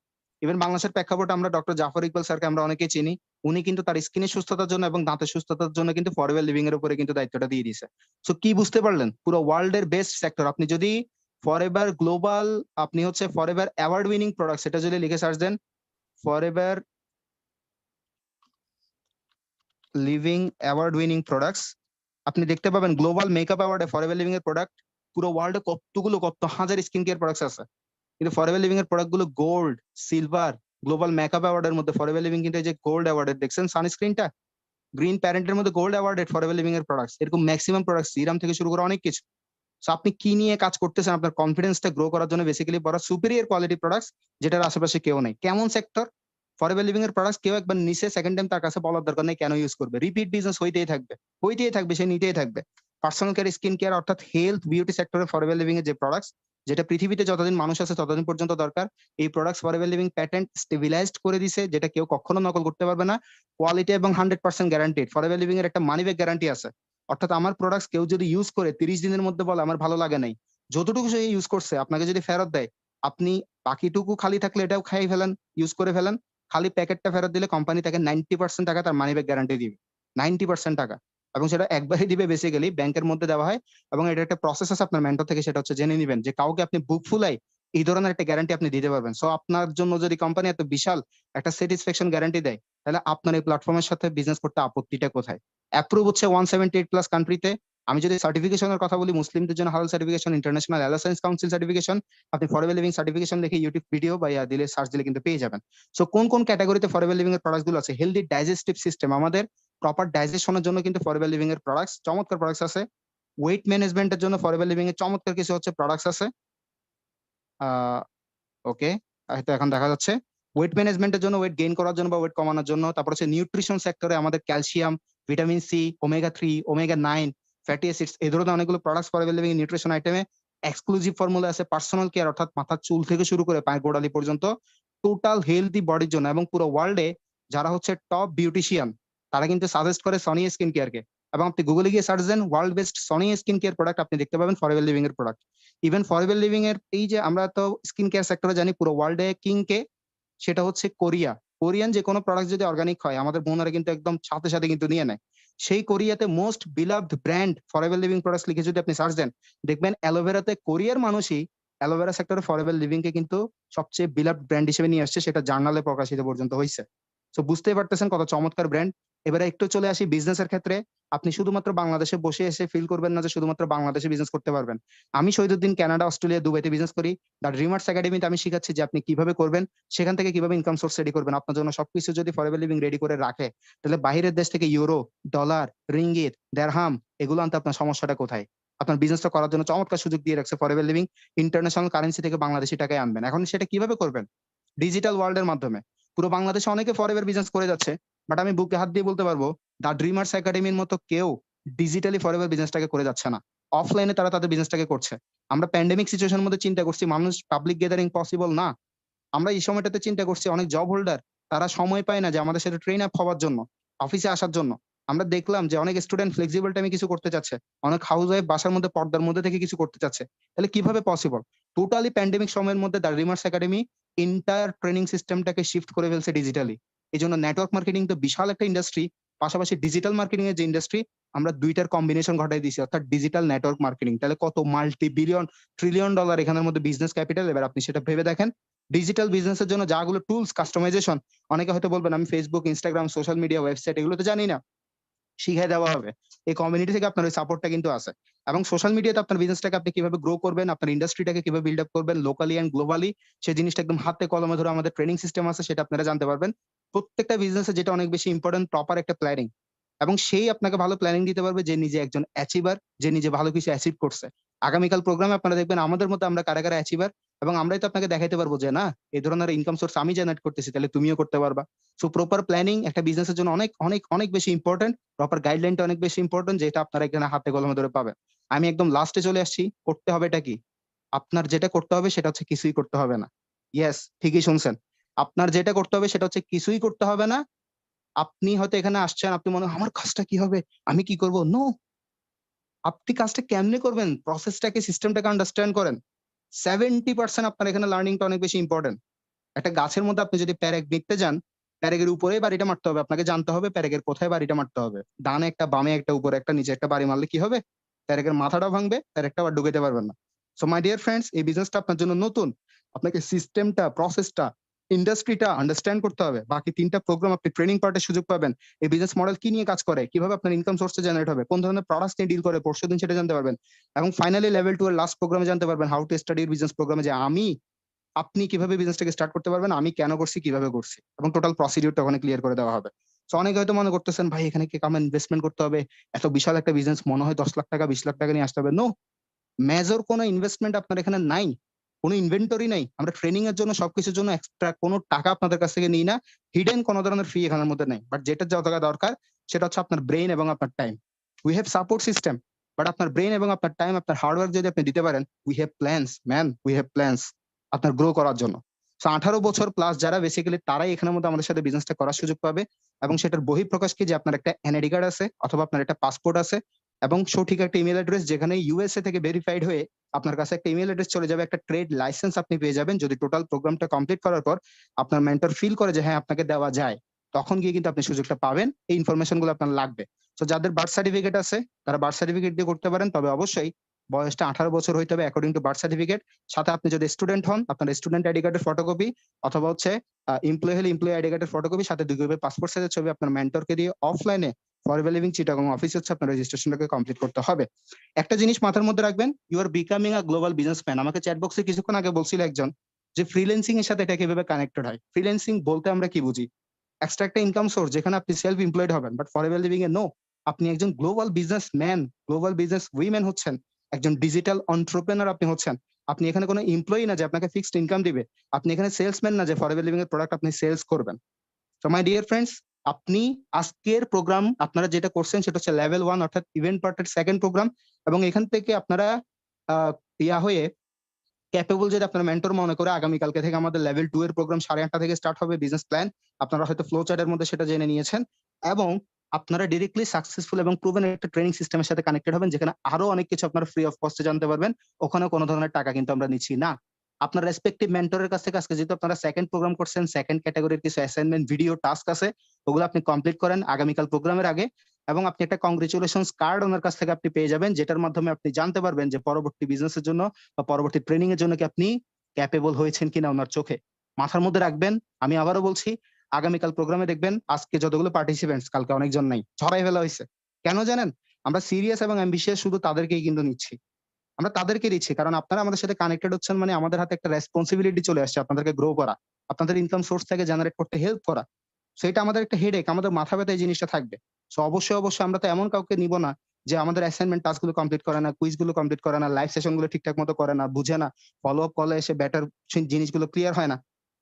B: ইভেন বাংলাদেশের প্রেক্ষাপটে আমরা ডক্টর জাফর ইকবাল স্যারকে আমরা অনেকেই চিনি, উনি কিন্তু তার স্কিনের সুস্থতার জন্য এবং দাঁতের সুস্থতার জন্য কিন্তু ফরএভার লিভিং এর উপরে কিন্তু দায়িত্বটা দিয়ে দিয়েছে। সো কি বুঝতে পারলেন, পুরো ওয়ার্ল্ডের বেস্ট সেক্টর। আপনি যদি ফরএভার গ্লোবাল, আপনি হচ্ছে ফরএভার অ্যাওয়ার্ড উইনিং প্রোডাক্টস, এটা যদি লিখে সার্চ দেন Forever Living award winning products, আপনি দেখতে পাবেন গ্লোবাল মেকআপ অ্যাওয়ার্ডে ফরএভার লিভিং এর প্রোডাক্ট, পুরো ওয়ার্ল্ডে কত হাজার স্কিন কেয়ার প্রোডাক্টস আছে, কিন্তু ফরএভার লিভিং এর প্রোডাক্ট গুলো গোল্ড, সিলভার, গ্লোবাল মেকআপ অ্যাওয়ার্ডের মধ্যে ফরএভার লিভিং কিন্তু এই যে গোল্ড অ্যাওয়ার্ডের, দেখছেন সানস্ক্রিনটা গ্রিন প্যারেন্টের মধ্যে গোল্ড অ্যাওয়ার্ডেড ফরএভার লিভিং এর প্রোডাক্টস। এরকম ম্যাক্সিমাম প্রোডাক্টস সিরাম থেকে শুরু করে অনেক কিছু। সো আপনি কি নিয়ে কাজ করতেছেন, আপনার কনফিডেন্সটা গ্রো করার জন্য বেসিক্যালি বড় সুপিরিয়র কোয়ালিটি প্রোডাক্টস, যেটার আশেপাশে কেউ নেই। কেমন সেক্টর ফরএভার লিভিং এর প্রোডাক্টস, কেউ একবার নিচে সেকেন্ড টাইম তার কাছে বলার দরকার নেই কেন ইউজ করবে, রিপিট বিজনেস হইতেই থাকবে, সে নিতেই থাকবে। পার্সোনাল কেয়ার, স্কিন কেয়ার, অর্থাৎ হেলথ বিউটি সেক্টরে ফরএভার লিভিং এর যে প্রোডাক্টস, যেটা পৃথিবীতে যতদিন মানুষ আছে ততদিন পর্যন্ত দরকার, এই products Forever living patent stabilised করে দিছে, যেটা কেউ কখনো নকল করতে পারবে না। কোয়ালিটি এবং 100% গ্যারান্টিড। ফরএভার লিভিং এর একটা মানি ব্যাক গ্যারান্টি আছে, অর্থাৎ আমার প্রোডাক্টস কেউ যদি ইউজ করে 30 দিনের মধ্যে বলে আমার ভালো লাগে নাই, যতটুকু সে ইউজ করছে আপনাকে যদি ফেরত দেয়, আপনি বাকিটুকু খালি থাকলে এটাও খাই ফেলেন, ইউজ করে ফেলেন, খালি প্যাকেটটা ফেরত দিলে কোম্পানি তাকে 90% টাকা তার মানি ব্যাক গ্যারান্টি দিবে, 90% টাকা, এবং সেটা একবারই দিবে, বেসিক্যালি ব্যাংকের মধ্যে দেওয়া হয়। এবং এটা একটা প্রসেস আছে আপনার মেন্টর থেকে, সেটা হচ্ছে জেনে নিবেন যে কাউকে আপনি বুক ফুলাই এই ধরনের একটা গ্যারান্টি আপনি দিতে পারবেন। সো আপনার জন্য যদি কোম্পানি এত বিশাল একটা স্যাটিসফ্যাকশন গ্যারান্টি দেয়, তাহলে আপনার এই প্ল্যাটফর্মের সাথে বিজনেস করতে আপত্তিটা কোথায়? অ্যাপ্রুভ হচ্ছে 178 প্লাস কান্ট্রিতে, আমি যদি সার্টিফিকেশনের কথা বলি, মুসলিমদের জন্য হালাল certification, international alliance council certification, আপনি ফরএভার লিভিং সার্টিফিকেশন লিখে ইউটিউব ভিডিও বা দিলে সার্চ দিলে কিন্তু পেয়ে যাবেন। সো কোন কোন ক্যাটাগরিতে ফরএভার লিভিং এর প্রোডাক্টস গুলো আছে? হেলদি ডাইজেস্টিভ সিস্টেম, আমাদের প্রপার ডাইজেশনের জন্য কিন্তু ফরএভার লিভিং এর প্রোডাক্টস, চমৎকার প্রোডাক্টস আছে। ওয়েট ম্যানেজমেন্টের জন্য ফরএভার লিভিং এর চমৎকার কিছু হচ্ছে প্রোডাক্টস আছে। ওকে, হয়তো এখন দেখা যাচ্ছে ওয়েট ম্যানেজমেন্টের জন্য, ওয়েট গেইন করার জন্য বা ওয়েট কমানোর জন্য। তারপর হচ্ছে নিউট্রিশন সেক্টরে আমাদের calcium, vitamin C, omega 3, omega 9, fatty acids, এই ধরনের অনেকগুলো প্রোডাক্টস ফরএভার লিভিং নিউট্রিশন আইটেমে। এক্সক্লুসিভ ফর্মুলা আছে পার্সোনাল কেয়ার, অর্থাৎ মাথার চুল থেকে শুরু করে পায়ের গোড়ালি পর্যন্ত টোটাল হেলদি বডির জন্য। এবং পুরো ওয়ার্ল্ডে যারা হচ্ছে টপ বিউটিশিয়ান তারা কিন্তু সাজেস্ট করে সনি স্কিন কেয়ারকে। এবং আপনি গুগলে গিয়ে সার্চ দেন world best Sony skin care product, আপনি দেখতে পাবেন ফরএভার লিভিং এর প্রোডাক্ট। ইভেন ফরএভার লিভিং এর এই যে আমরা তো স্কিন কেয়ার সেক্টরে জানি পুরো ওয়ার্ল্ডে কিং কে, সেটা হচ্ছে কোরিয়া। কোরিয়ান যে কোনো প্রোডাক্ট যদি অর্গানিক হয় আমাদের বোনেরা কিন্তু একদম সাথে সাথে কিন্তু নিয়ে নেয়। সেই কোরিয়াতে most beloved brand forever Living products লিখে যদি আপনি সার্চ দেন, দেখবেন অ্যালোভেরাতে কোরিয়ার মানুষই অ্যালোভেরা সেক্টরে ফরএভার লিভিং কে কিন্তু সবচেয়ে বিলাভড ব্র্যান্ড হিসেবে নিয়ে আসছে, সেটা জার্নালে প্রকাশিত পর্যন্ত হয়েছে। সো বুঝতেই পারতেছেন কত চমৎকার ব্র্যান্ড। এবারে একটু চলে আসি বিজনেসের ক্ষেত্রে। আপনি শুধুমাত্র বাংলাদেশে বসে এসে ফিল করবেন না যে শুধুমাত্র বাংলাদেশে বিজনেস করতে পারবেন। আমি শহীদুদ্দিন কানাডা, অস্ট্রেলিয়া, দুবাইতে বিজনেস করি। দ্য ড্রিমার্স একাডেমিতে আমি শিখাচ্ছি যে আপনি কিভাবে করবেন, সেখান থেকে কিভাবে ইনকাম সোর্স রেডি করবেন। আপনার জন্য সবকিছু যদি ফরএভার লিভিং রেডি করে রাখে, তাহলে বাইরের দেশ থেকে ইউরো, ডলার, রিঙ্গিত, দেরহাম এগুলো আনতে আপনার সমস্যাটা কোথায়? আপনার বিজনেসটা করার জন্য চমৎকার সুযোগ দিয়ে রাখছে ফরএভার লিভিং। ইন্টারন্যাশনাল কারেন্সি থেকে বাংলাদেশি টাকায় আনবেন। এখন সেটা কিভাবে করবেন? ডিজিটাল ওয়ার্ল্ডের মাধ্যমে। পুরো বাংলাদেশে অনেকে ফরএভার বিজনেস করে যাচ্ছে, বাট আমি বুকে হাত দিয়ে বলতে পারবো দ্য ড্রিমার্স একাডেমির মতো কেউ ডিজিটালি ফরএভার বিজনেসটাকে করে যাচ্ছে না। অফলাইনে তারা তাদের বিজনেসটাকে করছে। আমরা প্যান্ডেমিক সিচুয়েশনের মধ্যে চিন্তা করছি মানুষ পাবলিক গ্যাদারিং পসিবল না। আমরা এই সময়টাতে চিন্তা করছি অনেক জব হোল্ডার তারা সময় পায় না যে আমাদের সাথে ট্রেন আপ হওয়ার জন্য, অফিসে আসার জন্য। আমরা দেখলাম যে অনেক স্টুডেন্ট ফ্লেক্সিবল টাইমে কিছু করতে চাচ্ছে, অনেক হাউস ওয়াইফ বাসার মধ্যে পর্দার মধ্যে থেকে কিছু করতে চাচ্ছে। তাহলে কিভাবে পসিবল? টোটালি প্যান্ডেমিক সময়ের মধ্যে the Dreamers Academy entire training সিস্টেমটাকে শিফট করে ফেলছে ডিজিটালি। এই জন্য নেটওয়ার্ক মার্কেটিং তো বিশাল একটা ইন্ডাস্ট্রি, পাশাপাশি ডিজিটাল মার্কেটিং এর যে ইন্ডাস্ট্রি, আমরা দুইটার কম্বিনেশন ঘটাই দিয়েছি, অর্থাৎ ডিজিটাল নেটওয়ার্ক মার্কেটিং। তাহলে কত মাল্টি বিলিয়ন ট্রিলিয়ন ডলার এখানের মধ্যে বিজনেস ক্যাপিটাল। এবার আপনি সেটা ভেবে দেখেন। ডিজিটাল বিজনেসের জন্য যাগুলো টুলস, কাস্টমাইজেশন, অনেকে হয়তো বলবেন আমি Facebook, Instagram, social media, website এগুলো তো জানি না, শিখাই দেওয়া হবে। এই কমিউনিটি থেকে আপনার ওই সাপোর্টটা কিন্তু আছে। এবং সোশ্যাল মিডিয়াতে আপনার বিজনেসটাকে আপনি কিভাবে গ্রো করবেন, আপনার ইন্ডাস্ট্রিটাকে কিভাবে বিল্ড আপ করবেন লোকালি এন্ড গ্লোবালি, সেই জিনিসটা একদম হাতে কলমে ধরে আমাদের ট্রেনিং সিস্টেম আছে, সেটা আপনারা জানতে পারবেন। প্রত্যেকটা বিজনেসে যেটা অনেক বেশি ইম্পর্টেন্ট, প্রপার একটা প্ল্যানিং। এবং সেই আপনাকে ভালো প্ল্যানিং দিতে পারবে যে নিজে একজন অ্যাচিভার, যে নিজে ভালো কিছু অ্যাচিভ করছে। আগামীকাল প্রোগ্রামে আপনারা দেখবেন আমাদের মধ্যে আমরা কারা কারা অ্যাচিভার, এবং আমরাই তো আপনাকে দেখাইতে পারবো যে না, এই ধরনের ইনকাম সোর্স আমি জেনারেট করতেছি, তাহলে তুমিও করতে পারবা। সো প্রপার প্ল্যানিং একটা বিজনেসের জন্য অনেক অনেক অনেক বেশি ইম্পর্টেন্ট। প্রপার গাইডলাইনটা অনেক বেশি ইম্পর্টেন্ট, যেটা আপনারা এখানে হাতে কলমে ধরে পাবেন। আমি একদম লাস্টে চলে আসছি। করতে হবে এটা কি? আপনার যেটা করতে হবে সেটা হচ্ছে কিছুই করতে হবে না। ইয়েস, ঠিকই শুনছেন। আপনার যেটা করতে হবে সেটা হচ্ছে কিছুই করতে হবে না। আপনি হয়তো এখানে আসছেন, আপনি মনে হয় আমার কাজটা কি হবে, আমি কি করব? নো, আপনি কাজটা কেমনে করবেন, প্রসেসটাকে, সিস্টেমটাকে আন্ডারস্ট্যান্ড করেন। 70% আপনার এখানে লার্নিংটা অনেক বেশি ইম্পর্টেন্ট। একটা গাছের মধ্যে আপনি যদি প্যারেক নিতে যান, প্যারেকের উপরেই বাড়িটা মারতে হবে। আপনাকে জানতে হবে প্যারেকের কোথায় বাড়িটা মারতে হবে। ডানে একটা, বামে একটা, উপরে একটা, নিচে একটা বাড়ি মারলে কি হবে? প্যারেকের মাথাটা ভাঙবে, প্যারেকটা আবার ঢুকাইতে পারবেন না। সো মাই ডিয়ার ফ্রেন্ডস, এই বিজনেসটা আপনার জন্য নতুন। আপনাকে সিস্টেমটা, প্রসেসটা, ইন্ডাস্ট্রিটা আন্ডারস্ট্যান্ড করতে হবে। বাকি 3টা প্রোগ্রাম আপনি ট্রেনিং পার্টের সুযোগ পাবেন। এই বিজনেস মডেল কি নিয়ে কাজ করে, কিভাবে আপনার ইনকাম সোর্সটা জেনারেট হবে, কোন ধরনের প্রোডাক্টস নিয়ে ডিল করে, পরশুদিন সেটা জানতে পারবেন। এবং ফাইনালি লেভেল 2 এর লাস্ট প্রোগ্রামে জানতে পারবেন হাউ টু স্টাডি বিজনেস প্রোগ্রামে, যে আপনি কিভাবে বিজনেসটাকে স্টার্ট করতে পারবেন, আমি কেন করছি, কিভাবে করছি, এবং টোটাল প্রসিডিউরটা ওখানে ক্লিয়ার করে দেওয়া হবে। সো অনেকে হয়তো মনে করতেছেন ভাই এখানে কি কাম ইনভেস্টমেন্ট করতে হবে, এত বিশাল একটা বিজনেস, মনে হয় 10 লাখ টাকা 20 লাখ টাকা নিয়ে আসতে হবে। নো, মেজর কোনো ইনভেস্টমেন্ট আপনার এখানে নাই, কোনো ইনভেন্টরি নাই। আমরা ট্রেনিং এর জন্য, সবকিছুর জন্য এক্সট্রা কোনো টাকা আপনাদের কাছ থেকে নিই না। হিডেন কোনো ধরনের ফি এখানের মধ্যে নেই। বাট যেটা যত টাকা দরকার সেটা হচ্ছে আপনার ব্রেইন এবং আপনার time. We have support system, but আপনার ব্রেইন এবং আপনার টাইম, আপনার হার্ডওয়ার্ক যদি আপনি দিতে পারেন, we have plans man, we have plans আপনার গ্রো করার জন্য। সো 18 বছর প্লাস যারা বেসিক্যালি, তারাই এখানের মধ্যে আমাদের সাথে বিজনেসটা করার সুযোগ পাবে। এবং সেটার বহিঃপ্রকাশ কি, যে আপনার একটা এনআইডি কার্ড আছে অথবা আপনার একটা পাসপোর্ট আছে এবং সঠিক একটা ইমেল অ্যাড্রেস, যেখানে ইউএসএ থেকে ভেরিফাইড হয়ে আপনার কাছে একটা ইমেল অ্যাড্রেস চলে যাবে, একটা ট্রেড লাইসেন্স আপনি পেয়ে যাবেন। যদি টোটাল প্রোগ্রামটা কমপ্লিট করার পর আপনার মেন্টর ফিল করে যে হ্যাঁ আপনাকে দেওয়া যায়, তখন গিয়ে কিন্তু আপনি সুযোগটা পাবেন। এই ইনফরমেশন গুলো আপনার লাগবে। তো যাদের বার্থ সার্টিফিকেট আছে তারা বার্থ সার্টিফিকেট দিয়ে করতে পারেন, তবে অবশ্যই বয়সটা 18 বছর হইতে হবে অ্যাকর্ডিং টু বার্থ সার্টিফিকেট। সাথে আপনি যদি স্টুডেন্ট হন, আপনার স্টুডেন্ট আইডি কার্ডের ফটোকপি, অথবা হচ্ছে এমপ্লয়ি হলে এমপ্লয়ি আইডি কার্ডের ফটোকপি, সাথে 2 কপি পাসপোর্ট সাইজের ছবি আপনার মেন্টরকে দিয়ে অফলাইনে ফরএভার লিভিং চিটাগং অফিস হচ্ছে আপনার রেজিস্ট্রেশনটাকে কমপ্লিট করতে হবে। একটা জিনিস মাথার মধ্যে রাখবেন, you are becoming a global businessman. আমাকে চ্যাট বক্সে কিছুক্ষণ আগে বলছিল একজন যে ফ্রিল্যান্সিং এর সাথে এটা কিভাবে কানেক্টেড হয়। ফ্রিল্যান্সিং বলতে আমরা কি বুঝি? এক্সট্রা একটা ইনকাম সোর্স যেখানে আপনি সেলফ এমপ্লয়েড হবেন, বাট ফরএভার লিভিং এ নো, আপনি একজন global businessman, global business women হচ্ছেন, একজন ডিজিটাল এন্টারপ্রেনার আপনি হচ্ছেন। আপনি এখানে কোনো এমপ্লয়ি না যে আপনাকে ফিক্সড ইনকাম দিবে, আপনি এখানে সেলসম্যান না যে ফরএভার লিভিং এর প্রোডাক্ট আপনি সেলস করবেন। তো মাই ডিয়ার ফ্রেন্ডস, আপনি আজকের প্রোগ্রাম আপনারা যেটা করছেন সেটা হচ্ছে লেভেল 1 অর্থাৎ ইভেন্ট পার্টের সেকেন্ড প্রোগ্রাম, এবং এখান থেকে আপনারা হয়ে ক্যাপেবল যদি আপনার মেন্টর মনে করে আগামীকালকে থেকে আমাদের লেভেল 2 এর প্রোগ্রাম 8:30 থেকে স্টার্ট হবে। বিজনেস প্ল্যান আপনারা হয়তো ফ্লো চার্টের মধ্যে সেটা জেনে নিয়েছেন, এবং আপনারা ডিরেক্টলি সাকসেসফুল এবং প্রুভেন একটা ট্রেনিং সিস্টেমের সাথে কানেক্টেড হবেন, যেখানে আরো অনেক কিছু আপনারা ফ্রি অফ কস্টে জানতে পারবেন। ওখানে কোনো ধরনের টাকা কিন্তু আমরা নিচ্ছি না। আপনার রেসপেক্টিভ মেন্টরের কাছ থেকে আজকে যেহেতু আপনারা সেকেন্ড প্রোগ্রাম করছেন, সেকেন্ড ক্যাটাগরির কিছু অ্যাসাইনমেন্ট ভিডিও টাস্ক আছে, ওগুলো আপনি কমপ্লিট করেন আগামীকাল প্রোগ্রামের আগে, এবং আপনি একটা কংগ্রেচুলেশনস কার্ড ওনার কাছ থেকে আপনি পেয়ে যাবেন, যেটার মাধ্যমে আপনি জানতে পারবেন যে পরবর্তী বিজনেসের জন্য বা পরবর্তী ট্রেনিং এর জন্য কি আপনি ক্যাপেবল হয়েছেন কিনা ওনার চোখে। মাথার মধ্যে রাখবেন, আমি আবারও বলছি, আগামীকাল প্রোগ্রামে দেখবেন আজকে যতগুলো পার্টিসিপেন্টস কালকে অনেকজন নাই, ছড়াই ফেলা হয়েছে। কেন জানেন? আমরা সিরিয়াস এবং অ্যাম্বিশিয়াস শুধু তাদেরকেই কিন্তু নিচ্ছি, আমরা তাদেরকে দিচ্ছি কারণ আপনারা আমাদের সাথে কানেক্টেড হচ্ছেন, মানে আমাদের হাতে একটা রেসপন্সিবিলিটি চলে আসছে আপনাদেরকে গ্রো করা, আপনাদের ইনকাম সোর্স থেকে জেনারেট করতে হেল্প করা। সো এটা আমাদের একটা হেডেক, আমাদের মাথা ব্যথা এই জিনিসটা থাকবে। সো অবশ্যই আমরা তো এমন কাউকে নিব না যে আমাদের অ্যাসাইনমেন্ট টাস্কগুলো কমপ্লিট করে না, কুইজগুলো কমপ্লিট করে না, লাইভ সেশনগুলো ঠিকঠাক মতো করে না, বুঝে না, ফলো আপ কলে এসে বেটার জিনিসগুলো ক্লিয়ার হয় না।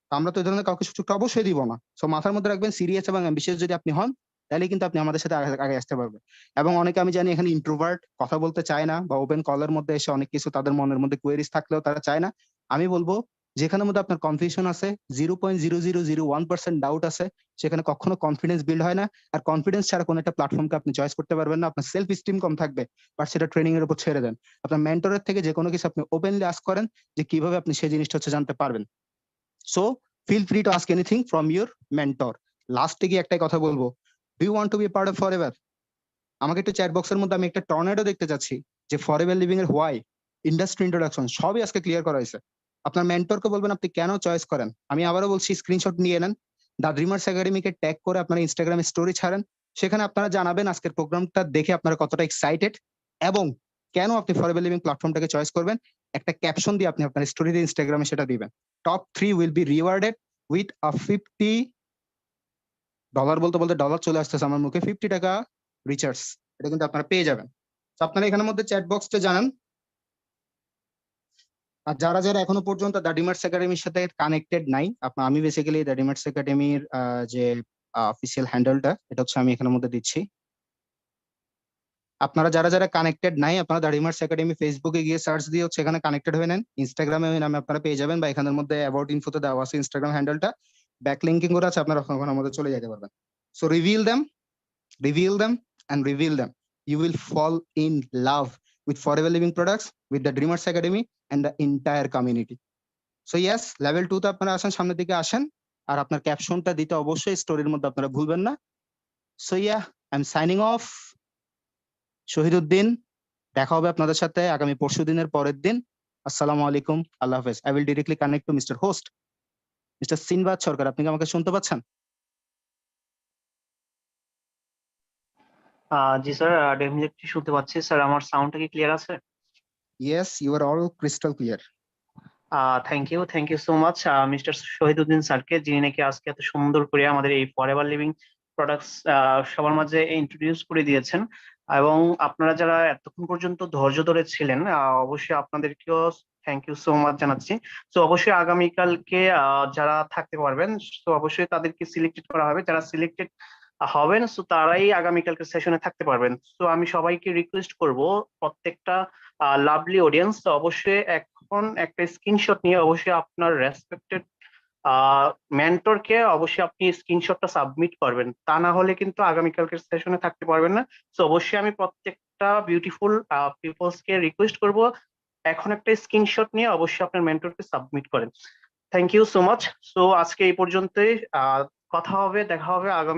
B: তো আমরা তো এই ধরনের কাউকে সুযোগটা অবশ্যই দিব না। সো মাথার মধ্যে রাখবেন, সিরিয়াস এবং অ্যাম্বিশিয়াস যদি আপনি হন, তাহলে কিন্তু আপনি আমাদের সাথে আগে আসতে পারবেন। এবং অনেকে আমি জানি এখানে ইন্ট্রোভার্ট, কথা বলতে চায় না, বা ওপেন কলের মধ্যে এসে অনেক কিছু তাদের মনের মধ্যে কোয়েরিজ থাকলেও তারা চায় না। আমি বলবো, যেখানের মধ্যে আপনার কনফিউশন আছে, 0.0001% ডাউট আছে, সেখানে কখনো কনফিডেন্স বিল্ড হয় না। আর কনফিডেন্স ছাড়া কোনো একটা প্ল্যাটফর্মকে আপনি চয়েস করতে পারবেন না। আপনার সেলফ স্টিম কম থাকবে, বাট সেটা ট্রেনিং এর উপর ছেড়ে দেন। আপনার মেন্টরের থেকে যে কোনো কিছু আপনি ওপেনলি আস্ক করেন যে কিভাবে আপনি সেই জিনিসটা হচ্ছে জানতে পারবেন। So feel free to ask anything from your mentor. লাস্টে গিয়ে একটাই কথা বলবো, do you want to be part of Forever? আমাকে একটু চ্যাট বক্সের মধ্যে আমি একটা টর্নেডো দেখতে চাচ্ছি, যে ফরএভার লিভিং এর হোয়াই, ইন্ডাস্ট্রি ইন্ট্রোডাকশন সবই আজকে ক্লিয়ার করা হয়েছে। আপনার মেন্টরকে বলবেন আপনি কেন চয়েস করেন। আমি আবারও বলছি, স্ক্রিনশট নিয়ে নেন, দ্য ড্রিমার্স একাডেমিকে ট্যাগ করে আপনারা ইনস্টাগ্রামে স্টোরি ছাড়েন, সেখানে আপনারা জানাবেন আজকের প্রোগ্রামটা দেখে আপনারা কতটা এক্সাইটেড এবং কেন আপনি ফরএভার লিভিং প্ল্যাটফর্মটাকে চয়েস করবেন। একটা ক্যাপশন দিয়ে আপনি আপনার স্টোরিতে ইনস্টাগ্রামে সেটা দিবেন। Top 3 will be rewarded with a $50 বলতে বলতে ডলার চলে আসতেছে আমার মুখে, 50 টাকা রিচার্জ, এটা কিন্তু আপনারা পেয়ে যাবেন। তো আপনারা এখানের মধ্যে চ্যাট বক্সটা জানান। আর যারা যারা এখনো পর্যন্ত দ্য ডিমার্স একাডেমির সাথে কানেক্টেড নাই, আমি বেসিক্যালি দ্য ডিমার্স একাডেমির যে অফিসিয়াল হ্যান্ডেলটা, এটা হচ্ছে আমি এখানের মধ্যে দিচ্ছি। আপনারা যারা যারা কানেক্টেড নাই, আপনারা দ্য ডিমার্স একাডেমি ফেসবুকে গিয়ে সার্চ দিয়ে হচ্ছে এখানে কানেক্টেড হয়ে নেন। ইনস্টাগ্রামে ওই নামে আপনারা পেয়ে যাবেন, বা এখানের মধ্যে অ্যাবাউট ইনফোতে দেওয়া আছে ইনস্টাগ্রাম হ্যান্ডেলটা, ব্যাক লিঙ্কিং করা আছে, আপনারা ওখানের মধ্যে চলে যেতে পারবেন। So reveal them and reveal them. You will fall in love with Forever Living products, with the Dreamers Academy and the entire community. So yes, level 2 তে আপনারা আসেন, সামনের দিকে আসেন, আর আপনার ক্যাপশনটা দিতে অবশ্যই স্টোরির মধ্যে আপনারা ভুলবেন না। So yeah, I'm signing off. Shahiduddin, দেখা হবে আপনাদের সাথে আগামী পরশুদিনের পরের দিন। আসসালামু আলাইকুম, আল্লাহ হাফেজ। I will directly connect to Mr. Host, Mr. Sinbad Sarkar. আপনি কি আমাকে শুনতে পাচ্ছেন?
G: জি স্যার, ডেফিনেটলি শুনতে পাচ্ছি স্যার। আমার সাউন্ডটা কি ক্লিয়ার আছে?
B: Yes, you are all crystal clear.
G: Thank you so much mister Shahiduddin স্যারকে, যিনি নাকি আজকে এত সুন্দর করে আমাদের এই ফরএভার লিভিং প্রোডাক্টস সবার মাঝে ইন্ট্রোডিউস করে দিয়েছেন। এবং আপনারা যারা এতক্ষণ পর্যন্ত ধৈর্য ধরে ছিলেন, অবশ্যই আপনাদেরকেও থ্যাংক ইউ সো মাচ জানাচ্ছি। তো অবশ্যই আগামীকালকে যারা থাকতে পারবেন, তো অবশ্যই তাদেরকে সিলেক্টেড করা হবে। যারা সিলেক্টেড হবেন, সো তারাই আগামীকালকে সেশনে থাকতে পারবেন। তো আমি সবাইকে রিকোয়েস্ট করব, প্রত্যেকটা লাভলি অডিয়েন্স, তো অবশ্যই এখন একটা স্ক্রিনশট নিয়ে অবশ্যই আপনার রেসপেক্টেড মেন্টরকে অবশ্যই আপনি স্ক্রিনশটটা সাবমিট করবেন, তা না হলে কিন্তু আগামীকালকের সেশনে থাকতে পারবেন না। তো অবশ্যই আমি প্রত্যেকটা বিউটিফুল পিপলসকে রিকোয়েস্ট করব, এখন একটা স্ক্রিনশট নিয়ে অবশ্যই আপনার মেন্টরকে সাবমিট করেন। Thank you so much. So আজকে এই পর্যন্তই, কথা হবে, দেখা হবে আগামী